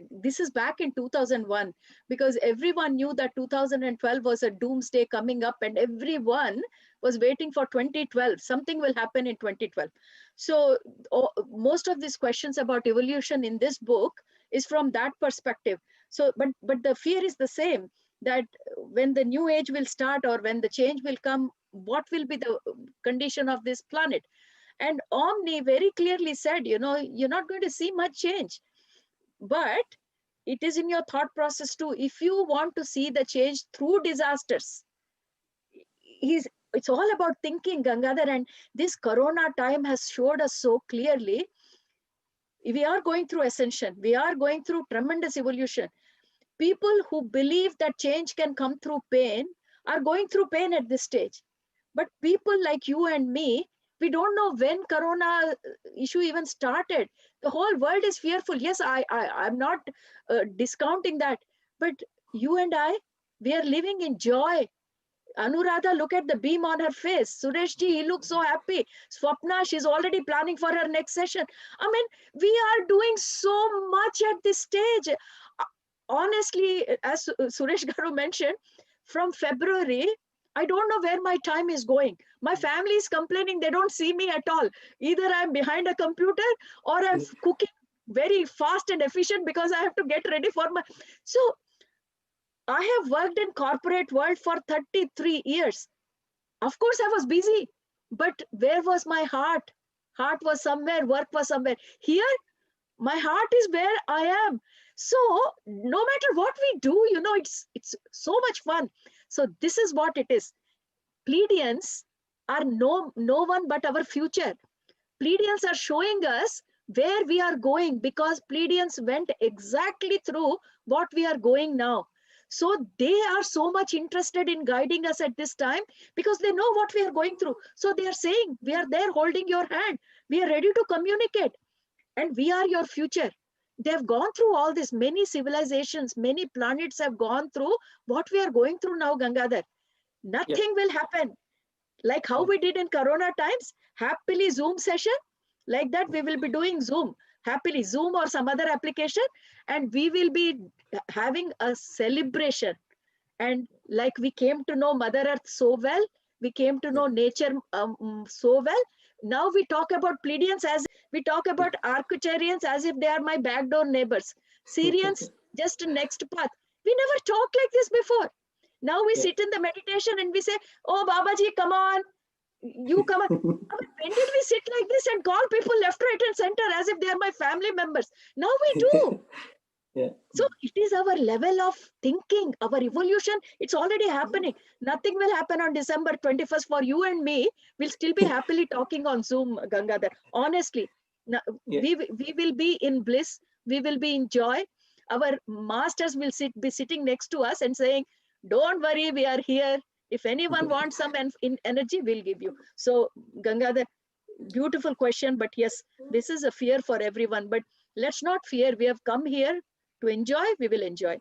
this is back in 2001, because everyone knew that 2012 was a doomsday coming up, and everyone was waiting for 2012. Something will happen in 2012. So most of these questions about evolution in this book is from that perspective. So, but the fear is the same, that when the new age will start or when the change will come, what will be the condition of this planet? And Omni very clearly said, you know, you're not going to see much change, but it is in your thought process too. If you want to see the change through disasters, it's all about thinking, Gangadhar. And this Corona time has showed us so clearly, we are going through ascension. We are going through tremendous evolution. People who believe that change can come through pain are going through pain at this stage. But people like you and me, we don't know when Corona issue even started. The whole world is fearful. Yes, I'm not discounting that. But you and I, we are living in joy. Anuradha, look at the beam on her face. Sureshji, he looks so happy. Swapna, she's already planning for her next session. I mean, we are doing so much at this stage. Honestly, as Suresh Garu mentioned, from February, I don't know where my time is going. My family is complaining they don't see me at all. Either I'm behind a computer or I'm cooking very fast and efficient because I have to get ready for my... So I have worked in corporate world for 33 years. Of course, I was busy, but where was my heart? Heart was somewhere, work was somewhere. Here, my heart is where I am. So no matter what we do, you know, it's so much fun. So this is what it is. Pleiadians are no one but our future. Pleiadians are showing us where we are going, because Pleiadians went exactly through what we are going now. So they are so much interested in guiding us at this time because they know what we are going through. So they are saying, we are there holding your hand. We are ready to communicate. And we are your future. They have gone through all this. Many civilizations, many planets have gone through what we are going through now, Gangadhar. Nothing will happen. Like how we did in Corona times, happily Zoom session. Like that, we will be doing Zoom, happily Zoom or some other application. And we will be having a celebration. And like we came to know Mother Earth so well, we came to know nature so well. Now we talk about Pleiadians as we talk about Arcturians as if they are my backdoor neighbors. Syrians, just next path. We never talked like this before. Now we sit in the meditation and we say, oh, Babaji, come on. You come on. I mean, when did we sit like this and call people left, right, and center as if they are my family members? Now we do. So it is our level of thinking, our evolution. It's already happening. Nothing will happen on December 21st for you and me. We'll still be happily talking on Zoom, Gangadhar. Honestly, we will be in bliss. We will be in joy. Our masters will be sitting next to us and saying, don't worry, we are here. If anyone wants some energy, we'll give you. So Gangadhar, beautiful question. But yes, this is a fear for everyone. But let's not fear. We have come here to enjoy. We will enjoy.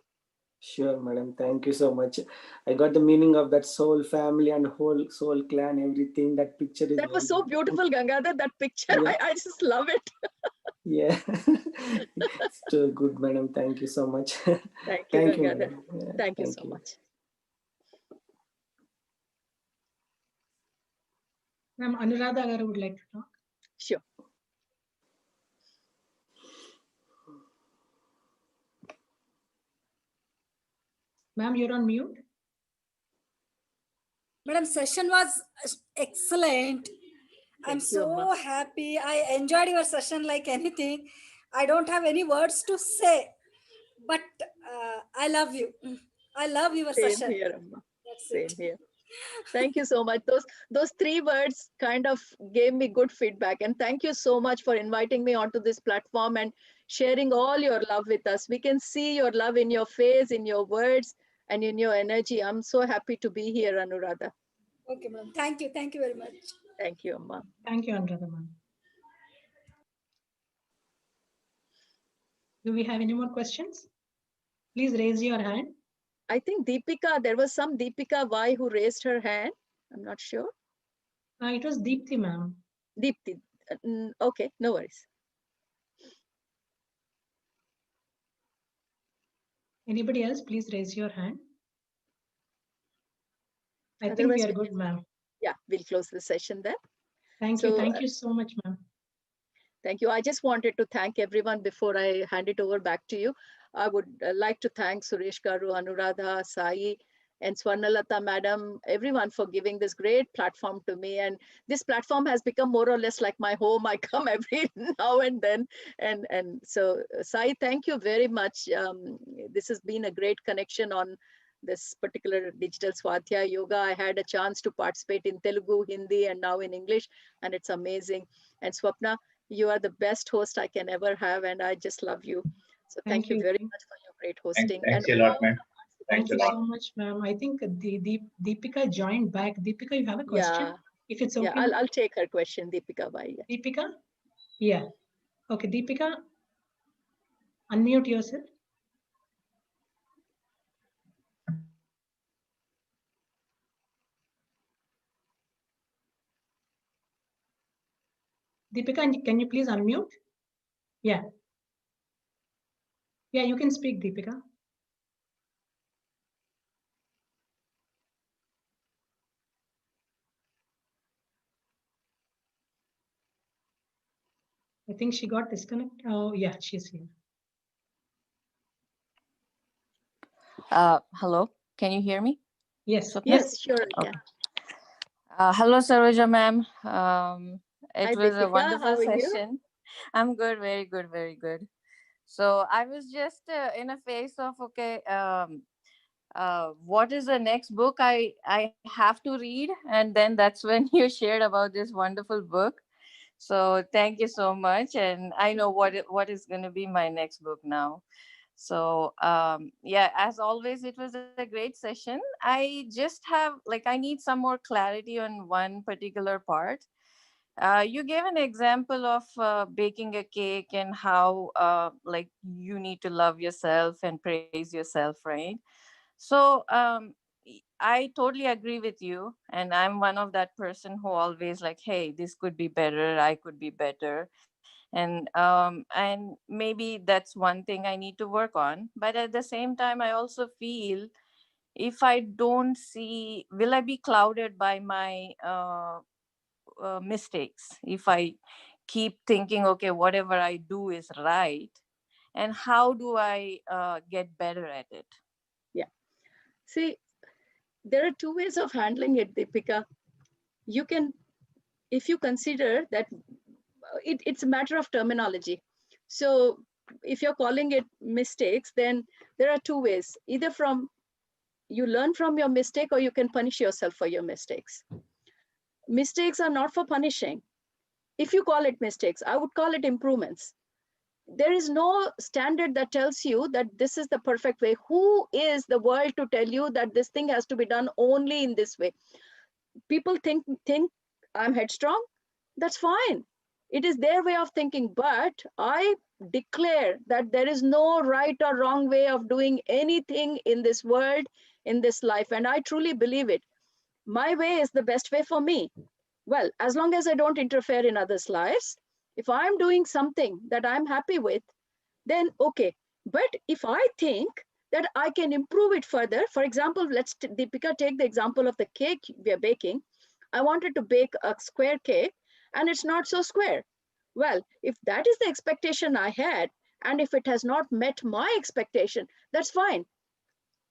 Sure, madam. Thank you so much. I got the meaning of that soul family and whole soul clan, everything. That picture is... That was so beautiful, Gangadhar. That picture, I just love it. Yeah. It's too good, madam. Thank you so much. Thank you, Gangadhar. Thank you so much. Ma'am, Anuradha Garu would like to talk. Sure. Ma'am, you're on mute. Madam, session was excellent. I'm so happy. I enjoyed your session like anything. I don't have any words to say, but I love you. I love your Same session. here, Amma. That's Same it. here. Thank you so much. Those three words kind of gave me good feedback. And thank you so much for inviting me onto this platform and sharing all your love with us. We can see your love in your face, in your words, and in your energy. I'm so happy to be here, Anuradha. Okay, madam. Thank you. Thank you very much. Thank you, Amma. Thank you, Anuradha ma'am. Do we have any more questions? Please raise your hand. I think Deepika, there was some Deepika Y who raised her hand. I'm not sure. It was Deepthi ma'am. Deepthi. Okay, no worries. Anybody else, please raise your hand. I think Otherwise, we are good, ma'am. Yeah, we'll close the session then. Thank you so much, ma'am. Thank you. I just wanted to thank everyone before I hand it over back to you. I would like to thank Suresh Garu, Anuradha, Sai, and Swarnalata madam, everyone for giving this great platform to me. And this platform has become more or less like my home. I come every now and then. And so Sai, thank you very much. This has been a great connection on this particular digital Swadhyay yoga. I had a chance to participate in Telugu, Hindi, and now in English, and it's amazing. And Swapna, you are the best host I can ever have, and I just love you. So thank you very much for your great hosting. Thanks a lot, ma'am. Thank you so much, ma'am. I think Deepika joined back. Deepika, you have a question? Yeah. If it's okay. Yeah, I'll take her question, Deepika. Bye. Yeah. Deepika? Yeah. Okay, Deepika, unmute yourself. Deepika, can you please unmute? Yeah. Yeah, you can speak, Deepika. I think she got disconnected. Oh, yeah, she's here. Hello, can you hear me? Yes. Yes, sure. Okay. Yeah. Hello, Saroja ma'am. It Hi, was a Deepika. wonderful How are you? session. I'm good, very good, very good. So I was just in a phase of okay, what is the next book I have to read, and then that's when you shared about this wonderful book. So thank you so much, and I know what is going to be my next book now. So yeah, as always, it was a great session. I just have like I need some more clarity on one particular part. You gave an example of baking a cake and how like you need to love yourself and praise yourself, right? So I totally agree with you, and I'm one of that person who always like, hey, this could be better, I could be better, and maybe that's one thing I need to work on. But at the same time, I also feel if I don't see, will I be clouded by my mistakes if I keep thinking, okay, whatever I do is right, and how do I get better at it? Yeah. See, there are two ways of handling it, Deepika. You can, if you consider that it's a matter of terminology. So if you're calling it mistakes, then there are two ways. Either from you learn from your mistake, or you can punish yourself for your mistakes. Mistakes are not for punishing. If you call it mistakes, I would call it improvements. There is no standard that tells you that this is the perfect way. Who is the world to tell you that this thing has to be done only in this way? People think I'm headstrong. That's fine. It is their way of thinking. But I declare that there is no right or wrong way of doing anything in this world, in this life. And I truly believe it. My way is the best way for me. Well, as long as I don't interfere in others' lives, if I'm doing something that I'm happy with, then okay. But if I think that I can improve it further, for example, let's Deepika take the example of the cake we are baking. I wanted to bake a square cake and it's not so square. Well, if that is the expectation I had, and if it has not met my expectation, that's fine.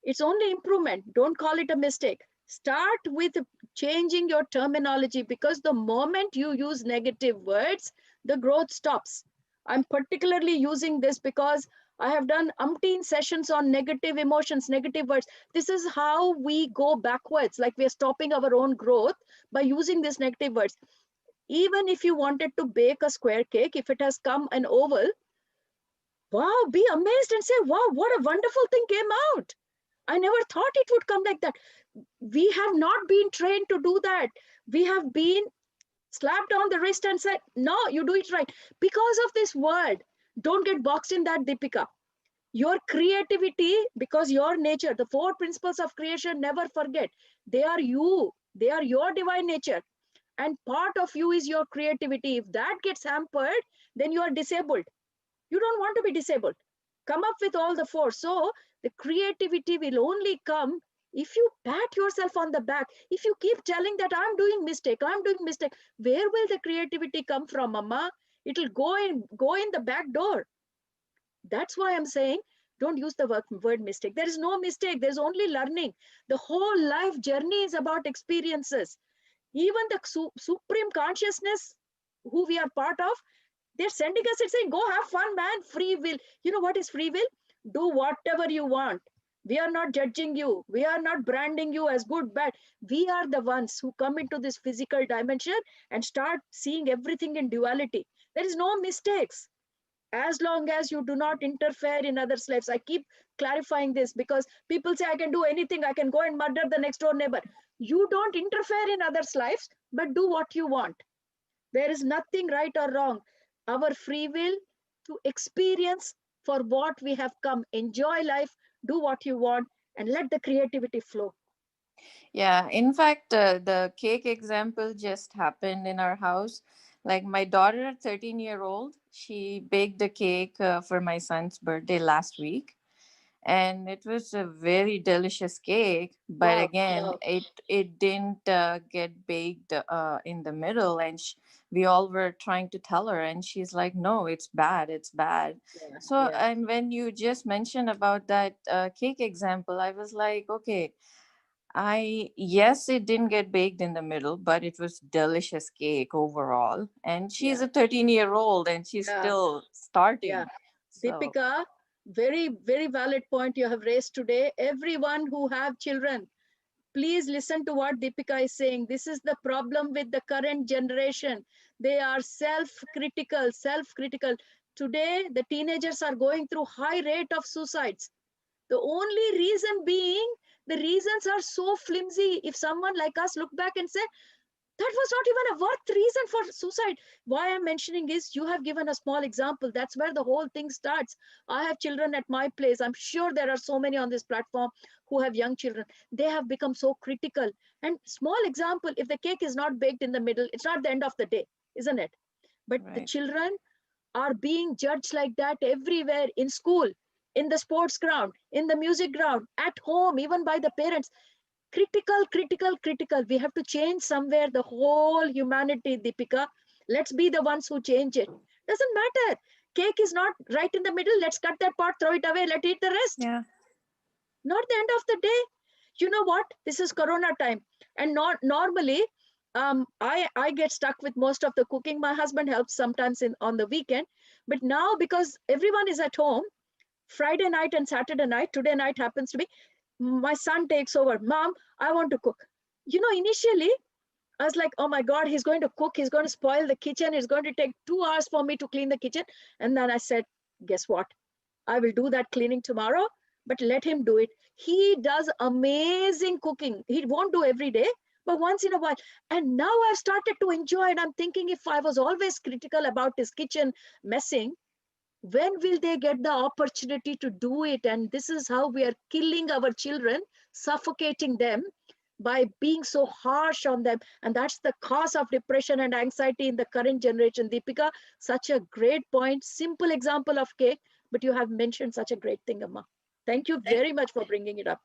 It's only improvement. Don't call it a mistake. Start with changing your terminology, because the moment you use negative words, the growth stops. I'm particularly using this because I have done umpteen sessions on negative emotions, negative words. This is how we go backwards, like we are stopping our own growth by using these negative words. Even if you wanted to bake a square cake, if it has come an oval, wow, be amazed and say, wow, what a wonderful thing came out. I never thought it would come like that. We have not been trained to do that. We have been slapped on the wrist and said, no, you do it right. Because of this word, don't get boxed in that, Deepika. Your creativity, because your nature, the 4 principles of creation, never forget. They are you. They are your divine nature. And part of you is your creativity. If that gets hampered, then you are disabled. You don't want to be disabled. Come up with all the 4. So the creativity will only come if you pat yourself on the back. If you keep telling that I'm doing mistake, where will the creativity come from, Mama? It will go in the back door. That's why I'm saying, don't use the word mistake. There is no mistake. There's only learning. The whole life journey is about experiences. Even the supreme consciousness, who we are part of, they're sending us and saying, go have fun, man, free will. You know what is free will? Do whatever you want. We are not judging you. We are not branding you as good, bad. We are the ones who come into this physical dimension and start seeing everything in duality. There is no mistakes. As long as you do not interfere in others' lives. I keep clarifying this because people say, I can do anything. I can go and murder the next door neighbor. You don't interfere in others' lives, but do what you want. There is nothing right or wrong. Our free will to experience for what we have come. Enjoy life, do what you want, and let the creativity flow. Yeah, in fact, the cake example just happened in our house. Like my daughter, 13-year-old, she baked a cake for my son's birthday last week, and it was a very delicious cake. But Wow, again, wow. it didn't get baked in the middle, and we all were trying to tell her, and she's like, "No, it's bad, it's bad." Yeah, So, yeah, and when you just mentioned about that cake example, I was like, okay. Yes, it didn't get baked in the middle, but it was delicious cake overall. And she's yeah, a 13-year-old and she's yeah, still yeah. starting. So, Deepika, very, very valid point you have raised today. Everyone who have children, please listen to what Deepika is saying. This is the problem with the current generation. They are self-critical, self-critical. Today, the teenagers are going through high rate of suicides. The only reason being, the reasons are so flimsy. If someone like us look back and say, that was not even a worth reason for suicide. Why I'm mentioning is you have given a small example. That's where the whole thing starts. I have children at my place. I'm sure there are so many on this platform who have young children. They have become so critical. And small example, if the cake is not baked in the middle, it's not the end of the day, isn't it? But the right. children are being judged like that everywhere, in school, in the sports ground, in the music ground, at home, even by the parents. Critical, critical, critical. We have to change somewhere the whole humanity, Deepika. Let's be the ones who change it. Doesn't matter. Cake is not right in the middle. Let's cut that part, throw it away, let eat the rest. Yeah. Not the end of the day. You know what? This is Corona time. And not normally, I get stuck with most of the cooking. My husband helps sometimes on the weekend. But now, because everyone is at home, Friday night and Saturday night, today night happens to be, my son takes over. Mom, I want to cook. You know, initially, I was like, oh my God, he's going to cook. He's going to spoil the kitchen. It's going to take 2 hours for me to clean the kitchen. And then I said, guess what? I will do that cleaning tomorrow, but let him do it. He does amazing cooking. He won't do every day, but once in a while. And now I've started to enjoy it. I'm thinking if I was always critical about his kitchen messing, when will they get the opportunity to do it? And this is how we are killing our children, suffocating them by being so harsh on them. And that's the cause of depression and anxiety in the current generation. Deepika, such a great point, simple example of cake, but you have mentioned such a great thing, Amma. Thank you very much for bringing it up.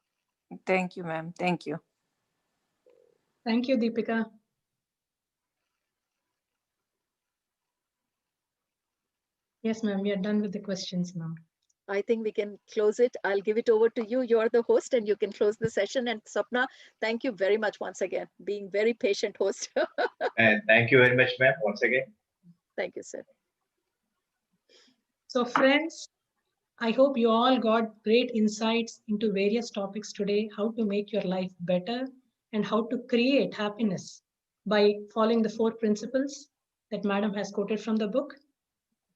Thank you, ma'am. Thank you. Thank you, Deepika. Yes, ma'am, we are done with the questions now. I think we can close it. I'll give it over to you. You're the host and you can close the session. And Sapna, thank you very much once again, being very patient host. And thank you very much, ma'am, once again. Thank you, sir. So friends, I hope you all got great insights into various topics today, how to make your life better and how to create happiness by following the 4 principles that Madam has quoted from the book.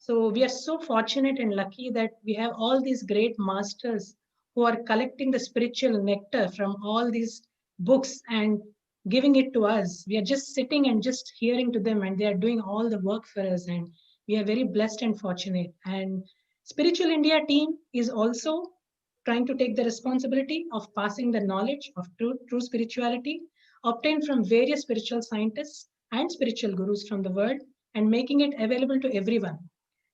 So we are so fortunate and lucky that we have all these great masters who are collecting the spiritual nectar from all these books and giving it to us. We are just sitting and just hearing to them, and they are doing all the work for us. And we are very blessed and fortunate. And Spiritual India team is also trying to take the responsibility of passing the knowledge of true spirituality obtained from various spiritual scientists and spiritual gurus from the world and making it available to everyone.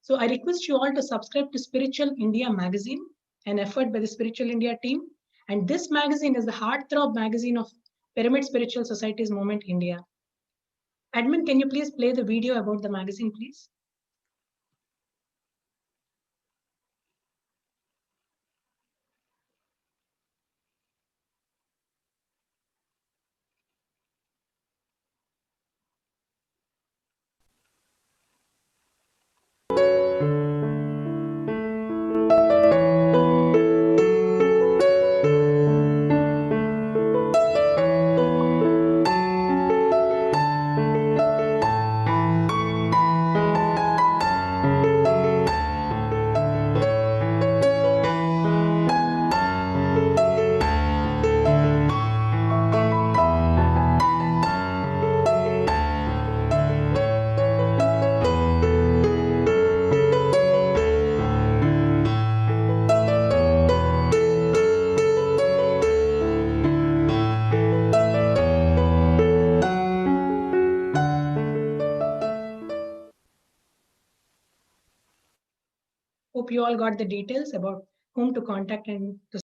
So I request you all to subscribe to Spiritual India magazine, an effort by the Spiritual India team. And this magazine is the heartthrob magazine of Pyramid Spiritual Society's Movement India. Admin, can you please play the video about the magazine, please? Hope you all got the details about whom to contact and to